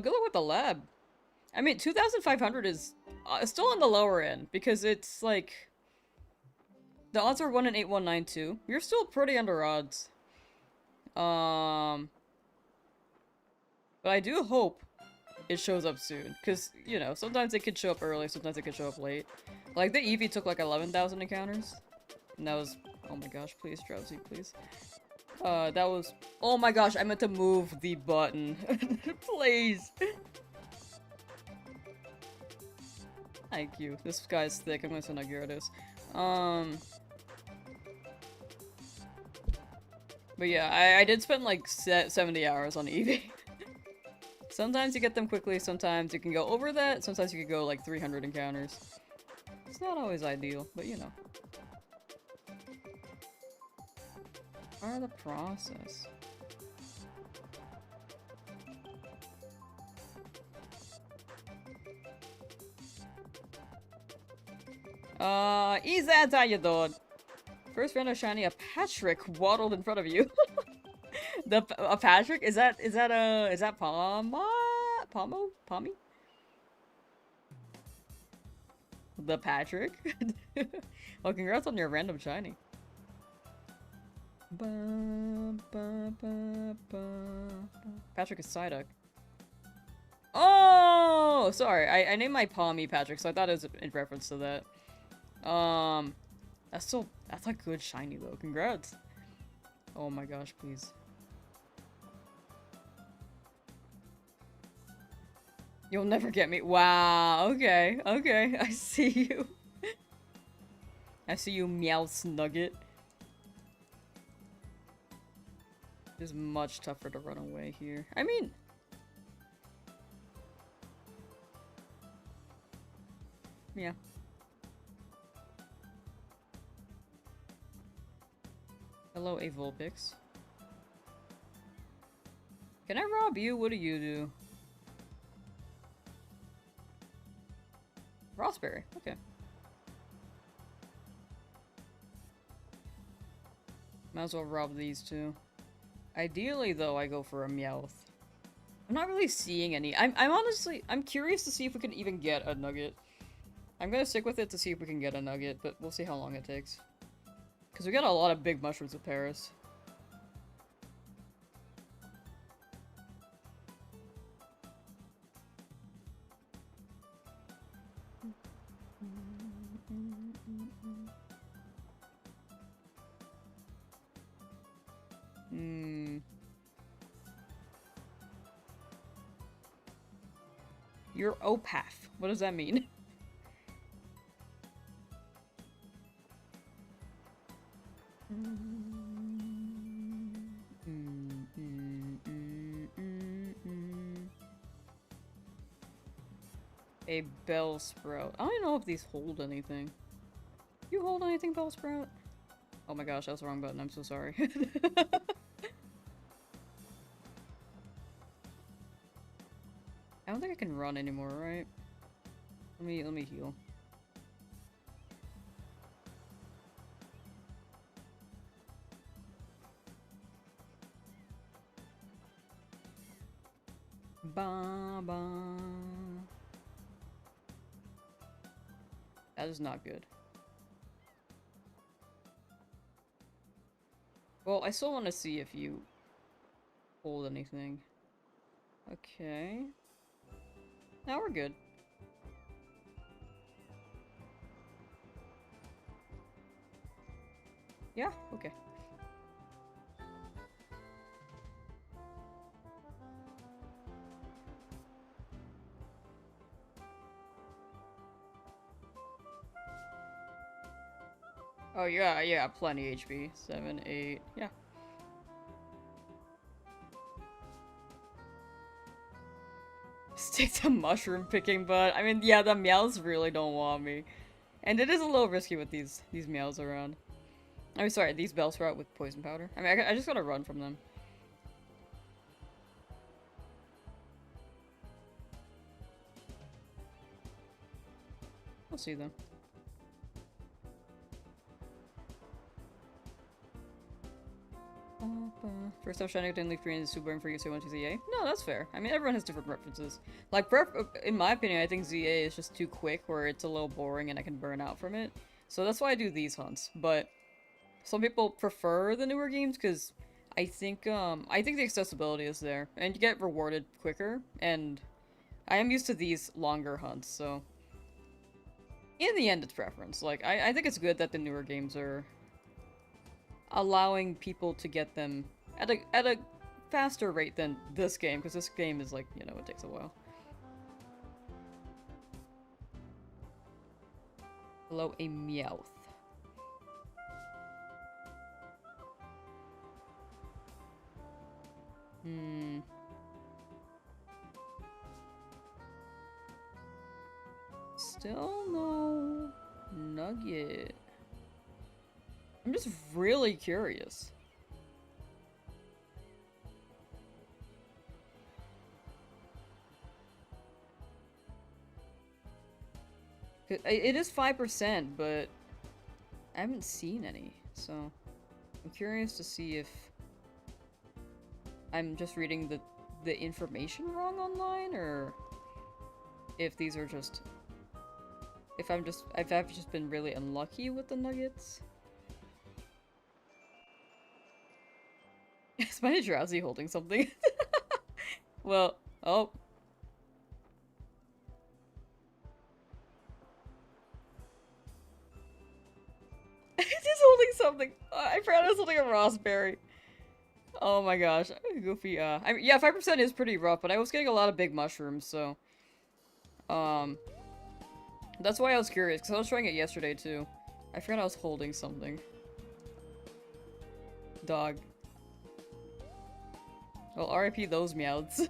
Good luck with the lab. I mean, 2,500 is still on the lower end because it's like the odds are 1 in 8192. You're still pretty under odds. But I do hope it shows up soon, because, you know, sometimes it could show up early, sometimes it could show up late. Like, the Eevee took like 11,000 encounters, and that was, oh my gosh, please, Drowzee, please. That was, oh my gosh, I meant to move the button. Please. Thank you. This guy's thick, I'm gonna send a Gyarados. But yeah, I did spend like 70 hours on Eevee. Sometimes you get them quickly, sometimes you can go over that, sometimes you can go like 300 encounters. It's not always ideal, but you know. Part of the process. Ezad, how you doing? First round of shiny, a Patrick waddled in front of you. A Patrick? Is that Pommy? The Patrick? Well, congrats on your random shiny. Patrick is Psyduck. Oh, sorry. I named my Pommy Patrick, so I thought it was in reference to that. That's a good shiny though. Congrats. Oh my gosh, please. You'll never get me. Wow, okay, okay. I see you. I see you, Meowth Nugget. It's much tougher to run away here. I mean... yeah. Hello, a Vulpix. Can I rob you? What do you do? Raspberry. Okay. Might as well rob these two. Ideally, though, I go for a Meowth. I'm not really seeing any. I'm honestly, I'm curious to see if we can even get a Nugget. I'm gonna stick with it to see if we can get a Nugget, but we'll see how long it takes. Because we got a lot of big mushrooms with Paris. You're Opath. What does that mean? A Bellsprout. I don't know if these hold anything. You hold anything, Bellsprout? Oh my gosh, that was the wrong button. I'm so sorry. I don't think I can run anymore, right? Let me heal. Ba ba. That is not good. Well, I still want to see if you hold anything. Okay. Now we're good. Yeah, okay. Oh, yeah, yeah, plenty HP. 7, 8, yeah. Stick to mushroom picking, but I mean, yeah, the meows really don't want me. And it is a little risky with these meows around. I'm sorry, these Bellsprout with poison powder. I mean, I just gotta run from them. We'll see them. First time Shiny didn't leave green is super for you, so I went to ZA. No, that's fair. I mean, everyone has different preferences. Like, in my opinion, I think ZA is just too quick, where it's a little boring and I can burn out from it. So that's why I do these hunts. But some people prefer the newer games because I think the accessibility is there and you get rewarded quicker. And I am used to these longer hunts, so in the end, it's preference. Like, I think it's good that the newer games are allowing people to get them at a faster rate than this game, because this game is like, you know, it takes a while. Hello, a Meowth. Still no nugget. I'm just really curious. It is 5%, but I haven't seen any, so I'm curious to see if I'm just reading the information wrong online, or if these are just... if I've just been really unlucky with the nuggets. Is my Drowzee holding something? Well, oh. It is holding something. I forgot I was holding a raspberry. Oh my gosh, Goofy. I mean, yeah, 5% is pretty rough, but I was getting a lot of big mushrooms, so that's why I was curious, because I was trying it yesterday too. I forgot I was holding something. Dog. Well, RIP those meowths.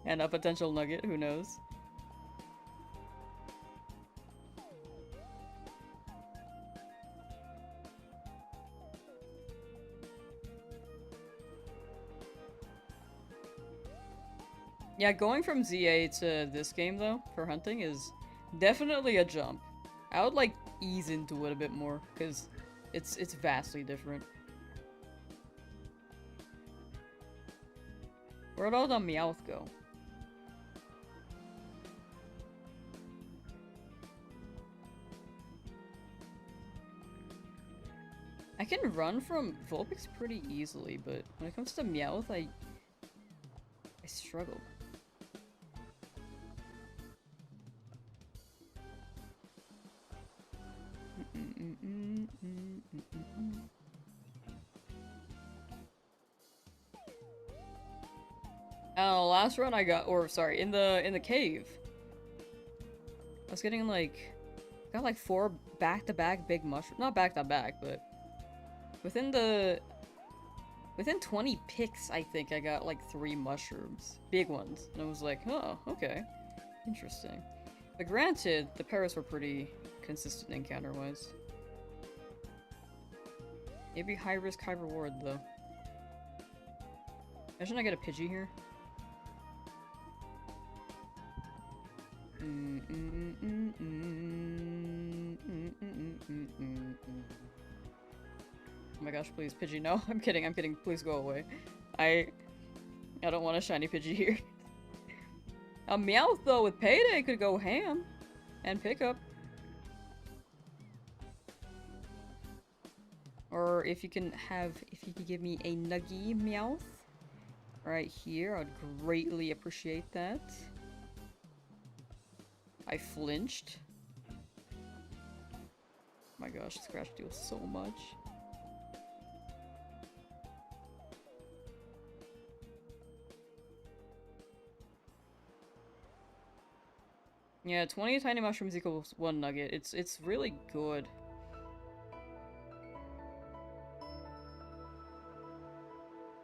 And a potential nugget, who knows? Yeah, going from ZA to this game, though, for hunting is definitely a jump. I would, like, ease into it a bit more, because it's vastly different. Where'd all the Meowth go? I can run from Vulpix pretty easily, but when it comes to Meowth, I struggle. Oh, last run I got, or sorry, in the cave, I was getting like, got like 4 back-to-back big mushrooms. Not back-to-back, but within 20 picks, I think I got like 3 mushrooms, big ones, and I was like, oh, okay, interesting. But granted, the pairs were pretty consistent encounter-wise. Maybe high risk, high reward though. Imagine I get a Pidgey here. Oh my gosh, please, Pidgey, no. I'm kidding, please go away. I don't want a shiny Pidgey here. A Meowth, though, with Payday could go ham. And pick up. Or if you could give me a Nuggy Meowth right here, I'd greatly appreciate that. I flinched. Oh my gosh, Scratch deals so much. Yeah, 20 tiny mushrooms equals 1 nugget. It's really good.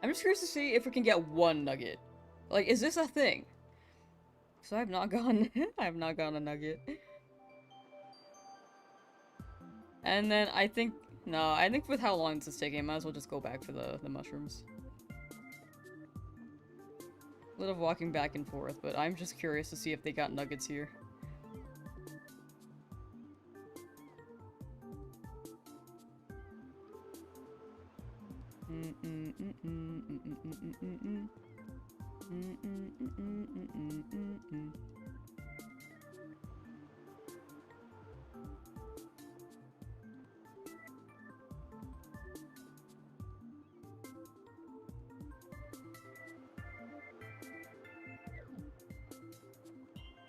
I'm just curious to see if we can get one nugget. Like, is this a thing? So I have not gotten I have not gotten a nugget. And then I think I think with how long this is taking, I might as well just go back for the mushrooms. A little walking back and forth, but I'm just curious to see if they got nuggets here.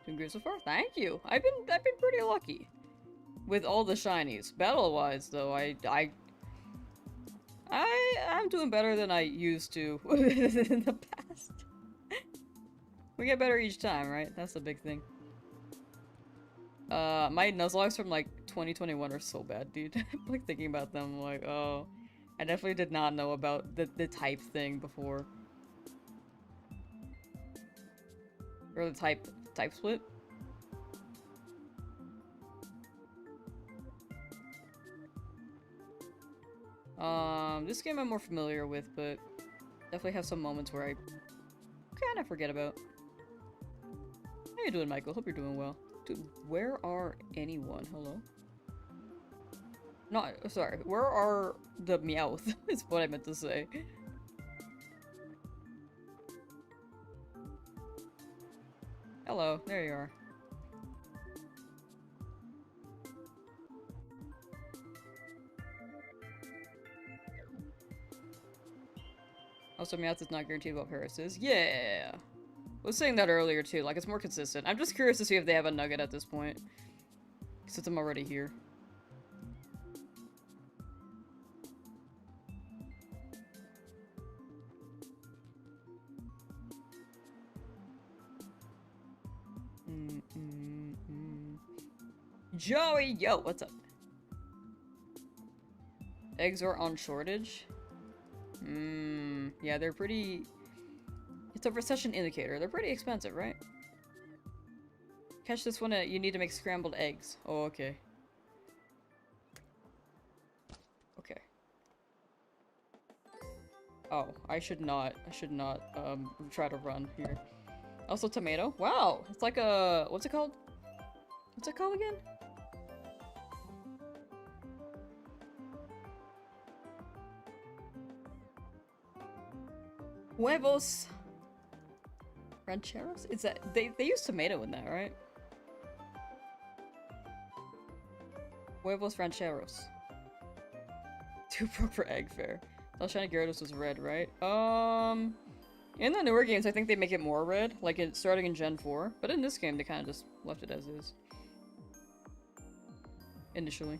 Doing good so far. Thank you. I've been pretty lucky with all the shinies. Battle-wise, though, I'm doing better than I used to in the past. We get better each time, right? That's the big thing. My Nuzlocks from like 2021 are so bad, dude. Like thinking about them, I'm like, oh, I definitely did not know about the type thing before. Or the type split. This game I'm more familiar with, but definitely have some moments where I kind of forget about. How you doing, Michael? Hope you're doing well. Dude, where are anyone? Hello? No, sorry. Where are the Meowth? Is what I meant to say. Hello, there you are. Also, Meowth is not guaranteed what Paris is. Yeah! I was saying that earlier too, like it's more consistent. I'm just curious to see if they have a nugget at this point. Since I'm already here. Joey, yo, what's up? Eggs are on shortage? Yeah, they're pretty... It's a recession indicator. They're pretty expensive, right? Catch this one, you need to make scrambled eggs. Oh, okay. Okay. Oh, I should not, try to run here. Also, tomato. Wow, it's like a... What's it called? What's it called again? Huevos rancheros? Is that they use tomato in that, right? Huevos rancheros. 2 broke for egg fair. Thought Shiny Gyarados was red, right? In the newer games, I think they make it more red, like starting in Gen 4. But in this game, they kind of just left it as is. Initially.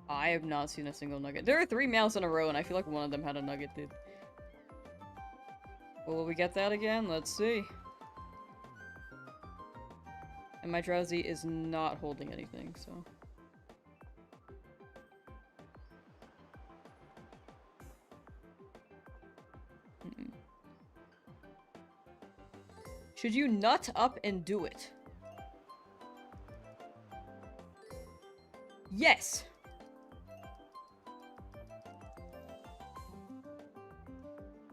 I have not seen a single nugget. There are 3 Meows in a row, and I feel like one of them had a nugget, dude. Well, will we get that again? Let's see. And my Drowzee is not holding anything, so... Should you nut up and do it? Yes!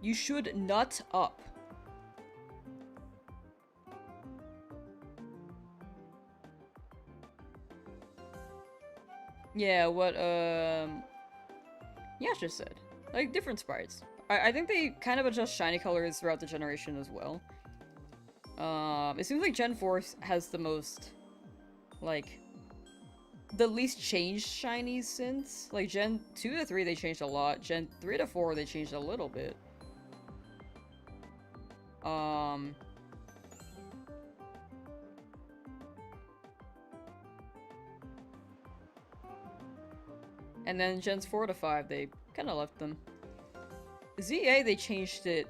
You should nut up. Yeah, what, Yash just said. Like, different sprites. I think they kind of adjust shiny colors throughout the generation as well. It seems like Gen 4 has the most, like, the least changed shinies since. Like, Gen 2 to 3 they changed a lot. Gen 3 to 4 they changed a little bit. And then Gens 4 to 5, they kind of left them. ZA, they changed it,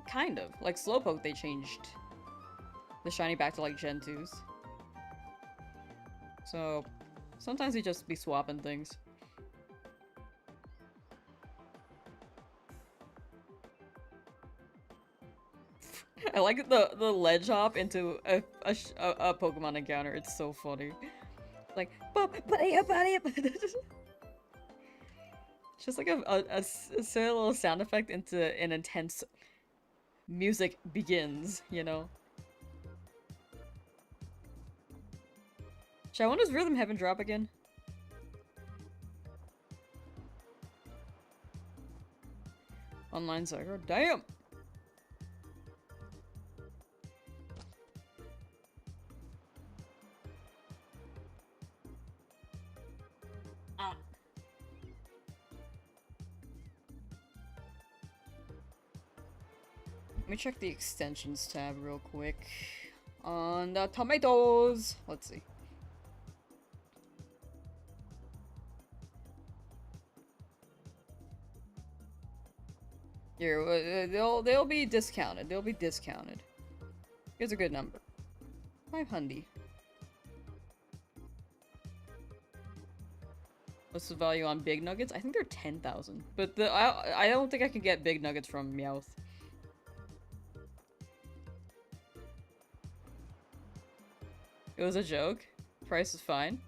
kind of. Like, Slowpoke, they changed the shiny back to like Gen 2s. So sometimes we just be swapping things. I like the ledge hop into a Pokemon encounter. It's so funny. Like, it's just like a silly little sound effect into an intense music begins, you know? Shall I want his Rhythm Heaven drop again? Online Zyro. Damn! Let me check the extensions tab real quick. On the tomatoes! Let's see. Here, they'll be discounted. They'll be discounted. Here's a good number. 500. What's the value on big nuggets? I think they're 10,000. But I don't think I can get big nuggets from Meowth. It was a joke. Price is fine.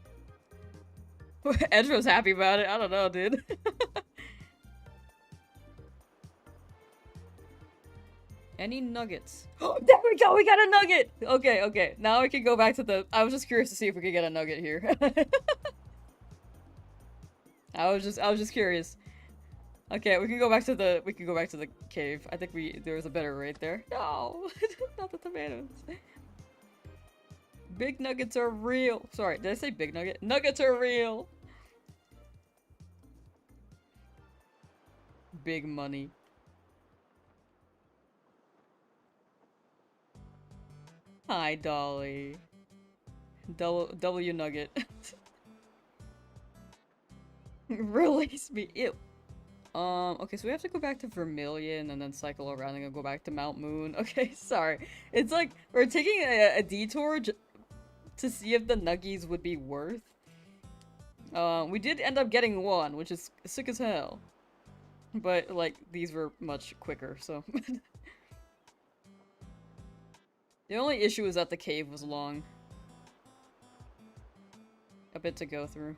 Edgero's happy about it. I don't know, dude. Any nuggets? Oh, there we go! We got a nugget! Okay, okay. Now we can go back to the... I was just curious to see if we could get a nugget here. I was just curious. Okay, we can go back to the cave. I think there was a better rate there. No! Not the tomatoes. Big nuggets are real. Sorry, did I say big nugget? Nuggets are real! Big money. Hi, Dolly. W nugget. Release me. Ew. Okay, so we have to go back to Vermilion and then cycle around and then go back to Mount Moon. Okay, sorry. It's like, we're taking a detour to see if the nuggies would be worth. We did end up getting one, which is sick as hell. But, like, these were much quicker, so... The only issue is that the cave was long. A bit to go through.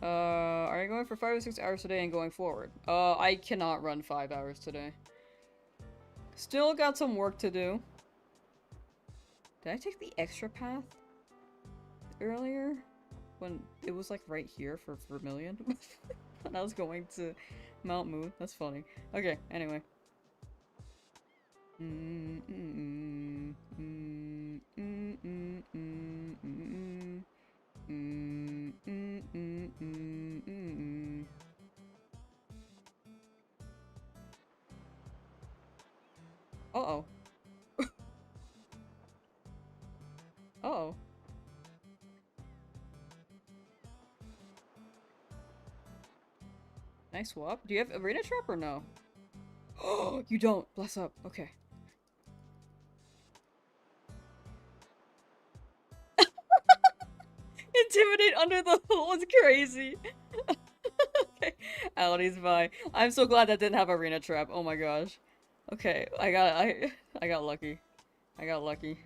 Are you going for 5 or 6 hours today and going forward? I cannot run 5 hours today. Still got some work to do. Did I take the extra path earlier? When it was like right here for Vermilion? When I was going to Mount Moon? That's funny. Okay, anyway. Uh-oh. Uh-oh. Nice swap. Do you have Arena Trap or no? Oh, you don't. Bless up. Okay. Intimidate under the hole is crazy. Okay. Ali's fine. I'm so glad that didn't have Arena Trap. Oh my gosh. Okay, I got lucky. I got lucky.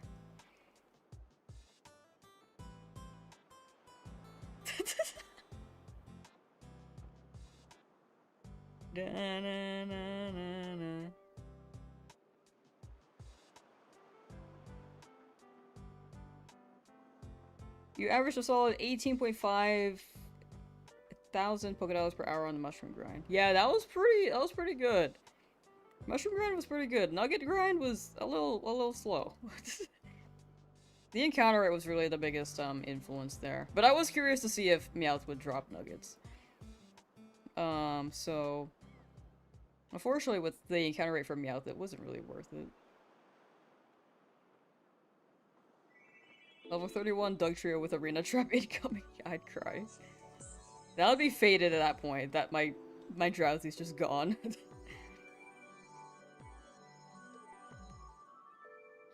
Da, na, na, na, na. You averaged a solid 18.5 thousand Pokédollars per hour on the mushroom grind. Yeah, that was pretty good. Mushroom grind was pretty good. Nugget grind was a little slow. The encounter rate was really the biggest influence there. But I was curious to see if Meowth would drop nuggets. So unfortunately with the encounter rate for Meowth, it wasn't really worth it. Level 31 Dug Trio with Arena Trap incoming. I'd cry. That would be fated at that point, that my Drowzee's just gone.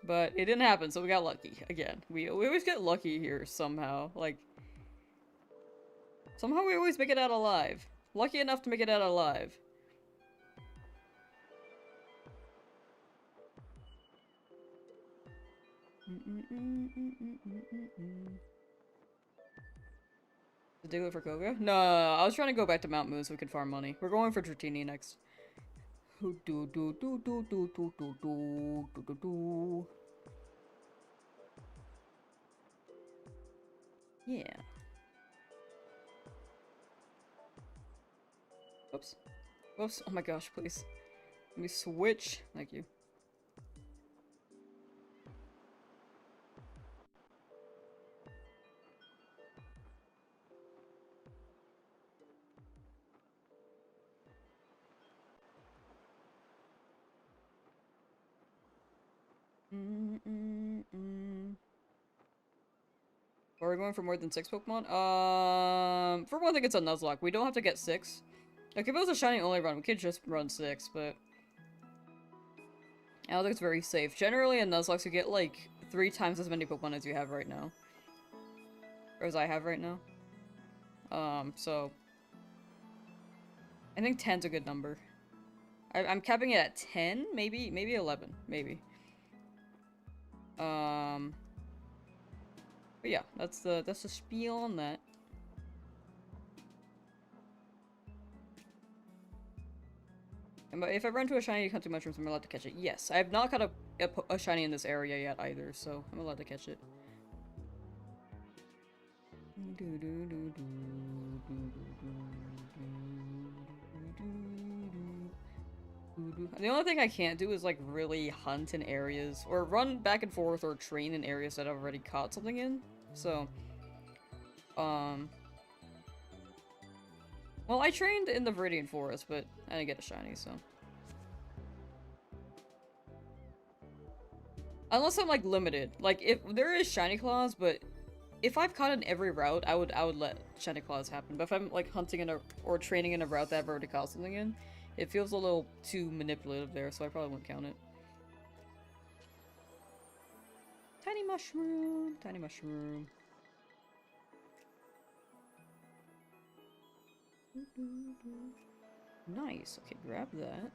But it didn't happen, so we got lucky. Again, we always get lucky here somehow. Like, somehow we always make it out alive. Lucky enough to make it out alive. The Diglett for Koga? No, I was trying to go back to Mount Moon so we could farm money. We're going for Dratini next. Yeah. Oops. Whoops. Oh my gosh, please. Let me switch. Thank you. Are we going for more than 6 Pokemon? For one thing, it's a Nuzlocke. We don't have to get 6. Like, if it was a shiny only run, we could just run 6, but I don't think it's very safe. Generally, in Nuzlocke, you get, like, 3 times as many Pokemon as you have right now. Or as I have right now. So I think 10's a good number. I'm capping it at 10, maybe 11, maybe. But yeah, that's the spiel on that. And if I run into a shiny hunting mushrooms, I'm allowed to catch it. Yes, I have not caught a shiny in this area yet either, so I'm allowed to catch it. The only thing I can't do is like really hunt in areas or run back and forth or train in areas that I've already caught something in. So, well, I trained in the Viridian Forest, but I didn't get a shiny, so. Unless I'm like limited. Like if there is shiny claws, but if I've caught in every route, I would let shiny claws happen. But if I'm like hunting in or training in a route that I've already caught something in, it feels a little too manipulative there, so I probably wouldn't count it. Tiny mushroom, tiny mushroom. Nice. Okay, grab that.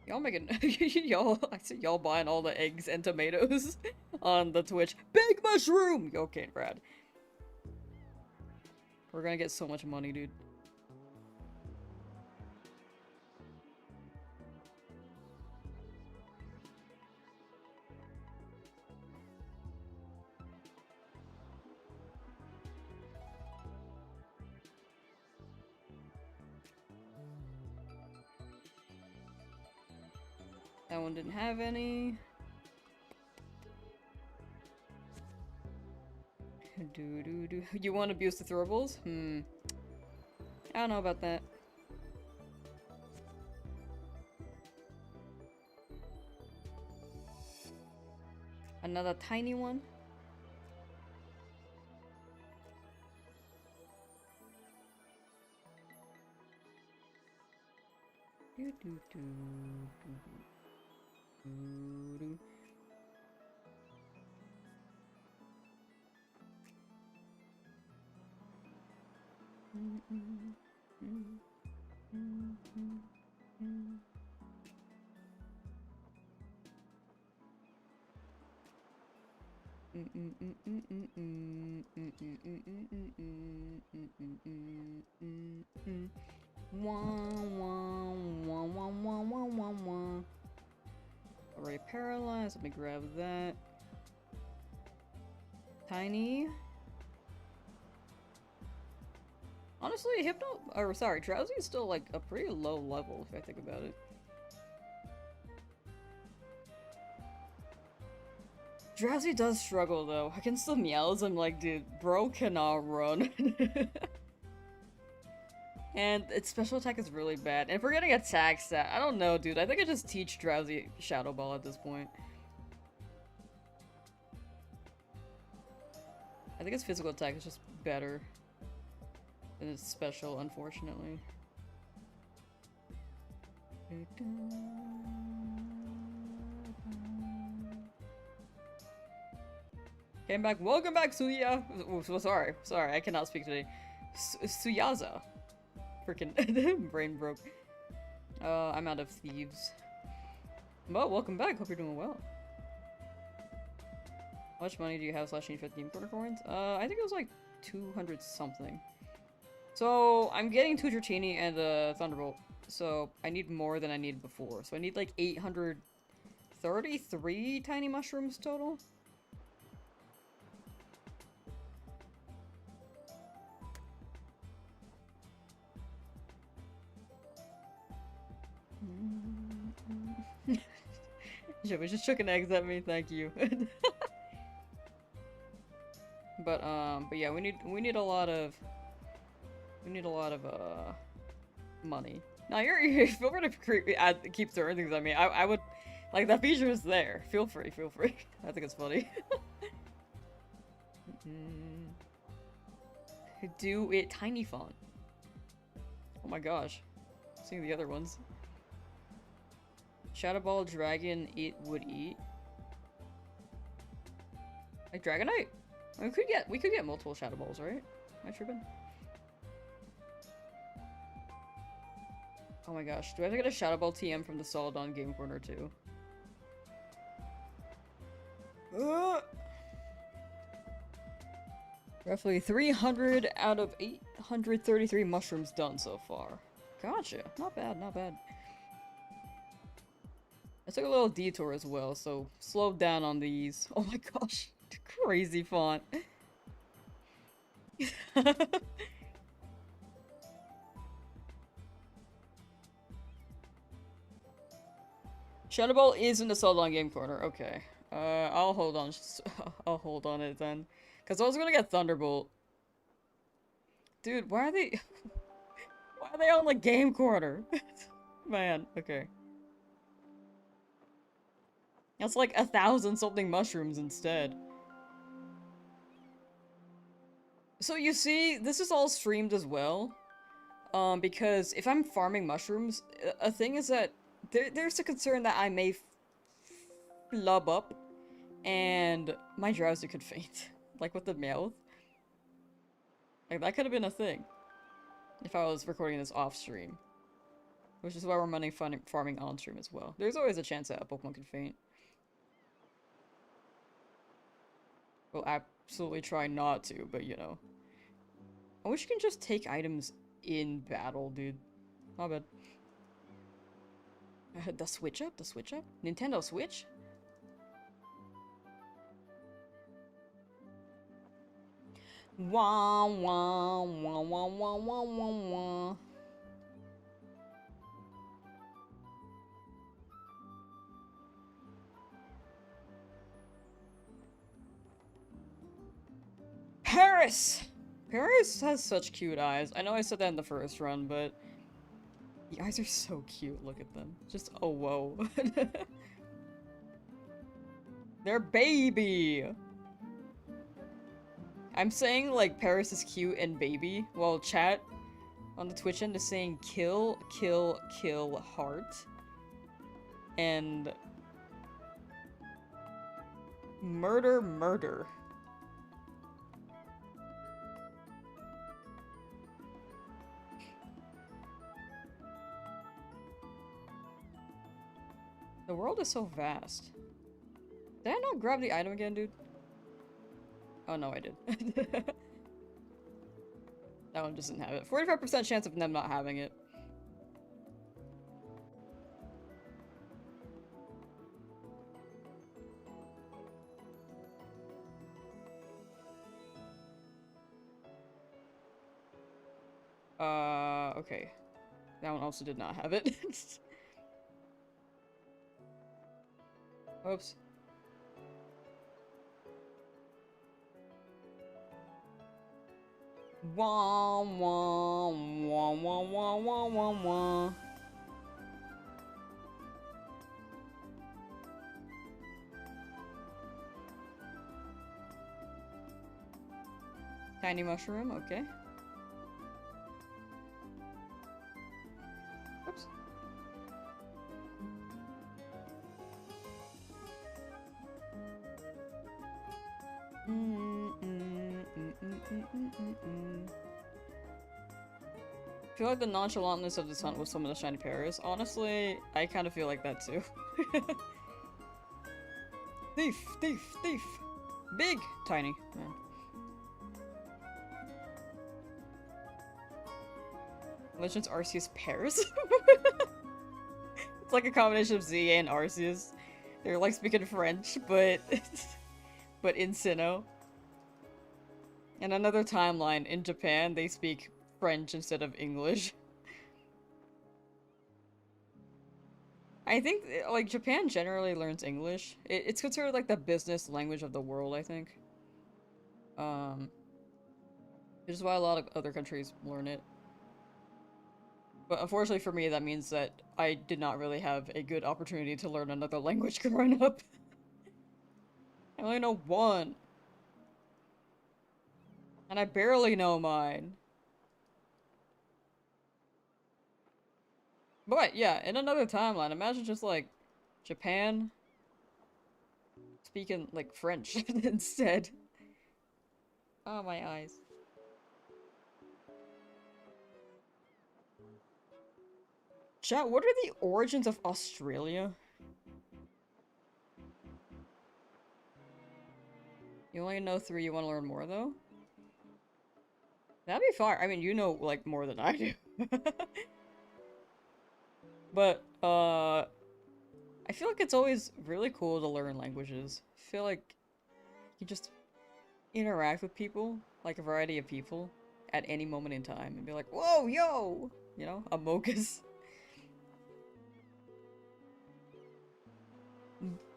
Y'all making y'all I see y'all buying all the eggs and tomatoes on the Twitch. Big mushroom! Okay, Brad. We're gonna get so much money, dude. That one didn't have any. You want to abuse the throwables? I don't know about that. Another tiny one? Already paralyzed. Let me grab that. Tiny. Honestly, Drowzee is still like a pretty low level if I think about it. Drowzee does struggle though. Against the Meows, I'm like, dude, bro cannot run. And its special attack is really bad. And if we're getting attack stat, I don't know, dude. I think I just teach Drowzee Shadow Ball at this point. I think its physical attack is just better than its special, unfortunately. Came back. Welcome back, Suya. Oh, so sorry, I cannot speak today. Suyaza. Freaking brain broke. I'm out of thieves. Well, welcome back. Hope you're doing well. How much money do you have / need for theme quarter coins? I think it was like 200 something. So I'm getting 2 Dratini and a Thunderbolt. So I need more than I needed before. So I need like 833 tiny mushrooms total. Jibba just chucking eggs at me, thank you. but yeah, we need a lot of money. Now you feel free to keep throwing things at me. I would like that feature is there. Feel free. I think it's funny. Do it tiny font. Oh my gosh. Seeing the other ones. Shadow Ball Dragon would eat. Like Dragonite? I mean, we could get multiple Shadow Balls, right? Am I tripping? Oh my gosh, do I have to get a Shadow Ball TM from the Celadon Game Corner too? Roughly 300 out of 833 mushrooms done so far. Gotcha. Not bad, not bad. I took a little detour as well, so slowed down on these. Oh my gosh, crazy font. Shadow Ball is in the Celadon Game Corner. Okay. I'll hold on. I'll hold on it then. Because I was gonna get Thunderbolt. Dude, why are they... why are they on the Game Corner? Man, okay. That's like 1,000 something mushrooms instead. So you see, this is all streamed as well. Because if I'm farming mushrooms, a thing is that there's a concern that I may flub up and my Drowzee could faint. Like with the mouth. Like that could have been a thing. If I was recording this off stream. Which is why we're running farming on stream as well. There's always a chance that a Pokemon could faint. We'll absolutely try not to, but you know. I wish you can just take items in battle, dude. Not bad. The Switch Up? Nintendo Switch? Wah wah wah wah wah wah wah wah. Paris! Paris has such cute eyes. I know I said that in the first run, but the eyes are so cute. Look at them. Just, oh, whoa. They're baby! I'm saying, like, Paris is cute and baby, while chat on the Twitch end is saying kill, kill, kill, heart. And... murder, murder. The world is so vast. Did I not grab the item again, dude? Oh no, I did. That one doesn't have it. 45% chance of them not having it. Okay. That one also did not have it. Oops. Wah, wah, wah, wah, wah, wah, wah, wah. Tiny mushroom, okay. Oops. I feel like the nonchalantness of this hunt with some of the shiny pairs. Honestly, I kind of feel like that too. Thief, thief, thief. Big, tiny. Man. Legends Arceus pairs? It's like a combination of Z and Arceus. They're like speaking French, but but in Sinnoh. In another timeline, in Japan, they speak French instead of English. I think, like, Japan generally learns English. It's considered, like, the business language of the world, I think. Which is why a lot of other countries learn it. But unfortunately for me, that means that I did not really have a good opportunity to learn another language growing up. I only know one. And I barely know mine. But yeah, in another timeline, imagine just like Japan speaking like French instead. Oh, my eyes. Chat, what are the origins of Australia? You only know 3, you want to learn more though? That'd be fine. I mean, you know like more than I do. But, I feel like it's always really cool to learn languages. I feel like you just interact with people, like a variety of people, at any moment in time, and be like, whoa, yo! You know, Amogus.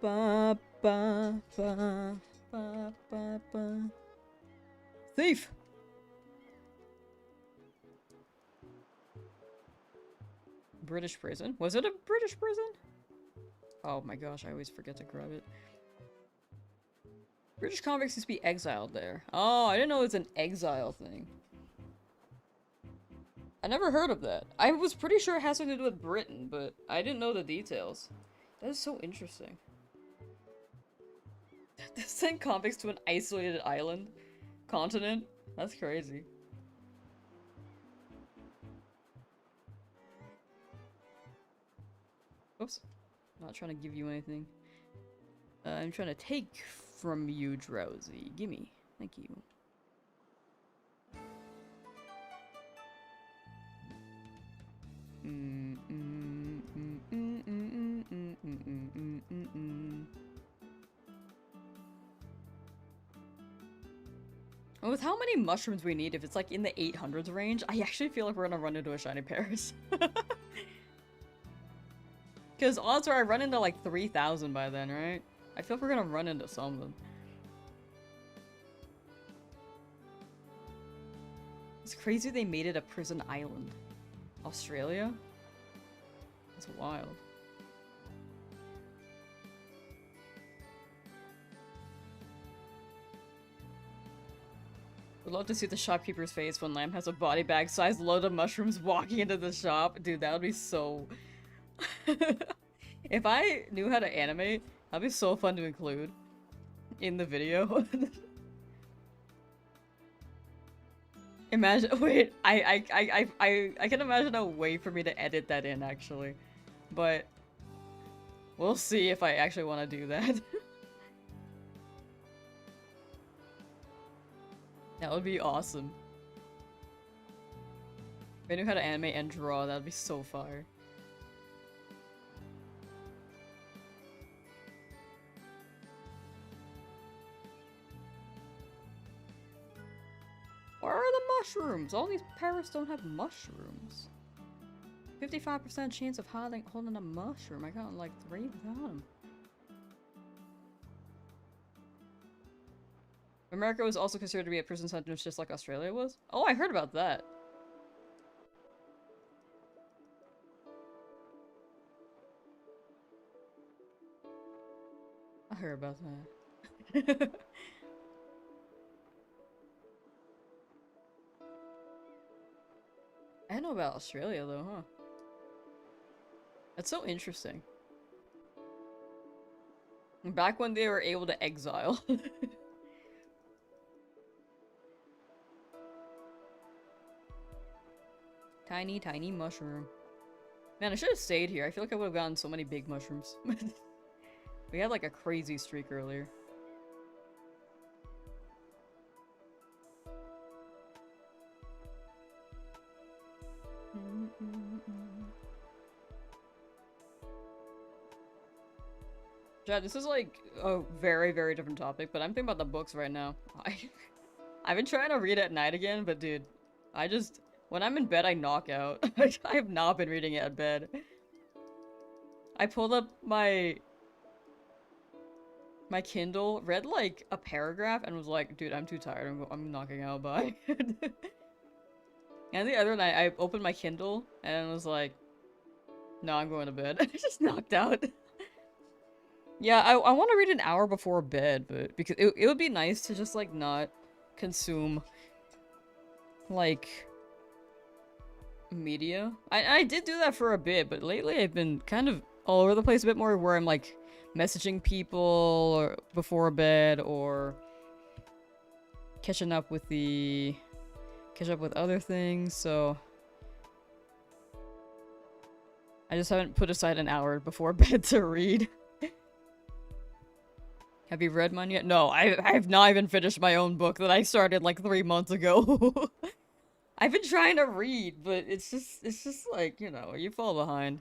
Ba ba ba ba ba ba. Thief! British prison? Was it a British prison? Oh my gosh, I always forget to grab it. British convicts used to be exiled there. Oh, I didn't know it's an exile thing. I never heard of that. I was pretty sure it has something to do with Britain, but I didn't know the details. That is so interesting. They sent convicts to an isolated island? Continent? That's crazy. Oops. Not trying to give you anything. I'm trying to take from you, Drowzee. Gimme. Thank you. And with how many mushrooms we need, if it's like in the 800s range, I actually feel like we're gonna run into a shiny Paris. Because odds are I run into like 3,000 by then, right? I feel like we're gonna run into something. It's crazy they made it a prison island. Australia? That's wild. Would love to see the shopkeeper's face when Lamb has a body bag sized load of mushrooms walking into the shop. Dude, that would be so... If I knew how to animate, that'd be so fun to include in the video. Imagine- wait, I can imagine a way for me to edit that in, actually. But we'll see if I actually want to do that. That would be awesome. If I knew how to animate and draw, that'd be so fire. Where are the mushrooms? All these parrots don't have mushrooms. 55% chance of holding a mushroom. I got like 3 without them. America was also considered to be a prison sentence just like Australia was? Oh, I heard about that. I heard about that. I didn't know about Australia though, huh? That's so interesting. Back when they were able to exile. Tiny, tiny mushroom. Man, I should have stayed here. I feel like I would have gotten so many big mushrooms. We had like a crazy streak earlier. Chad, this is like a very, very different topic, but I'm thinking about the books right now. I've been trying to read at night again, but dude, when I'm in bed, I knock out. I have not been reading it at bed. I pulled up my Kindle, read like a paragraph, and was like, dude, I'm too tired. I'm knocking out. Bye. And the other night, I opened my Kindle and was like, no, I'm going to bed. I just knocked out. Yeah, I want to read an hour before bed, but because it would be nice to just like not consume like media. I did do that for a bit, but lately I've been kind of all over the place a bit more, where I'm like messaging people or before bed, or catching up with other things. So I just haven't put aside an hour before bed to read. Have you read mine yet? No, I've not even finished my own book that I started like 3 months ago. I've been trying to read, but it's just like, you know, you fall behind.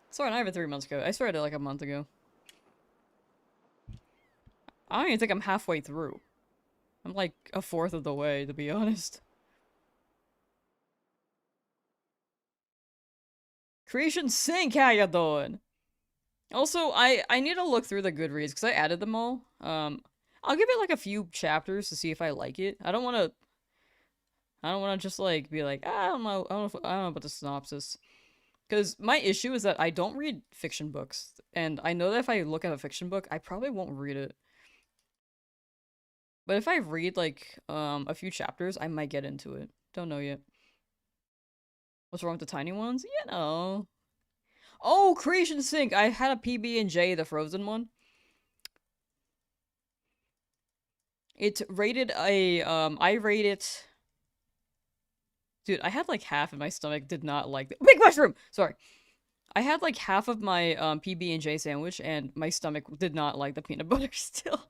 Sorry, not even 3 months ago. I started like a month ago. I don't even think I'm halfway through. I'm like a fourth of the way, to be honest. Creation Sync, how ya doing? Also, I need to look through the Goodreads because I added them all. I'll give it like a few chapters to see if I like it. I don't want to just like be like, I don't know, I don't know about the synopsis. Because my issue is that I don't read fiction books, and I know that if I look at a fiction book, I probably won't read it. But if I read like a few chapters, I might get into it. Don't know yet. What's wrong with the tiny ones? You know. Oh, Creation Sync! I had a PB&J, the frozen one. It's rated I rate it... Dude, I had like half of my stomach did not like the big mushroom! Sorry. I had like half of my PB&J sandwich, and my stomach did not like the peanut butter still.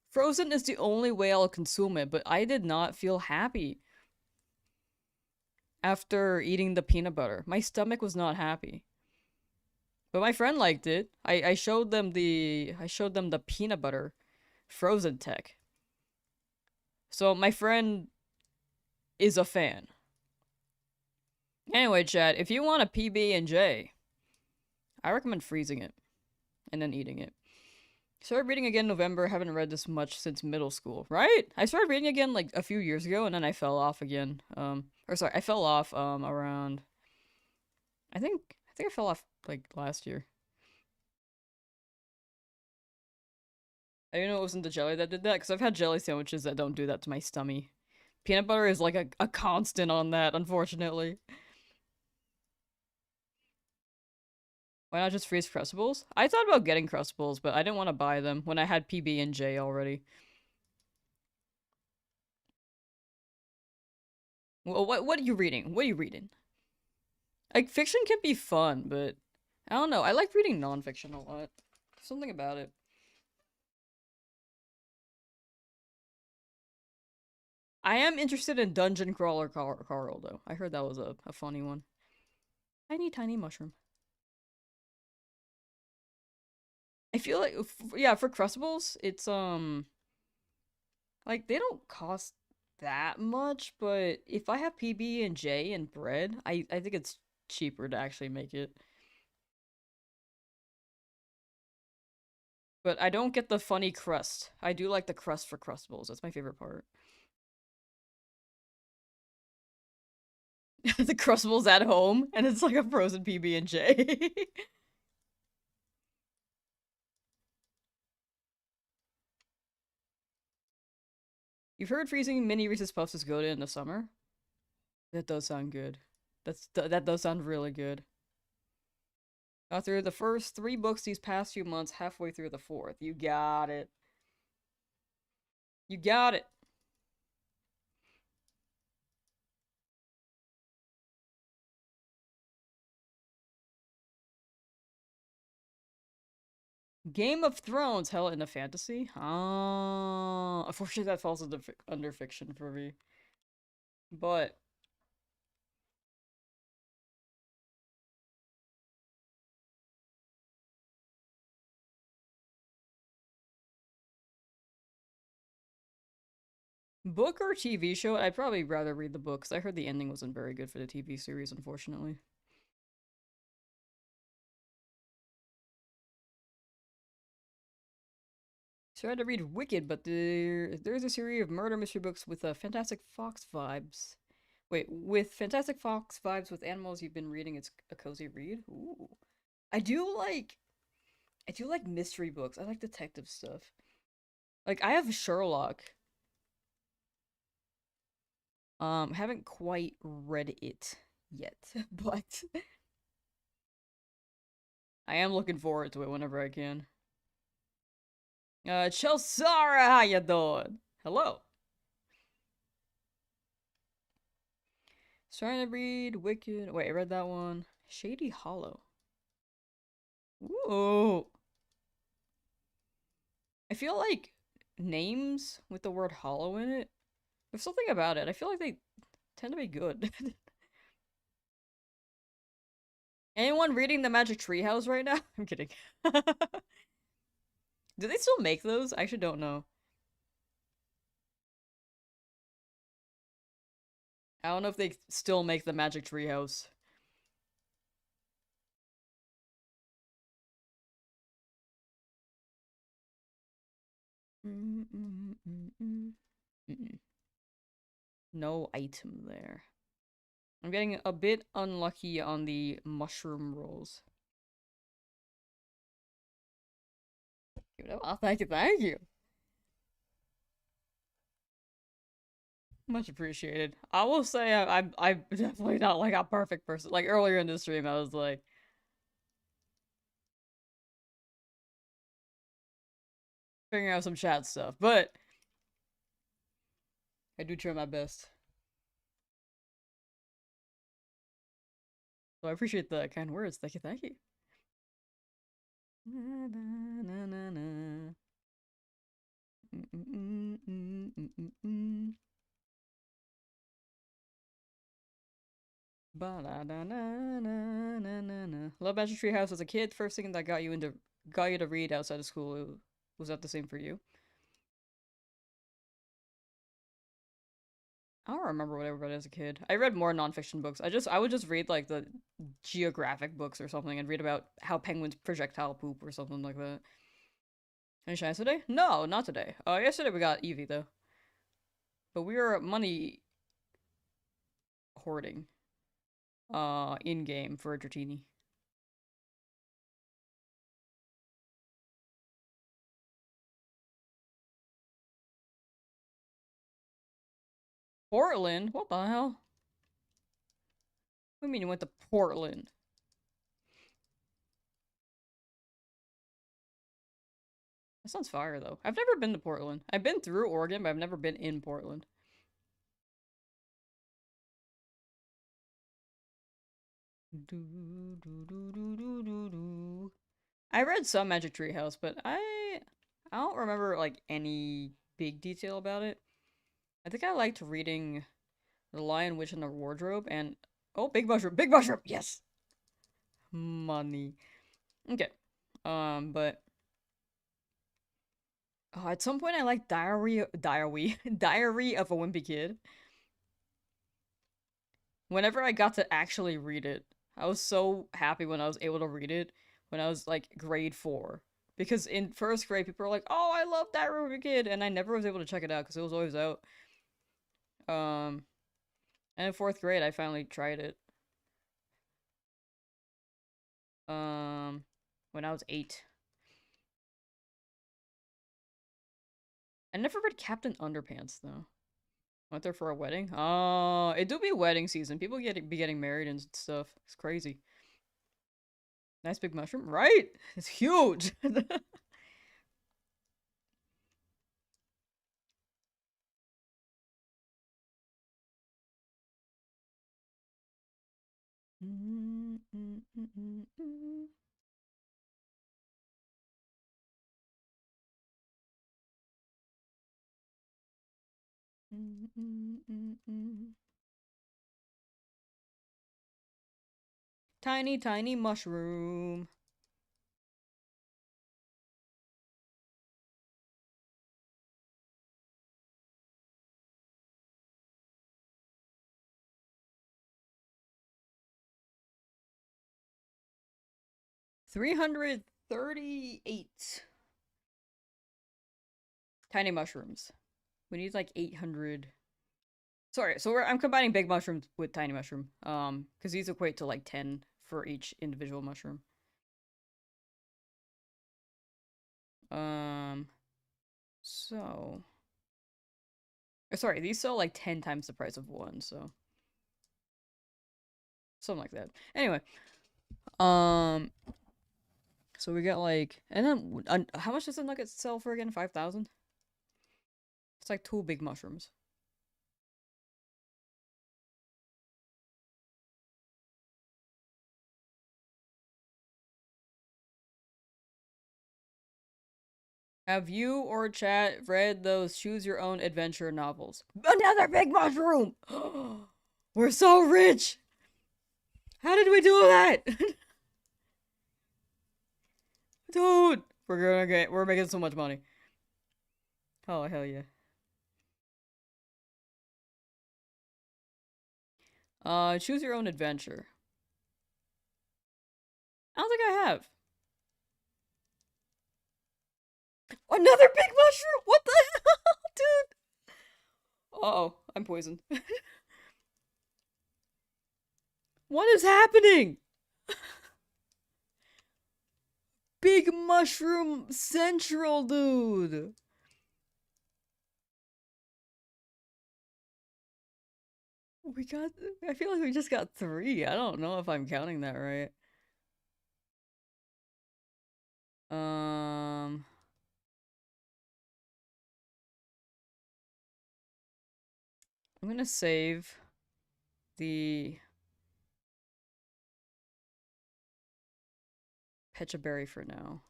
Frozen is the only way I'll consume it, but I did not feel happy after eating the peanut butter. My stomach was not happy. But my friend liked it. I showed them the peanut butter frozen tech. So my friend is a fan. Anyway, chat, if you want a PB&J, I recommend freezing it and then eating it. Started reading again in November. Haven't read this much since middle school, right? I started reading again like a few years ago, and then I fell off again. I fell off around. I think I fell off like last year. I didn't know it wasn't the jelly that did that, because I've had jelly sandwiches that don't do that to my stomach. Peanut butter is like a constant on that, unfortunately. Why not just freeze Crustables? I thought about getting Crustables, but I didn't want to buy them when I had PB&J already. Well, what are you reading? What are you reading? Like, fiction can be fun, but I don't know. I like reading nonfiction a lot. Something about it. I am interested in Dungeon Crawler Carl, though. I heard that was a funny one. Tiny, tiny mushroom. I feel like, yeah, for Crustables, it's, like, they don't cost that much, but if I have PB&J and bread, I think it's cheaper to actually make it. But I don't get the funny crust. I do like the crust for Crustables. That's my favorite part. The Crustables at home, and it's like a frozen PB&J. You've heard freezing mini Reese's Puffs is good in the summer? That does sound good. That does sound really good. Got through the first 3 books these past few months, halfway through the 4th. You got it. You got it. Game of Thrones, hell in a fantasy? Oh, unfortunately that falls under fiction for me. But book or TV show? I'd probably rather read the books. I heard the ending wasn't very good for the TV series, unfortunately. So I had to read Wicked, but there's a series of murder mystery books with Fantastic Fox vibes. Wait, with Fantastic Fox vibes with animals you've been reading, it's a cozy read? Ooh. I do like I do like mystery books. I like detective stuff. Like I have Sherlock. Haven't quite read it yet, but I am looking forward to it whenever I can. Chelsara, how you doing? Hello. Starting to read Wicked. Wait, I read that one. Shady Hollow. Ooh. I feel like names with the word hollow in it, there's something about it. I feel like they tend to be good. Anyone reading the Magic Treehouse right now? I'm kidding. Do they still make those? I actually don't know. I don't know if they still make the Magic Treehouse. No item there. I'm getting a bit unlucky on the mushroom rolls. Oh, thank you, thank you. Much appreciated. I will say I'm definitely not like a perfect person. Like earlier in the stream, I was like figuring out some chat stuff, but I do try my best. So I appreciate the kind words. Thank you, thank you. Na, na, na, na. Ba da da na na na na na. Love Magic Tree House as a kid. First thing that got you to read outside of school. Was that the same for you? I don't remember what I read as a kid. I read more nonfiction books. I would just read like the geographic books or something and read about how penguins projectile poop or something like that. Any shines today? No, not today. Yesterday we got Eevee though. But we were money hoarding. In game for Dratini. Portland? What the hell? What do you mean you went to Portland? That sounds fire though. I've never been to Portland. I've been through Oregon, but I've never been in Portland. I read some Magic Tree House, but I don't remember like any big detail about it. I think I liked reading The Lion, Witch, and the Wardrobe, and oh, Big Mushroom, Big Mushroom, yes, money. Okay, but at some point I liked Diary of a Wimpy Kid. Whenever I got to actually read it, I was so happy when I was able to read it when I was like grade 4. Because in first grade, people were like, "Oh, I love that Ruby Kid," and I never was able to check it out because it was always out. And in fourth grade, I finally tried it. When I was 8. I never read Captain Underpants though. Went there for a wedding. Oh, it do be wedding season. People be getting married and stuff. It's crazy. Nice big mushroom, right? It's huge. Tiny, tiny mushroom. $338. Tiny mushrooms. We need like 800. Sorry, so I'm combining big mushrooms with tiny mushroom. Because these equate to like 10 for each individual mushroom. So. Sorry, these sell like 10 times the price of one, so. Something like that. Anyway. So we got like. And then, how much does the nugget sell for again? 5,000? It's like 2 big mushrooms. Have you or chat read those choose your own adventure novels? Another big mushroom! We're so rich! How did we do that? Dude! We're making so much money. Oh, hell yeah. Choose your own adventure. I don't think I have. Another big mushroom! What the hell, dude? Uh-oh, I'm poisoned. What is happening? Big mushroom central, dude. I feel like we just got 3. I don't know if I'm counting that right. I'm gonna save the Pechaberry for now.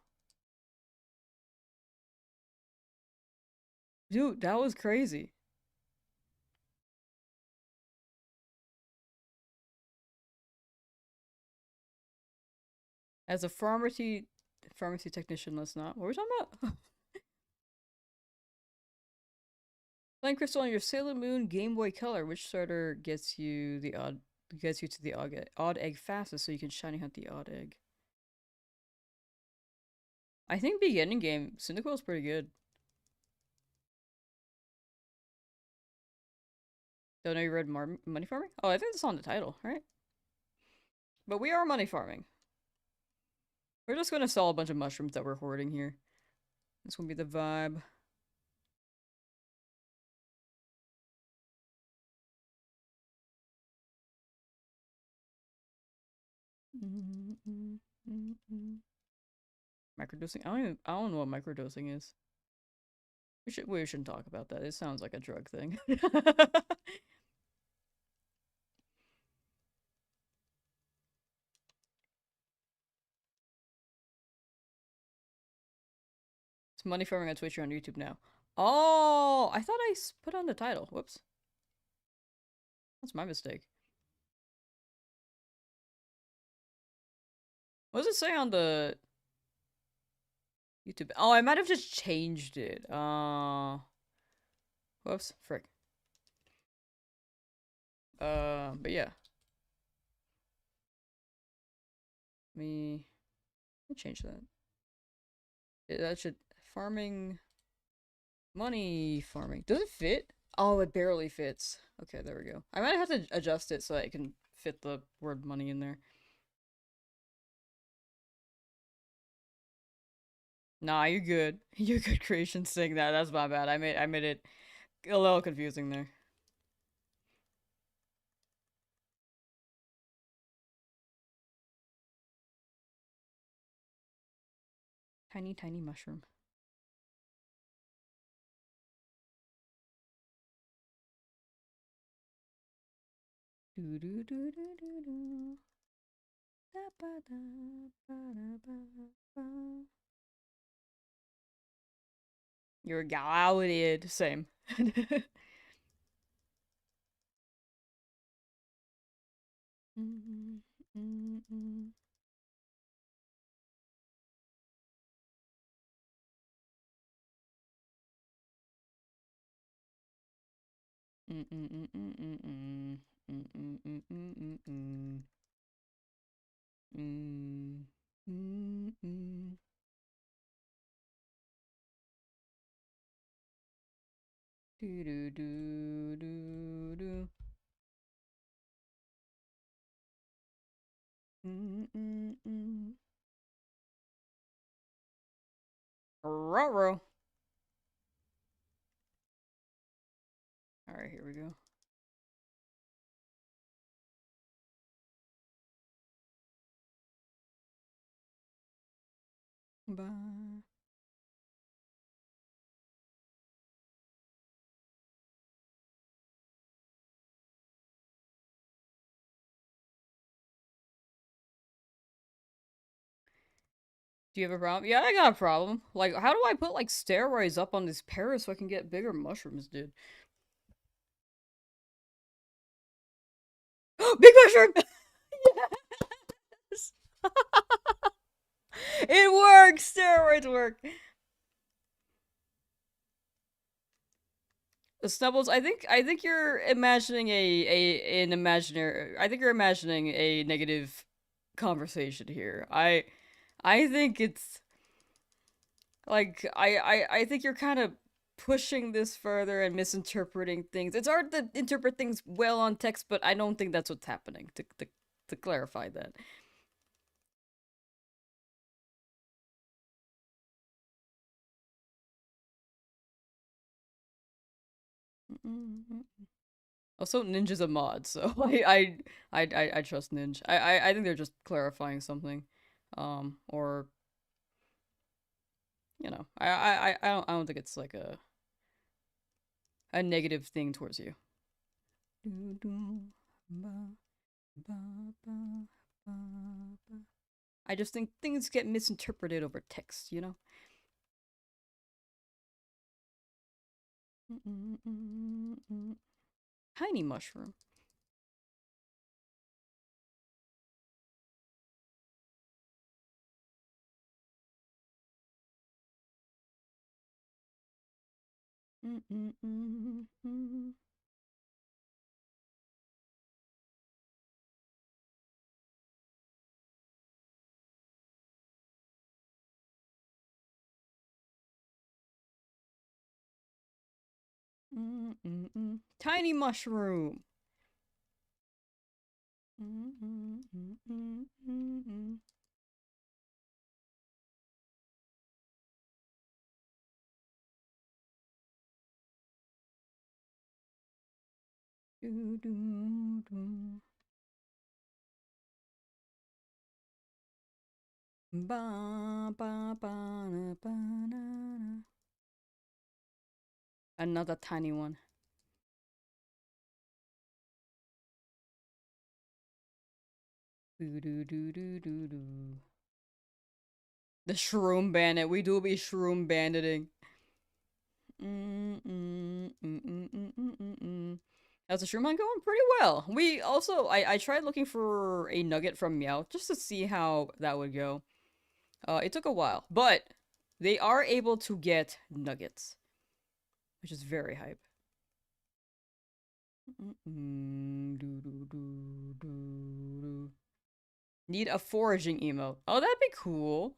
Dude, that was crazy. As a pharmacy technician, let's not. What were we talking about? Playing Crystal on your Sailor Moon Game Boy Color. Which starter gets you to the odd egg fastest so you can shiny hunt the odd egg? I think beginning game, Cyndaquil's pretty good. Don't know you read money farming? Oh, I think that's on the title, right? But we are money farming. We're just gonna sell a bunch of mushrooms that we're hoarding here. This gonna be the vibe. Microdosing? I don't know what microdosing is. We shouldn't talk about that. It sounds like a drug thing. It's money farming on Twitch or on YouTube now. Oh, I thought I put on the title. Whoops. That's my mistake. What does it say on the YouTube? Oh, I might have just changed it. Whoops. Frick. But yeah. Let me change that. That should farming money farming. Does it fit? Oh, it barely fits. Okay, there we go. I might have to adjust it so I can fit the word money in there. Nah, you're good. You're good creation saying that. That's my bad. I made it a little confusing there. Tiny, tiny mushroom. Do do do do do do. Da ba da ba da ba ba. You're gouted. Same. Mm, mm, mm. Mm, mm, mm, mm, mm, mm. Mm, mm, mm, mm, mm, mm. Mm, mm, mm. Do do do do do. Mm, mm, mm. Ruh-roh. Alright, here we go. Bye. Do you have a problem? Yeah, I got a problem. Like, how do I put, like, steroids up on this Paris so I can get bigger mushrooms, dude? Big mushroom! Yes! It works! Steroids work! The Snubbles, I think you're imagining an imaginary I think you're imagining a negative conversation here. I think it's like I think you're kind of pushing this further and misinterpreting things. It's hard to interpret things well on text, but I don't think that's what's happening. To clarify that. Also, Ninja's a mod, so I trust Ninja. I think they're just clarifying something, or you know, I don't think it's like a negative thing towards you. I just think things get misinterpreted over text, you know? Tiny mushroom. Tiny mushroom. Do, do, do. Ba, ba, ba, na, ba, na, na. Another tiny one. Do, do, do, do, do, do. The shroom bandit. We do be shroom banditing. How's the shroom hunt going? Pretty well. We also, I tried looking for a nugget from Meow just to see how that would go. It took a while, but they are able to get nuggets, which is very hype. Need a foraging emote. Oh, that'd be cool.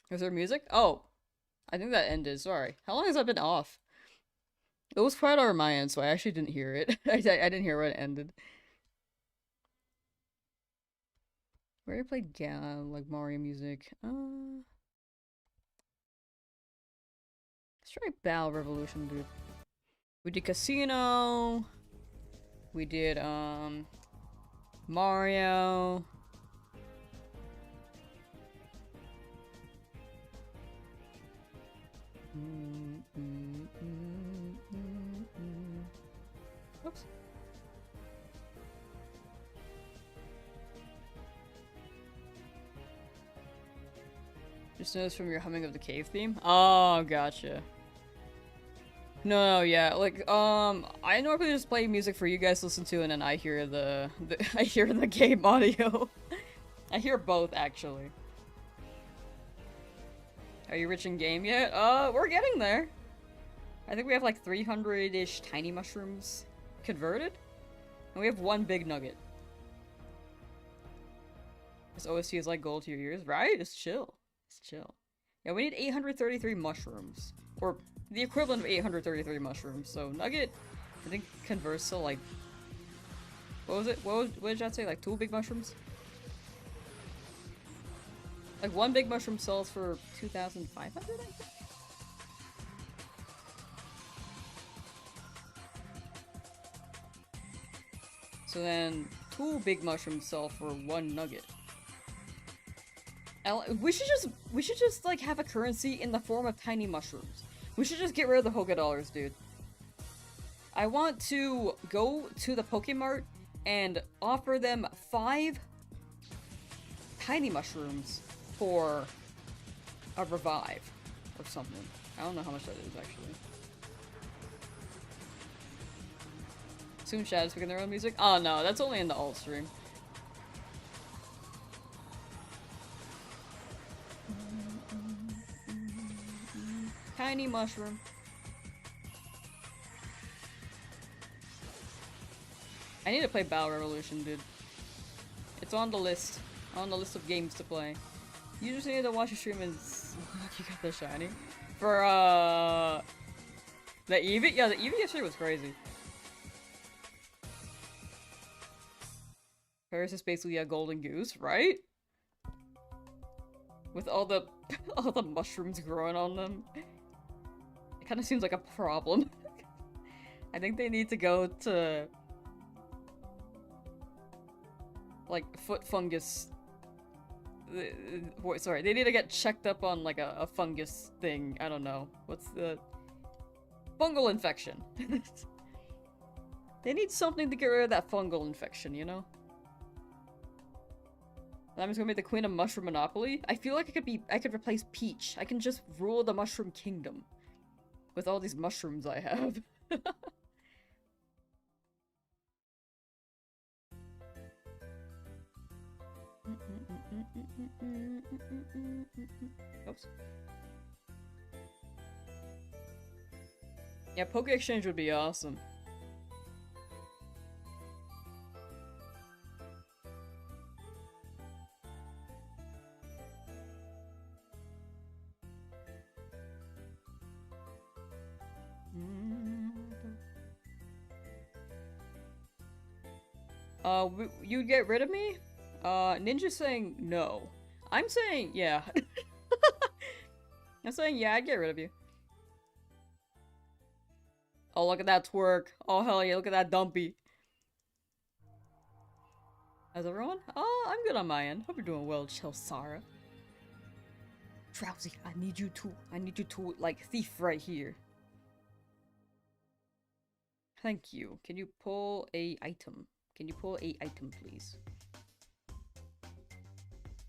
Is there music? Oh, I think that ended. Sorry. How long has that been off? It was quiet on my end, so I actually didn't hear it. I didn't hear when it ended. We already played like Mario music. Let's try Battle Revolution, dude. We did Casino. We did Mario. Oops. Just noticed from your humming of the cave theme. Oh, gotcha. No, yeah, like, I normally just play music for you guys to listen to, and then I hear I hear the game audio. I hear both, actually. Are you rich in game yet? We're getting there. I think we have like 300-ish tiny mushrooms converted, and we have one big nugget. This OST is like gold to your ears, right? It's chill. It's chill. Yeah, we need 833 mushrooms, or the equivalent of 833 mushrooms. So nugget, I think converts to like, what was it? What did y'all say? Like 2 big mushrooms? Like 1 big mushroom sells for 2,500, I think? So then 2 big mushrooms sell for 1 nugget. We should just like have a currency in the form of tiny mushrooms. We should just get rid of the Hoga dollars, dude. I want to go to the Pokemart and offer them 5 tiny mushrooms for a revive or something. I don't know how much that is actually. Soon Shadow's picking their own music? Oh no, that's only in the alt stream. Tiny mushroom. I need to play Battle Revolution, dude. It's on the list. On the list of games to play. You just need to watch a stream and you got the shiny. For the Eevee? Yeah, the Eevee yesterday was crazy. Paris is basically a golden goose, right? With all the all the mushrooms growing on them. It kind of seems like a problem. I think they need to go to like foot fungus. Sorry, they need to get checked up on like a fungus thing. I don't know. What's the fungal infection? They need something to get rid of that fungal infection, you know? I'm just gonna be the queen of mushroom monopoly. I feel like I could replace Peach. I can just rule the mushroom kingdom with all these mushrooms I have. Oops. Yeah, Poke Exchange would be awesome. You'd get rid of me? Ninja's saying no. I'm saying yeah. I'm saying yeah, I'd get rid of you. Oh, look at that twerk. Oh, hell yeah, look at that dumpy. How's everyone? Oh, I'm good on my end. Hope you're doing well, Chelsara. Drowzee, I need you to, like, thief right here. Thank you. Can you pull a item? Can you pull a item, please?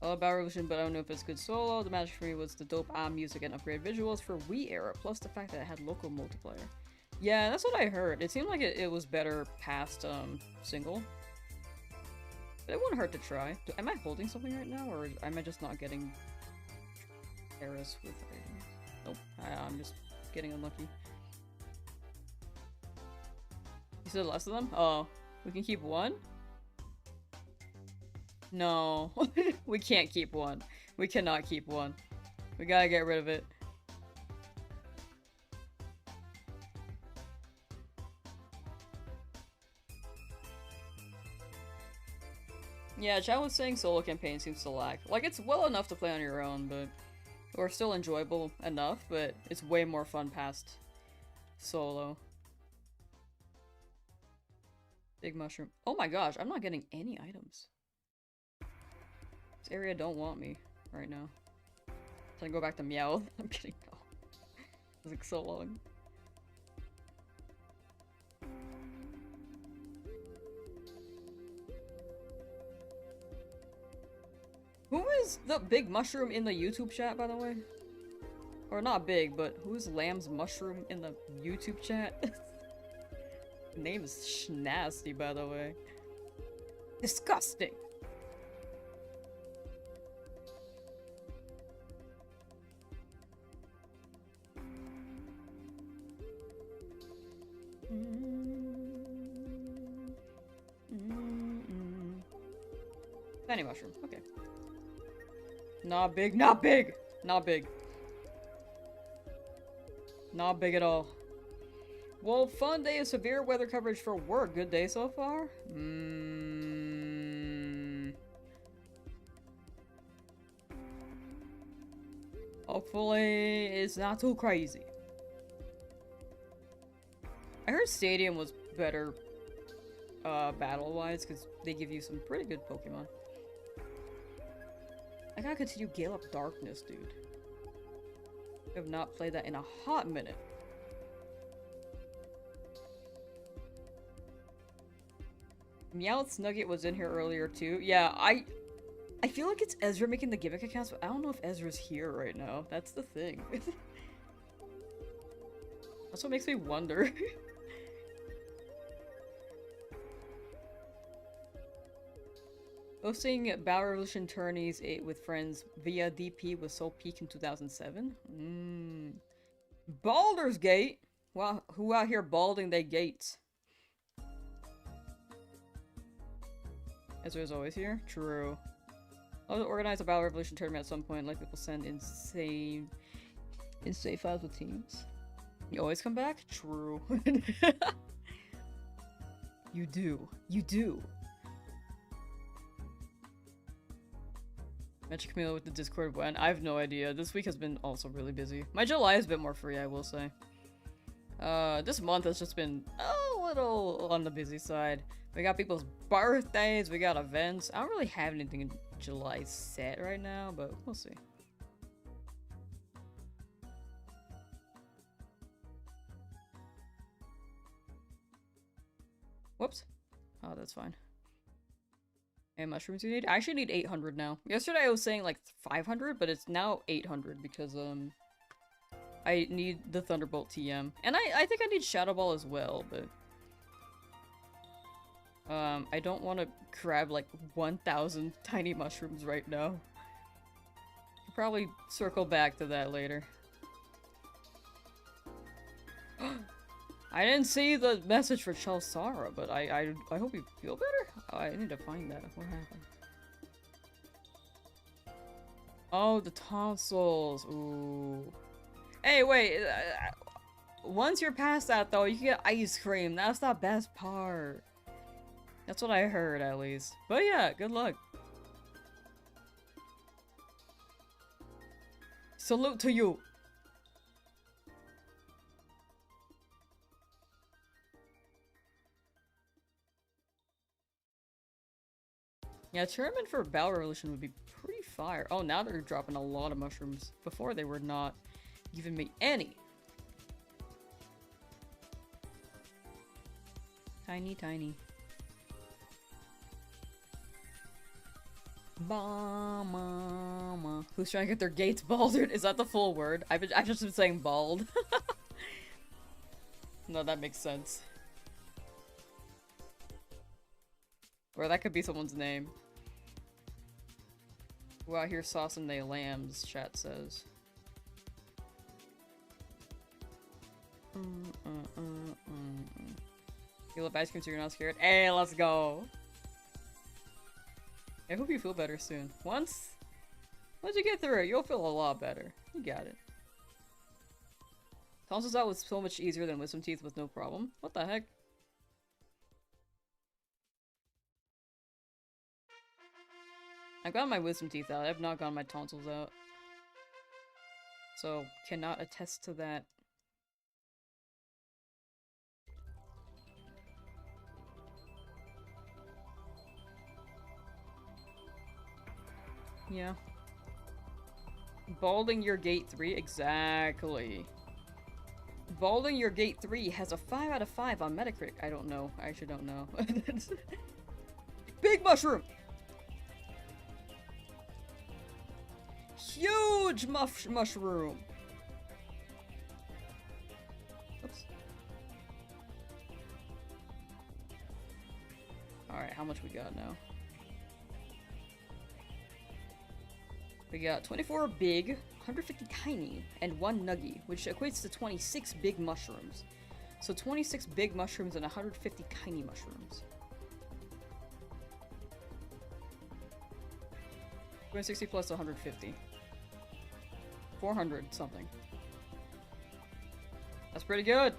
All about Revolution, but I don't know if it's good solo. The magic for me was the dope music and upgrade visuals for Wii era, plus the fact that it had local multiplayer. Yeah, that's what I heard. It seemed like it was better past single. But it wouldn't hurt to try. Am I holding something right now, or am I just not getting errors with items? Nope, I'm just getting unlucky. You said less of them? Oh, we can keep one? No, we can't keep one. We cannot keep one. We gotta get rid of it. Yeah, chat was saying solo campaign seems to lack. Like, it's well enough to play on your own, but... Or still enjoyable enough, but it's way more fun past solo. Big mushroom. Oh my gosh, I'm not getting any items. This area don't want me right now. So I go back to Meow. I'm kidding. No. It's like so long. Who is the big mushroom in the YouTube chat, by the way? Or not big, but who's Lamb's mushroom in the YouTube chat? The name is nasty, by the way. Disgusting. Tiny mushroom, okay. Not big, not big! Not big. Not big at all. Well, fun day of severe weather coverage for work. Good day so far? Hopefully it's not too crazy. I heard Stadium was better battle-wise because they give you some pretty good Pokemon. I gotta continue Gale Up Darkness, dude. I have not played that in a hot minute. Meowth's Nugget was in here earlier too. Yeah, I feel like it's Ezra making the gimmick accounts, but I don't know if Ezra's here right now. That's the thing. That's what makes me wonder. Hosting Battle Revolution tourneys with friends via DP was so peak in 2007. Baldur's Gate? Wow, who out here balding their gates? Ezra's always here? True. I'll organize a Battle Revolution tournament at some point, like people send insane files with teams. You always come back? True. You do. You do. Magic Camille with the Discord when? I have no idea. This week has been also really busy. My July is a bit more free, I will say. This month has just been a little on the busy side. We got people's birthdays, we got events. I don't really have anything in July set right now, but we'll see. Whoops. Oh, that's fine. And mushrooms you need? I actually need 800 now. Yesterday I was saying like 500, but it's now 800 because I need the Thunderbolt TM. And I think I need Shadow Ball as well, but I don't want to grab like 1,000 tiny mushrooms right now. I'll probably circle back to that later. I didn't see the message for Chelsara, but I hope you feel better. Oh, I need to find that. What happened? Oh, the tonsils. Ooh. Hey, wait. Once you're past that, though, you can get ice cream. That's the best part. That's what I heard, at least. But yeah, good luck. Salute to you. Yeah, tournament for Battle Revolution would be pretty fire. Oh, now they're dropping a lot of mushrooms. Before they were not giving me any. Tiny, tiny. Mama. Who's trying to get their gates balded? Is that the full word? I've just been saying bald. No, that makes sense. Or that could be someone's name. Who out here saucing they lambs, chat says. You love ice cream so you're not scared? Hey, let's go! I hope you feel better soon. Once Once you get through it, you'll feel a lot better. You got it. Tonsils out was so much easier than wisdom teeth with no problem. What the heck? I've gotten my wisdom teeth out. I have not gotten my tonsils out. So, cannot attest to that. Yeah. Balding your gate 3? Exactly. Balding your gate 3 has a 5 out of 5 on Metacritic. I don't know. I actually don't know. Big mushroom! Huge mushroom! Oops. Alright, how much we got now? We got 24 big, 150 tiny, and 1 nuggy, which equates to 26 big mushrooms. So 26 big mushrooms and 150 tiny mushrooms. 260 plus 150. 400 something. That's pretty good!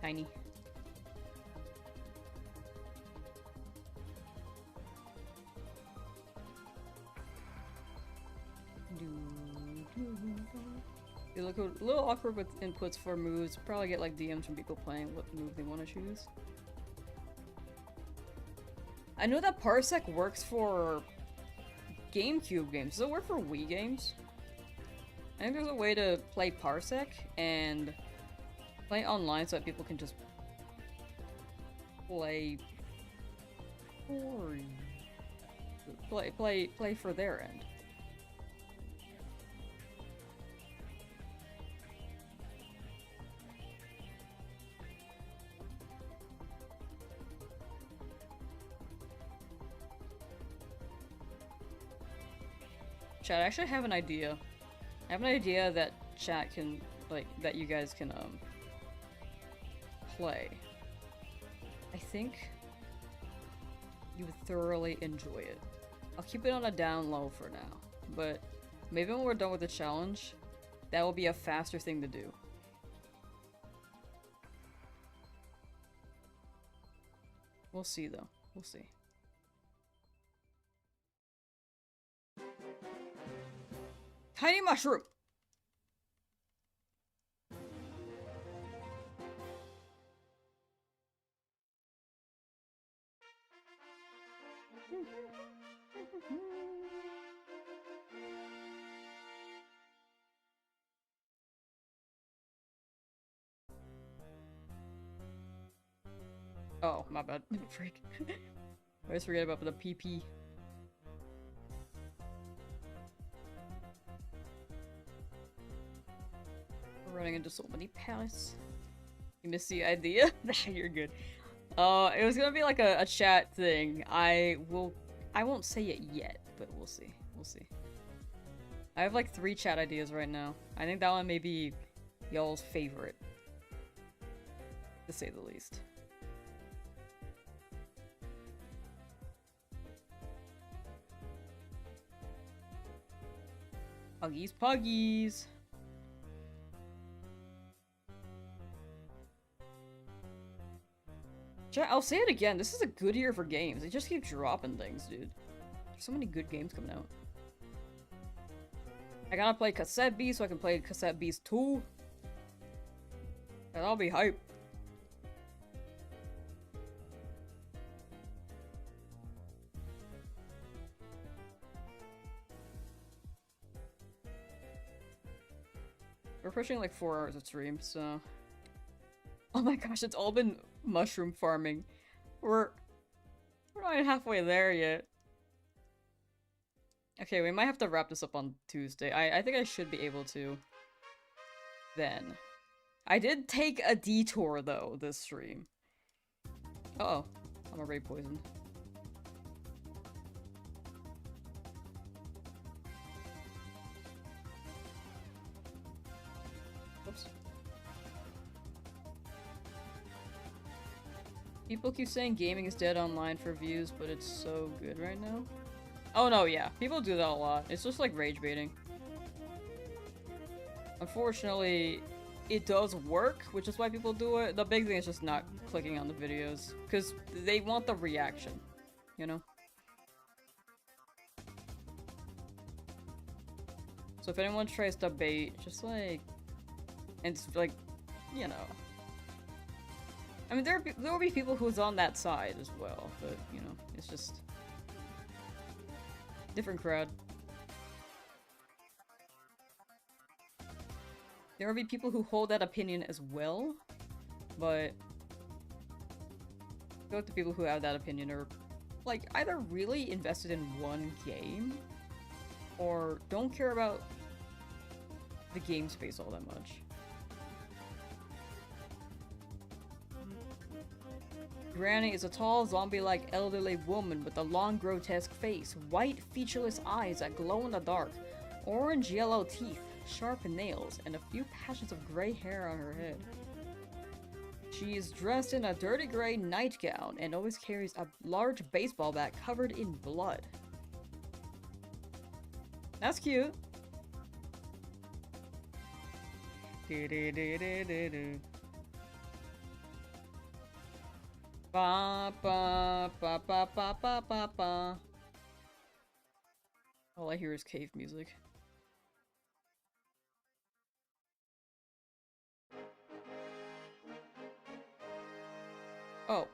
Tiny. You look a little awkward with inputs for moves. Probably get like DMs from people playing what move they want to choose. I know that Parsec works for GameCube games. Does it work for Wii games? I think there's a way to play Parsec and play online so that people can just play for play for their end. Chat, I actually have an idea. I have an idea that chat can, like, that you guys can, play. I think you would thoroughly enjoy it. I'll keep it on a down low for now, but maybe when we're done with the challenge, that will be a faster thing to do. We'll see, though. We'll see. Tiny mushroom! Oh, my bad. Freak. I always forget about the PP. We're running into so many palaces. You missed the idea? Nah, you're good. It was gonna be like a chat thing. I won't say it yet, but we'll see. We'll see. I have like 3 chat ideas right now. I think that one may be y'all's favorite. To say the least. Puggies, puggies! I'll say it again, this is a good year for games. They just keep dropping things, dude. There's so many good games coming out. I gotta play Cassette Beast so I can play Cassette Beast 2. And I'll be hype. We're pushing like 4 hours of stream, so... Oh my gosh, it's all been mushroom farming. We're not even halfway there yet. Okay, we might have to wrap this up on Tuesday. I think I should be able to. Then. I did take a detour, though, this stream. Uh-oh. I'm already poisoned. Oops. People keep saying gaming is dead online for views, but it's so good right now. Oh no, yeah. People do that a lot. It's just like rage baiting. Unfortunately, it does work, which is why people do it. The big thing is just not clicking on the videos, because they want the reaction, you know? So if anyone tries to bait, just like... And it's like, you know... I mean, there will be people who's on that side as well, but, you know, it's just... different crowd. There will be people who hold that opinion as well, but... I feel like the people who have that opinion are, like, either really invested in one game, or don't care about the game space all that much. Granny is a tall, zombie-like elderly woman with a long, grotesque face, white, featureless eyes that glow in the dark, orange-yellow teeth, sharp nails, and a few patches of gray hair on her head. She is dressed in a dirty gray nightgown and always carries a large baseball bat covered in blood. That's cute. Ba ba ba ba ba ba ba ba. All I hear is cave music. Oh.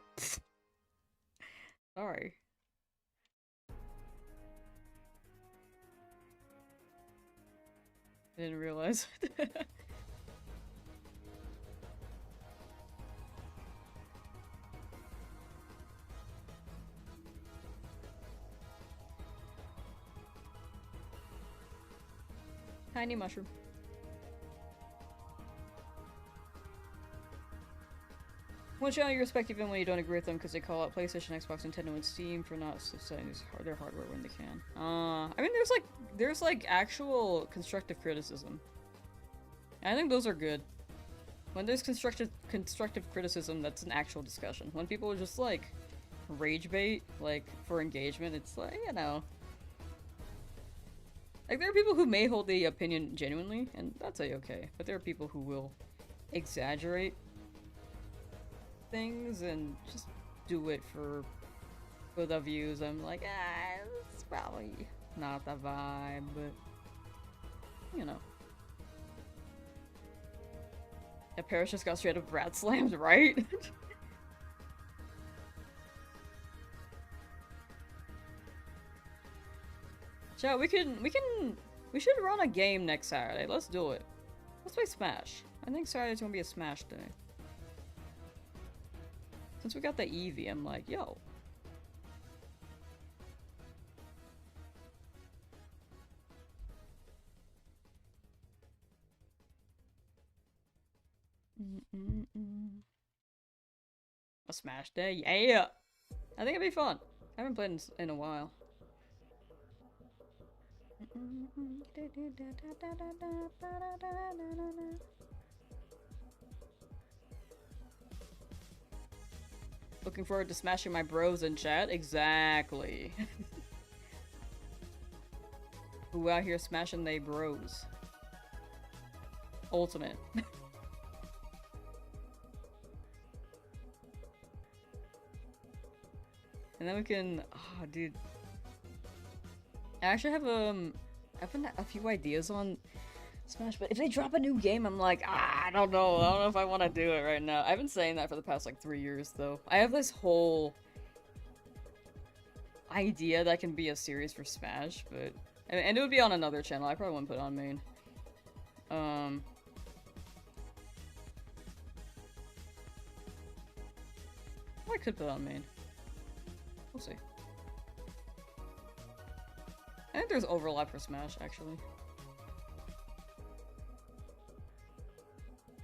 Sorry. I didn't realize. Tiny mushroom. One channel you respect even when you don't agree with them because they call out PlayStation, Xbox, Nintendo, and Steam for not setting their hardware when they can. I mean, there's like actual constructive criticism. I think those are good. When there's constructive criticism, that's an actual discussion. When people are just like rage bait, like for engagement, it's like, you know. Like, there are people who may hold the opinion genuinely, and that's okay. But there are people who will exaggerate things and just do it for the views. I'm like, it's probably not the vibe, but you know. Yeah, Paris just got straight up rat slammed, right? Chat, we should run a game next Saturday. Let's do it. Let's play Smash. I think Saturday's gonna be a Smash day. Since we got the Eevee, I'm like, yo. A Smash day? Yeah! I think it'd be fun. I haven't played in a while. Looking forward to smashing my bros in chat? Exactly. Who out here smashing they bros? Ultimate. And then we can... Oh, dude. I actually have a few ideas on Smash, but if they drop a new game, I'm like, I don't know. I don't know if I want to do it right now. I've been saying that for the past, like, 3 years, though. I have this whole idea that can be a series for Smash, but... And it would be on another channel. I probably wouldn't put it on main. I could put it on main. We'll see. I think there's overlap for Smash, actually.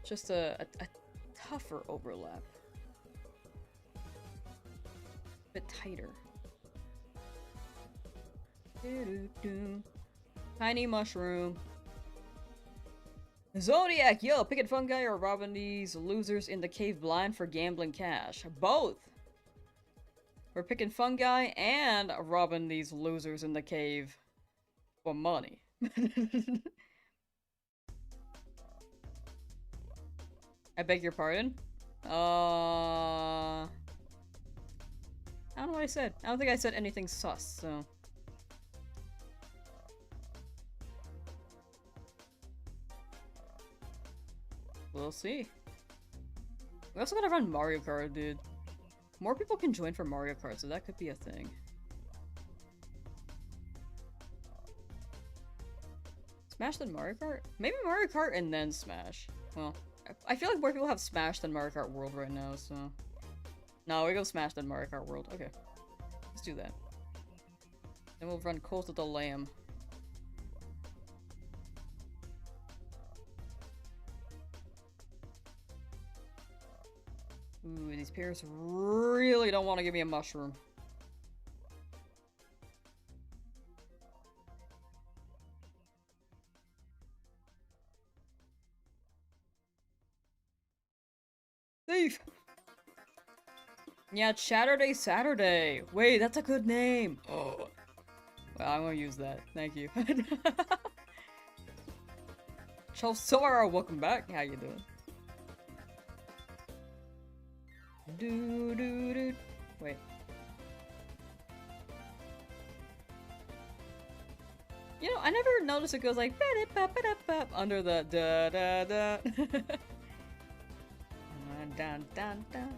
Just a tougher overlap. A bit tighter. Tiny mushroom. Zodiac, yo, picking fungi or robbing these losers in the cave blind for gambling cash? Both! We're picking fungi and robbing these losers in the cave for money. I beg your pardon? I don't know what I said. I don't think I said anything sus, so... We'll see. We also gotta run Mario Kart, dude. More people can join for Mario Kart, so that could be a thing. Smash then Mario Kart? Maybe Mario Kart and then Smash. Well, I feel like more people have Smash than Mario Kart World right now, so... No, we go Smash than Mario Kart World. Okay. Let's do that. Then we'll run Cult of the Lamb. Ooh, these parents really don't want to give me a mushroom. Thief! Yeah, Saturday. Wait, that's a good name. Oh. Well, I'm gonna use that. Thank you. Chelsora, welcome back. How you doing? Do. Wait. You know, I never noticed it goes like under the da da da. Dun, dun, dun,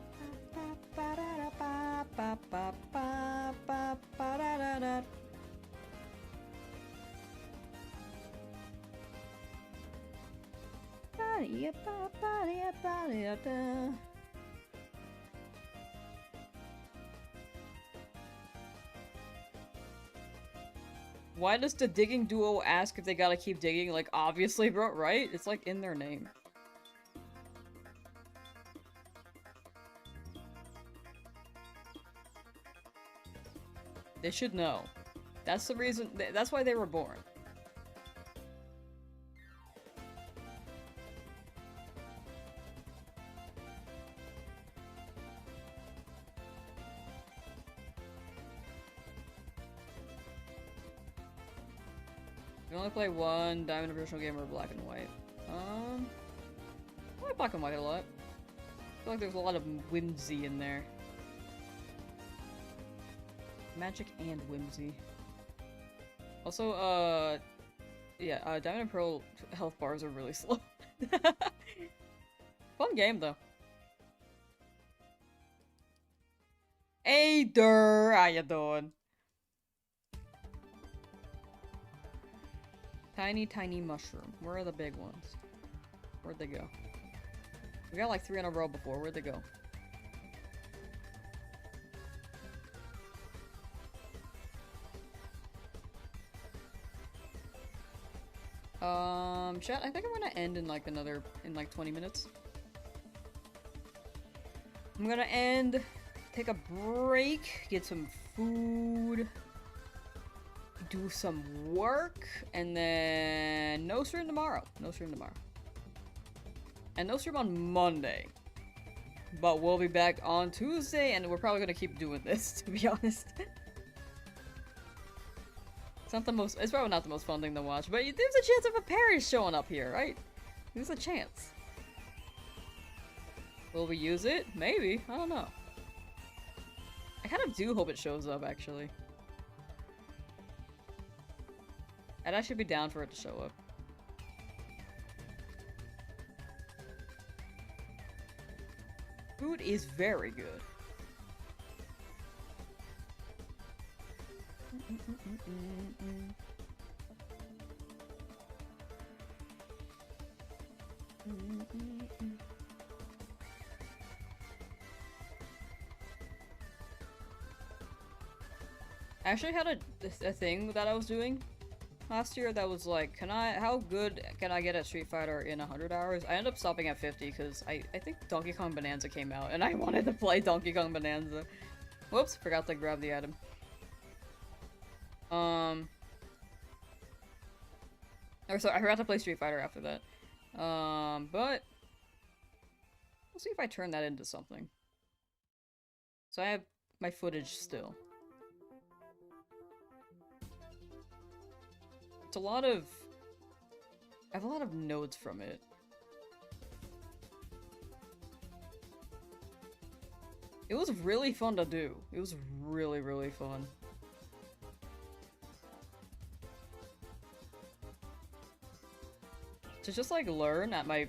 Why does the digging duo ask if they gotta keep digging? Like, obviously, bro, right? It's like in their name. They should know. That's the reason- that's why they were born. You only play one Diamond original game or Black and White. I like Black and White a lot. I feel like there's a lot of whimsy in there. Magic and whimsy. Also, yeah, Diamond and Pearl health bars are really slow. Fun game, though. Hey, how you doing? Tiny mushroom. Where are the big ones? Where'd they go? We got like 3 in a row before. Where'd they go? Chat, I think I'm gonna end in like another, in like 20 minutes. I'm gonna end, take a break, get some food, do some work, and then no stream tomorrow. No stream tomorrow. And no stream on Monday. But we'll be back on Tuesday, and we're probably gonna keep doing this, to be honest. It's probably not the most fun thing to watch, but there's a chance of a parry showing up here, right? There's a chance. Will we use it? Maybe. I don't know. I kind of do hope it shows up, actually. I'd actually be down for it to show up. Food is very good. I actually had a thing that I was doing last year that was like, how good can I get at Street Fighter in 100 hours? I ended up stopping at 50 because I think Donkey Kong Bonanza came out and I wanted to play Donkey Kong Bonanza. Whoops, forgot to grab the item. Or sorry, I forgot to play Street Fighter after that. But we'll see if I turn that into something. So I have my footage still. It's a lot of... I have a lot of notes from it. It was really fun to do. It was really, really fun. To just like learn at my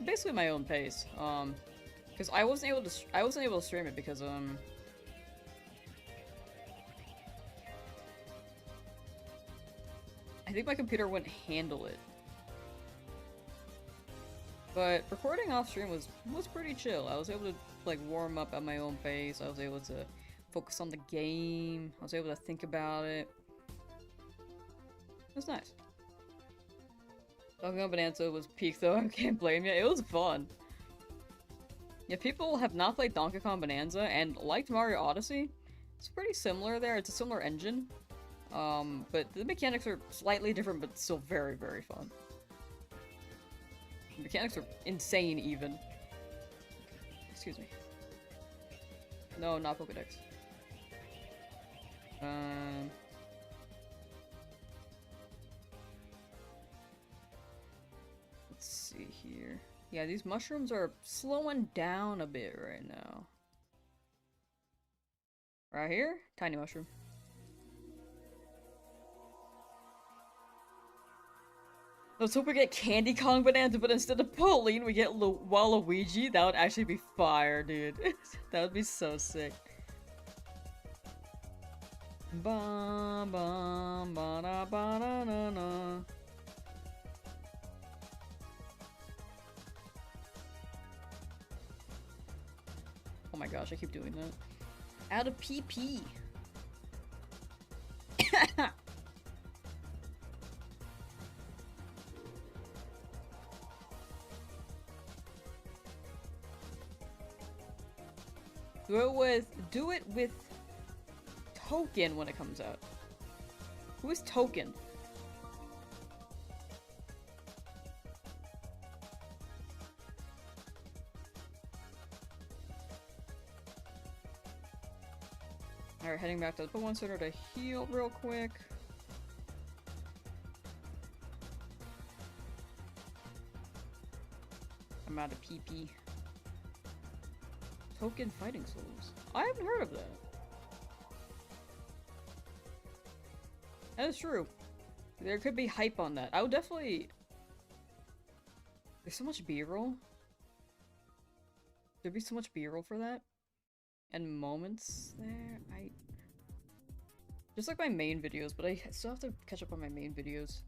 basically my own pace. Because I wasn't able to stream it because I think my computer wouldn't handle it. But recording off stream was pretty chill. I was able to like warm up at my own pace. I was able to focus on the game. I was able to think about it. It was nice. Donkey Kong Bonanza was peak though, I can't blame you. It was fun. Yeah, people have not played Donkey Kong Bonanza and liked Mario Odyssey. It's pretty similar there, it's a similar engine. But the mechanics are slightly different, but still very, very fun. The mechanics are insane even. Excuse me. No, not Pokedex. Let's see here. Yeah, these mushrooms are slowing down a bit right now. Right here? Tiny mushroom. Let's hope we get Candy Kong Bonanza, but instead of Pauline, we get Waluigi. That would actually be fire, dude. That would be so sick. Ba ba ba da ba da na na. Oh my gosh, I keep doing that. Add a PP. Do it with Token when it comes out. Who is Token? Alright, heading back to the Pokemon Center to heal real quick. I'm out of PP. Token Fighting Souls. I haven't heard of that. That is true. There could be hype on that. I would definitely... There's so much B-roll. There'd be so much B-roll for that. And moments there. Just like my main videos, but I still have to catch up on my main videos.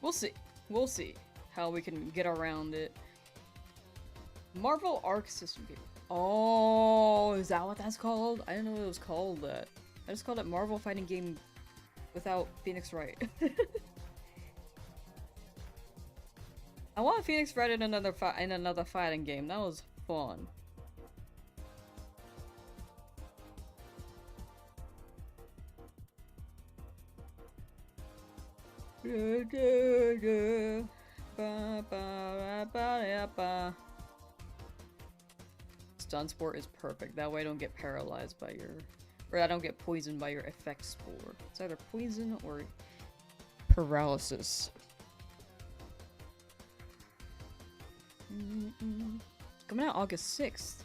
We'll see. We'll see how we can get around it. Marvel Arc System Game. Oh, is that what that's called? I didn't know it was called that. I just called it Marvel Fighting Game without Phoenix Wright. I want Phoenix Wright in another fighting game. That was fun. Stun Spore is perfect. That way I don't get paralyzed by your... Or I don't get poisoned by your effect spore. It's either poison or paralysis. Coming out August 6th.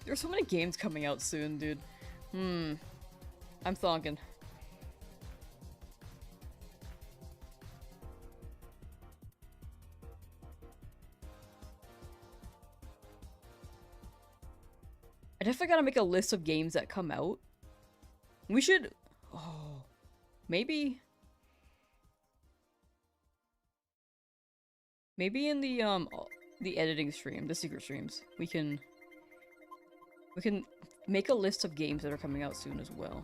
There's so many games coming out soon, dude. I'm thonking. I definitely gotta make a list of games that come out. We should... Oh... Maybe... Maybe in the editing stream, the secret streams, we can make a list of games that are coming out soon as well.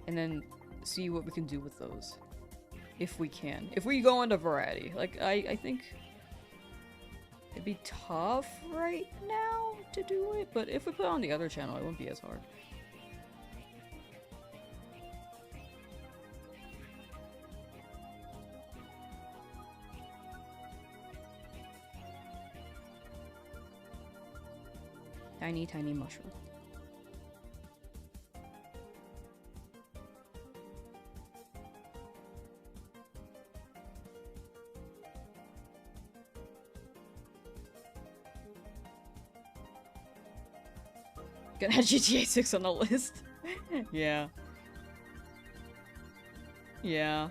And then see what we can do with those. If we can. If we go into variety. Like, I think... It'd be tough right now to do it, but if we put it on the other channel, it wouldn't be as hard. Tiny, tiny mushroom. Gonna add GTA 6 on the list. Yeah. Yeah.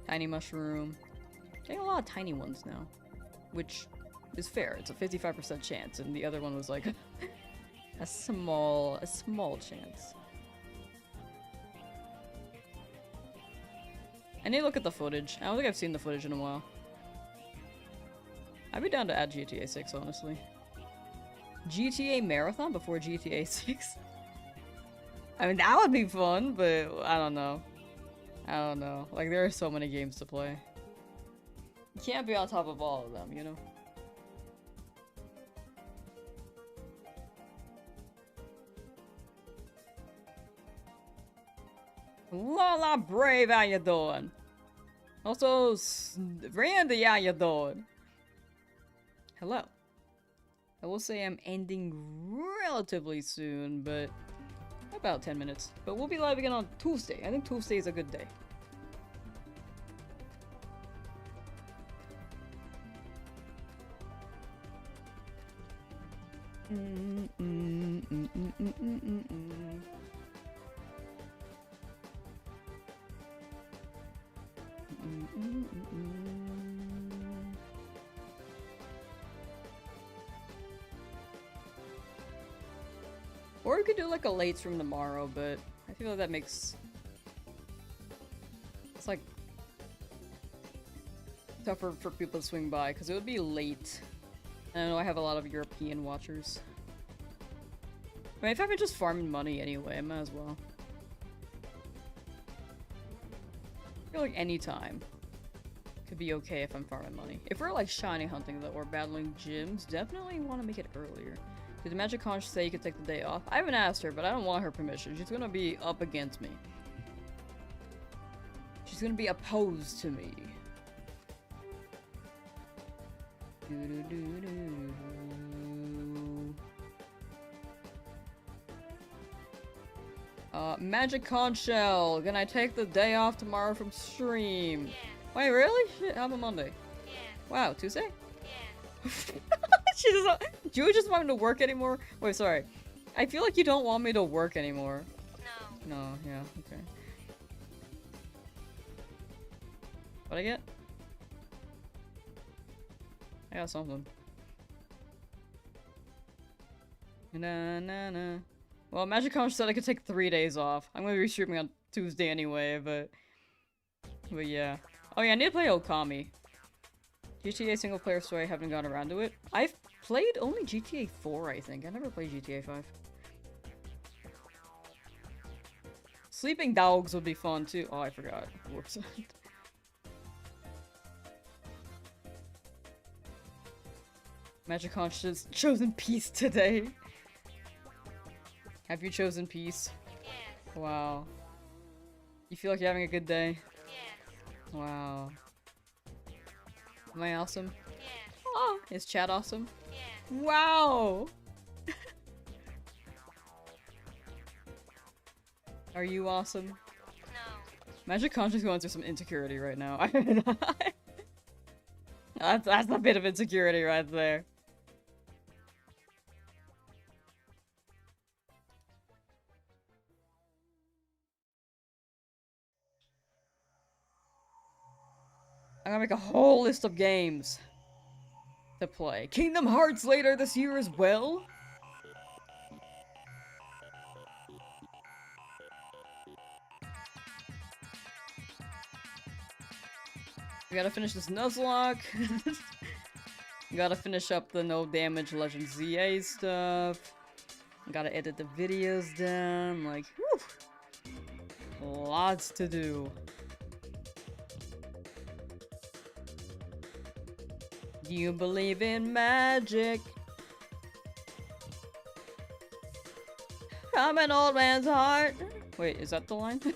Tiny mushroom. Getting a lot of tiny ones now. Which is fair. It's a 55% chance, and the other one was like a small chance. I need to look at the footage. I don't think I've seen the footage in a while. I'd be down to add GTA 6, honestly. GTA Marathon before GTA 6? I mean, that would be fun, but I don't know. I don't know. Like, there are so many games to play. You can't be on top of all of them, you know? Lola Brave, how you doing? Also, Randy, how you doing? Hello. I will say I'm ending relatively soon, but about 10 minutes. But we'll be live again on Tuesday. I think Tuesday is a good day. Or we could do like a late stream tomorrow, but I feel like that makes... It's like... tougher for people to swing by, because it would be late. I know I have a lot of European watchers. I mean, if I've been just farming money anyway, I might as well. I feel like any time could be okay if I'm farming money. If we're like shiny hunting though, or battling gyms, definitely want to make it earlier. Did the Magic Conch say you could take the day off? I haven't asked her, but I don't want her permission. She's gonna be up against me. She's gonna be opposed to me. Magic Conch Shell, can I take the day off tomorrow from stream? Yeah. Wait, really? Shit, how about Monday? Yeah. Wow, Tuesday? Yeah. She doesn't. Do you just want me to work anymore? Wait, sorry. I feel like you don't want me to work anymore. No. No, yeah, okay. What'd I get? I got something. Na na na. Well, Magic Conch said I could take 3 days off. I'm gonna be streaming on Tuesday anyway, but yeah. Oh yeah, I need to play Okami. GTA single player story, I haven't gone around to it. I've played only GTA 4, I think. I never played GTA 5. Sleeping Dogs would be fun too. Oh, I forgot. Whoops. Magic Conch has chosen peace today. Have you chosen peace? Yes. Wow. You feel like you're having a good day? Yes. Wow. Am I awesome? Yes. Oh, is chat awesome? Yes. Wow! Are you awesome? No. Magic Conch is going through some insecurity right now. That's a bit of insecurity right there. I'm gonna make a whole list of games to play. Kingdom Hearts later this year as well? We gotta finish this Nuzlocke. Gotta finish up the no damage Legend ZA stuff. Gotta edit the videos down. Like, whew. Lots to do. Do you believe in magic? I'm an old man's heart. Wait, is that the line? Do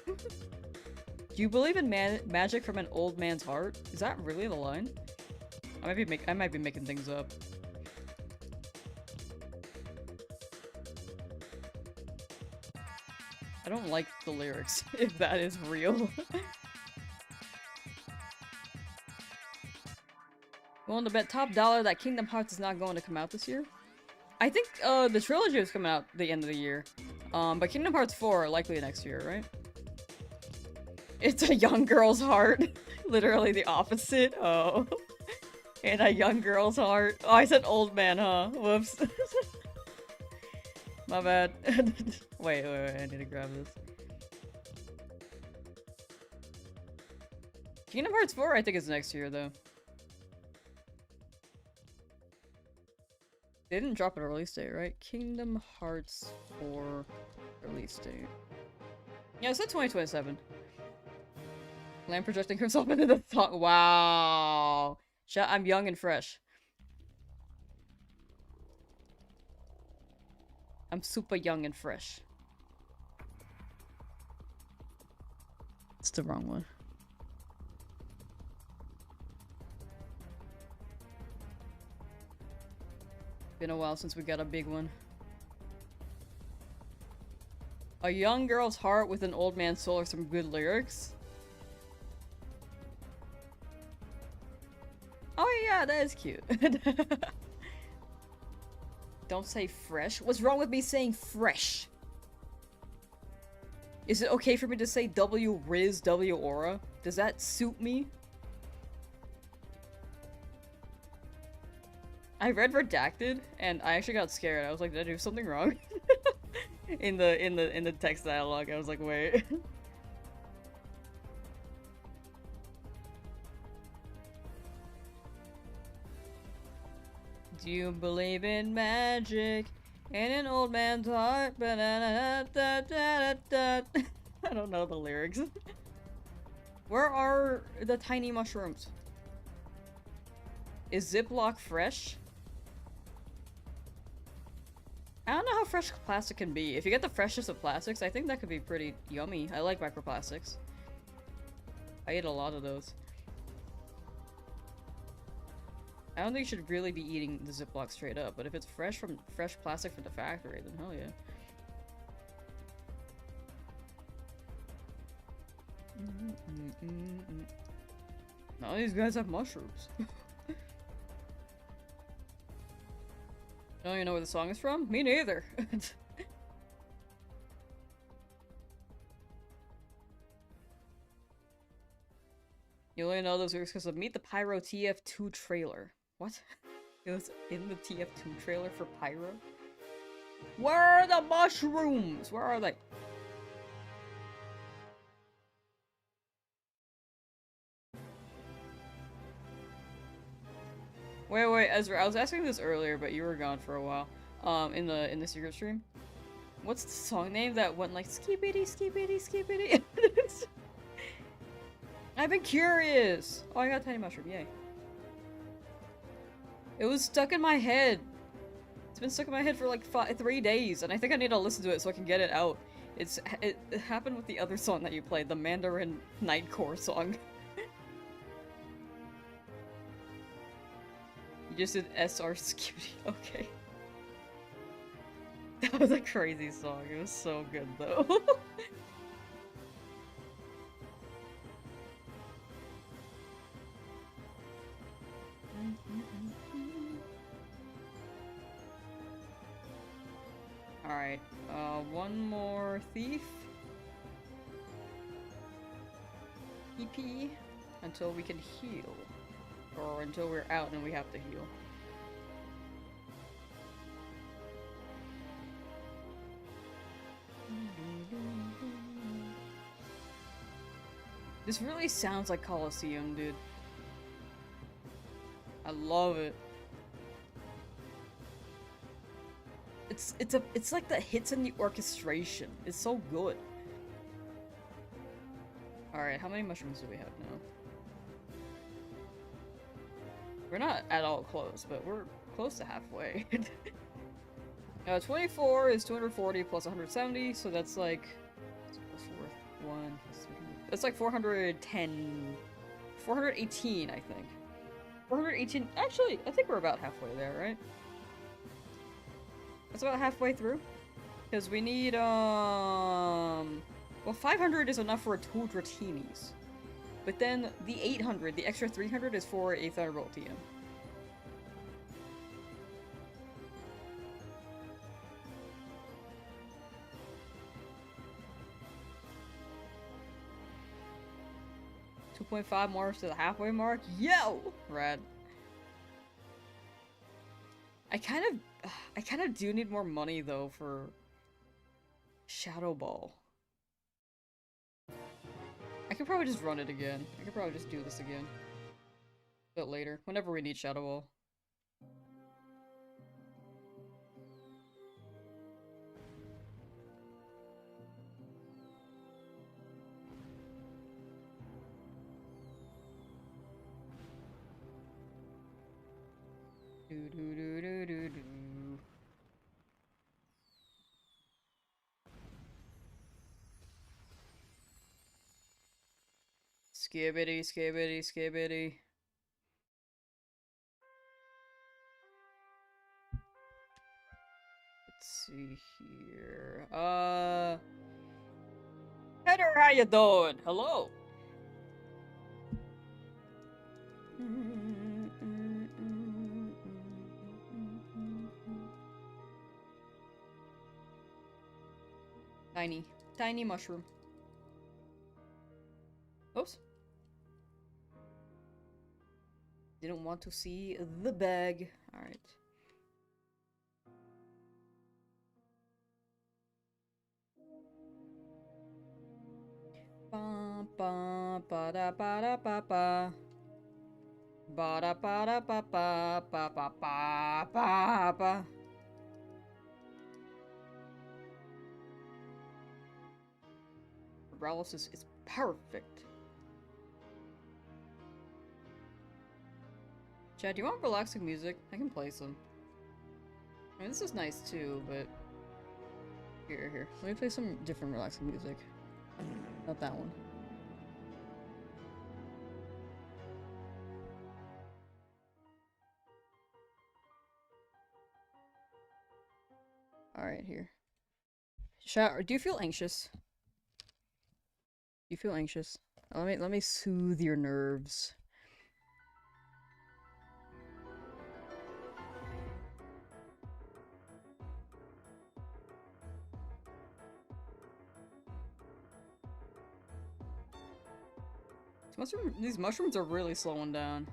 you believe in magic from an old man's heart? Is that really the line? I might be making things up. I don't like the lyrics, if that is real. Willing to bet top dollar that Kingdom Hearts is not going to come out this year? I think the trilogy is coming out the end of the year. But Kingdom Hearts 4 likely next year, right? It's a young girl's heart. Literally the opposite. Oh. And a young girl's heart. Oh, I said old man, huh? Whoops. My bad. Wait, I need to grab this. Kingdom Hearts 4 I think is next year, though. They didn't drop a release date, right? Kingdom Hearts 4 release date. Yeah, it said 2027. Lamb projecting herself into the song. Wow. I'm young and fresh. I'm super young and fresh. It's the wrong one. Been a while since we got a big one. A young girl's heart with an old man's soul are some good lyrics. Oh yeah, that is cute. Don't say fresh. What's wrong with me saying fresh? Is it okay for me to say W Riz W Aura? Does that suit me? I read Redacted and I actually got scared. I was like, did I do something wrong? in the text dialogue, I was like, wait. Do you believe in magic and an old man's heart? I don't know the lyrics. Where are the tiny mushrooms? Is Ziploc fresh? I don't know how fresh plastic can be. If you get the freshest of plastics, I think that could be pretty yummy. I like microplastics. I eat a lot of those. I don't think you should really be eating the Ziploc straight up, but if it's fresh plastic from the factory, then hell yeah. None of these guys have mushrooms. Don't even know where the song is from? Me neither. You only know those lyrics because of Meet the Pyro TF2 trailer. What? It was in the TF2 trailer for Pyro? Where are the mushrooms? Where are they? Wait, Ezra, I was asking this earlier, but you were gone for a while. In the secret stream. What's the song name that went like skibidi skibidi skibidi? I've been curious! Oh, I got a tiny mushroom, yay. It was stuck in my head. It's been stuck in my head for like 3 days, and I think I need to listen to it so I can get it out. It happened with the other song that you played, the Mandarin Nightcore song. You just did SR Skibidi, okay. That was a crazy song, it was so good though. Alright, one more thief. EP until we can heal. Or until we're out and we have to heal. This really sounds like Coliseum, dude. I love it. It's like the hits in the orchestration. It's so good. Alright, how many mushrooms do we have now? We're not at all close, but we're close to halfway. 24 is 240 plus 170, so that's like... That's like 410... 418, I think. 418. Actually, I think we're about halfway there, right? That's about halfway through. Because we need, well, 500 is enough for 2 Dratinis. But then the 800, the extra 300 is for a Thunderboltian. .5 more to the halfway mark. Yo! Rad. I kind of do need more money though for Shadow Ball. I could probably just run it again. I could probably just do this again. A bit later, whenever we need Shadow Ball. Do do do do do do. Skibbity, skibbity, skibbity. Let's see here. Heather, how you doing? Hello. Tiny, tiny mushroom. Oops. Didn't want to see the bag. Alright. Ba ba ba da ba da ba ba. Ba da ba da ba ba ba ba ba ba ba. Paralysis is perfect. Chad, do you want relaxing music? I can play some. I mean, this is nice too, but... Here. Let me play some different relaxing music. Not that one. Alright, here. Do you feel anxious? Do you feel anxious? Let me soothe your nerves. These mushrooms are really slowing down.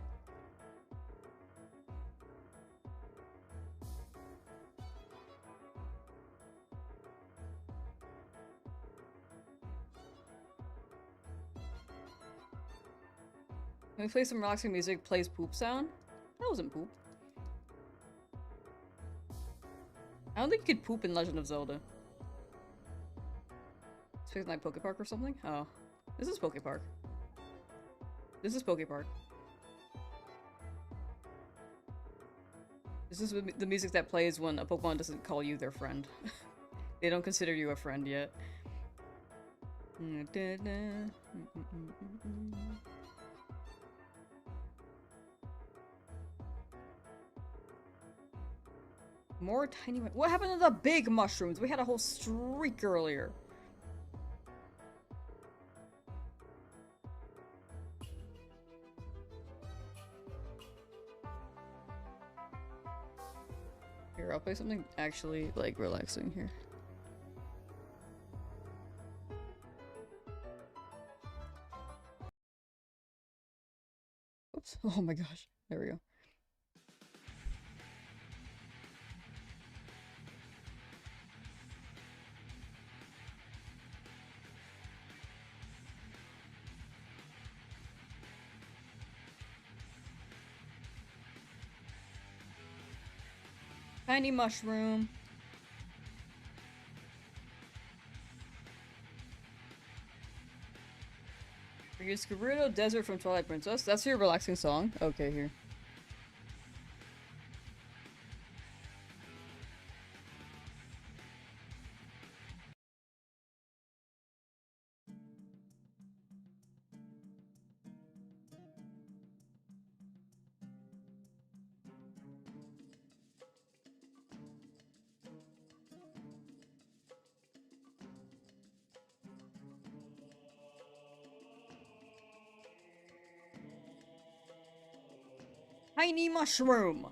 Let me play some relaxing music. Plays poop sound? That wasn't poop. I don't think you could poop in Legend of Zelda. It's like Pokepark or something? Oh. This is Pokepark. This is Pokepark. This is the music that plays when a Pokemon doesn't call you their friend. They don't consider you a friend yet. More tiny... What happened to the big mushrooms? We had a whole streak earlier. Here, I'll play something actually, like, relaxing here. Oops. Oh my gosh. There we go. Tiny mushroom. Here's Gerudo Desert from Twilight Princess. That's your relaxing song? Okay, here. Tiny mushroom.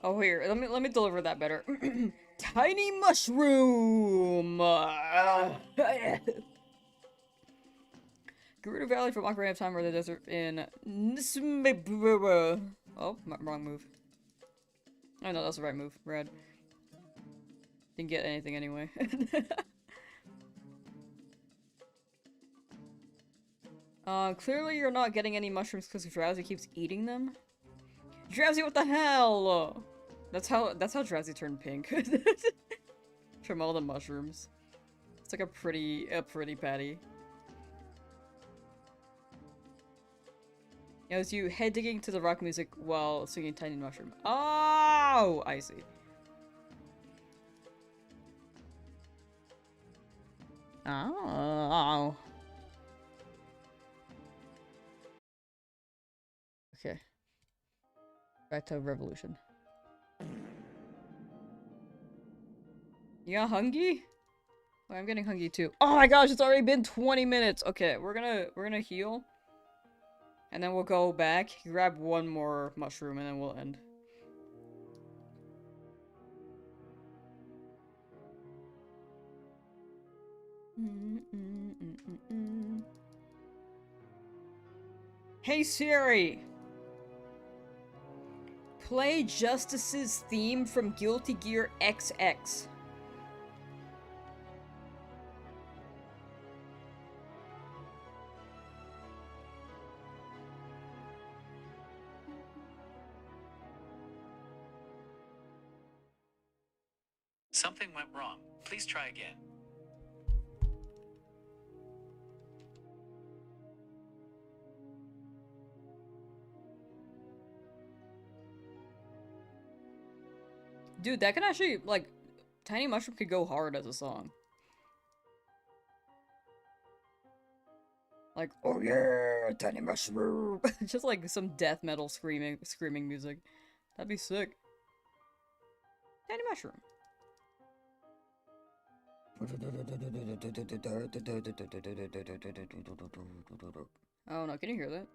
Oh, here. Let me deliver that better. Tiny mushroom. Gerudo Valley from Ocarina of Time or the desert in Oh, wrong move. Oh no, that's the right move. Red. Didn't get anything anyway. Clearly you're not getting any mushrooms because Drowzee keeps eating them. Drowzee, what the hell? That's how Drowzee turned pink. From all the mushrooms. It's like a pretty patty. As you head digging to the rock music while singing Tiny Mushroom. Oh, I see. Oh. Okay. Back to Revolution. You got hungry? Oh, I'm getting hungry too. Oh my gosh, it's already been 20 minutes. Okay, we're gonna heal. And then we'll go back, grab one more mushroom, and then we'll end. Hey Siri! Play Justice's theme from Guilty Gear XX. Something went wrong. Please try again. Dude, that can actually, like, Tiny Mushroom could go hard as a song. Like, oh yeah, Tiny Mushroom! Just like some death metal screaming music. That'd be sick. Tiny Mushroom. Oh no, can you hear that?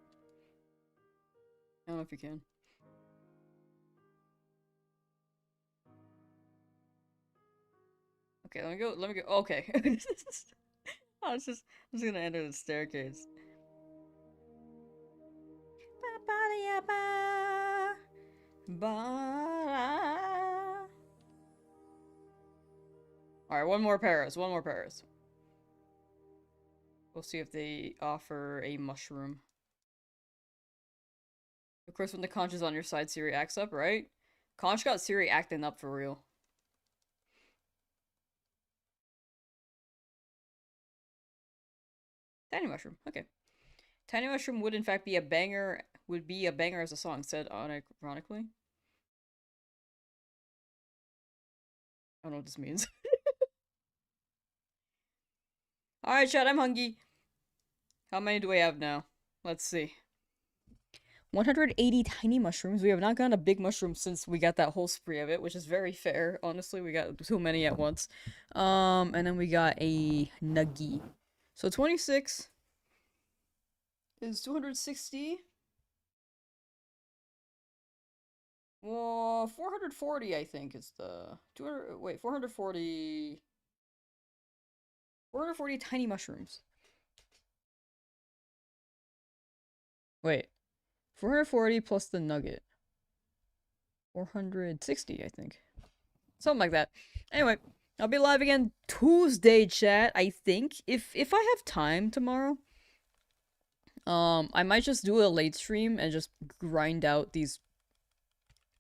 I don't know if you can. Okay, let me go. Okay. I'm just gonna enter the staircase. Alright, one more Paris. We'll see if they offer a mushroom. Of course, when the conch is on your side, Siri acts up, right? Conch got Siri acting up for real. Tiny Mushroom, okay. Tiny Mushroom would in fact be a banger, as a song, said ironically. I don't know what this means. Alright, chat, I'm hungry. How many do we have now? Let's see. 180 tiny mushrooms. We have not gotten a big mushroom since we got that whole spree of it, which is very fair. Honestly, we got too many at once. And then we got a nuggie. So 26 is 260. Well, 440 I think is the 440 tiny mushrooms. Wait. 440 plus the nugget. 460, I think. Something like that. Anyway, I'll be live again Tuesday, chat, I think. If I have time tomorrow. I might just do a late stream and just grind out these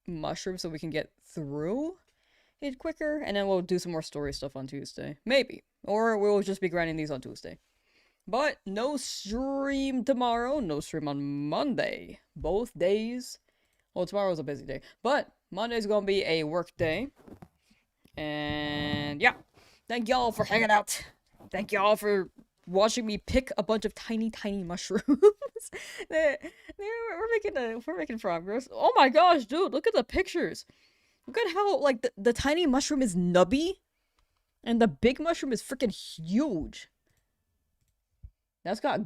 mushrooms so we can get through it quicker, and then we'll do some more story stuff on Tuesday. Maybe. Or we'll just be grinding these on Tuesday. But no stream tomorrow, no stream on Monday. Both days. Well, tomorrow's a busy day. But Monday's gonna be a work day. And yeah. Thank y'all for hanging out. Thank y'all for watching me pick a bunch of tiny mushrooms. we're making progress. Oh my gosh, dude, look at the pictures. Look at how, like, the tiny mushroom is nubby. And the big mushroom is freaking huge. That's got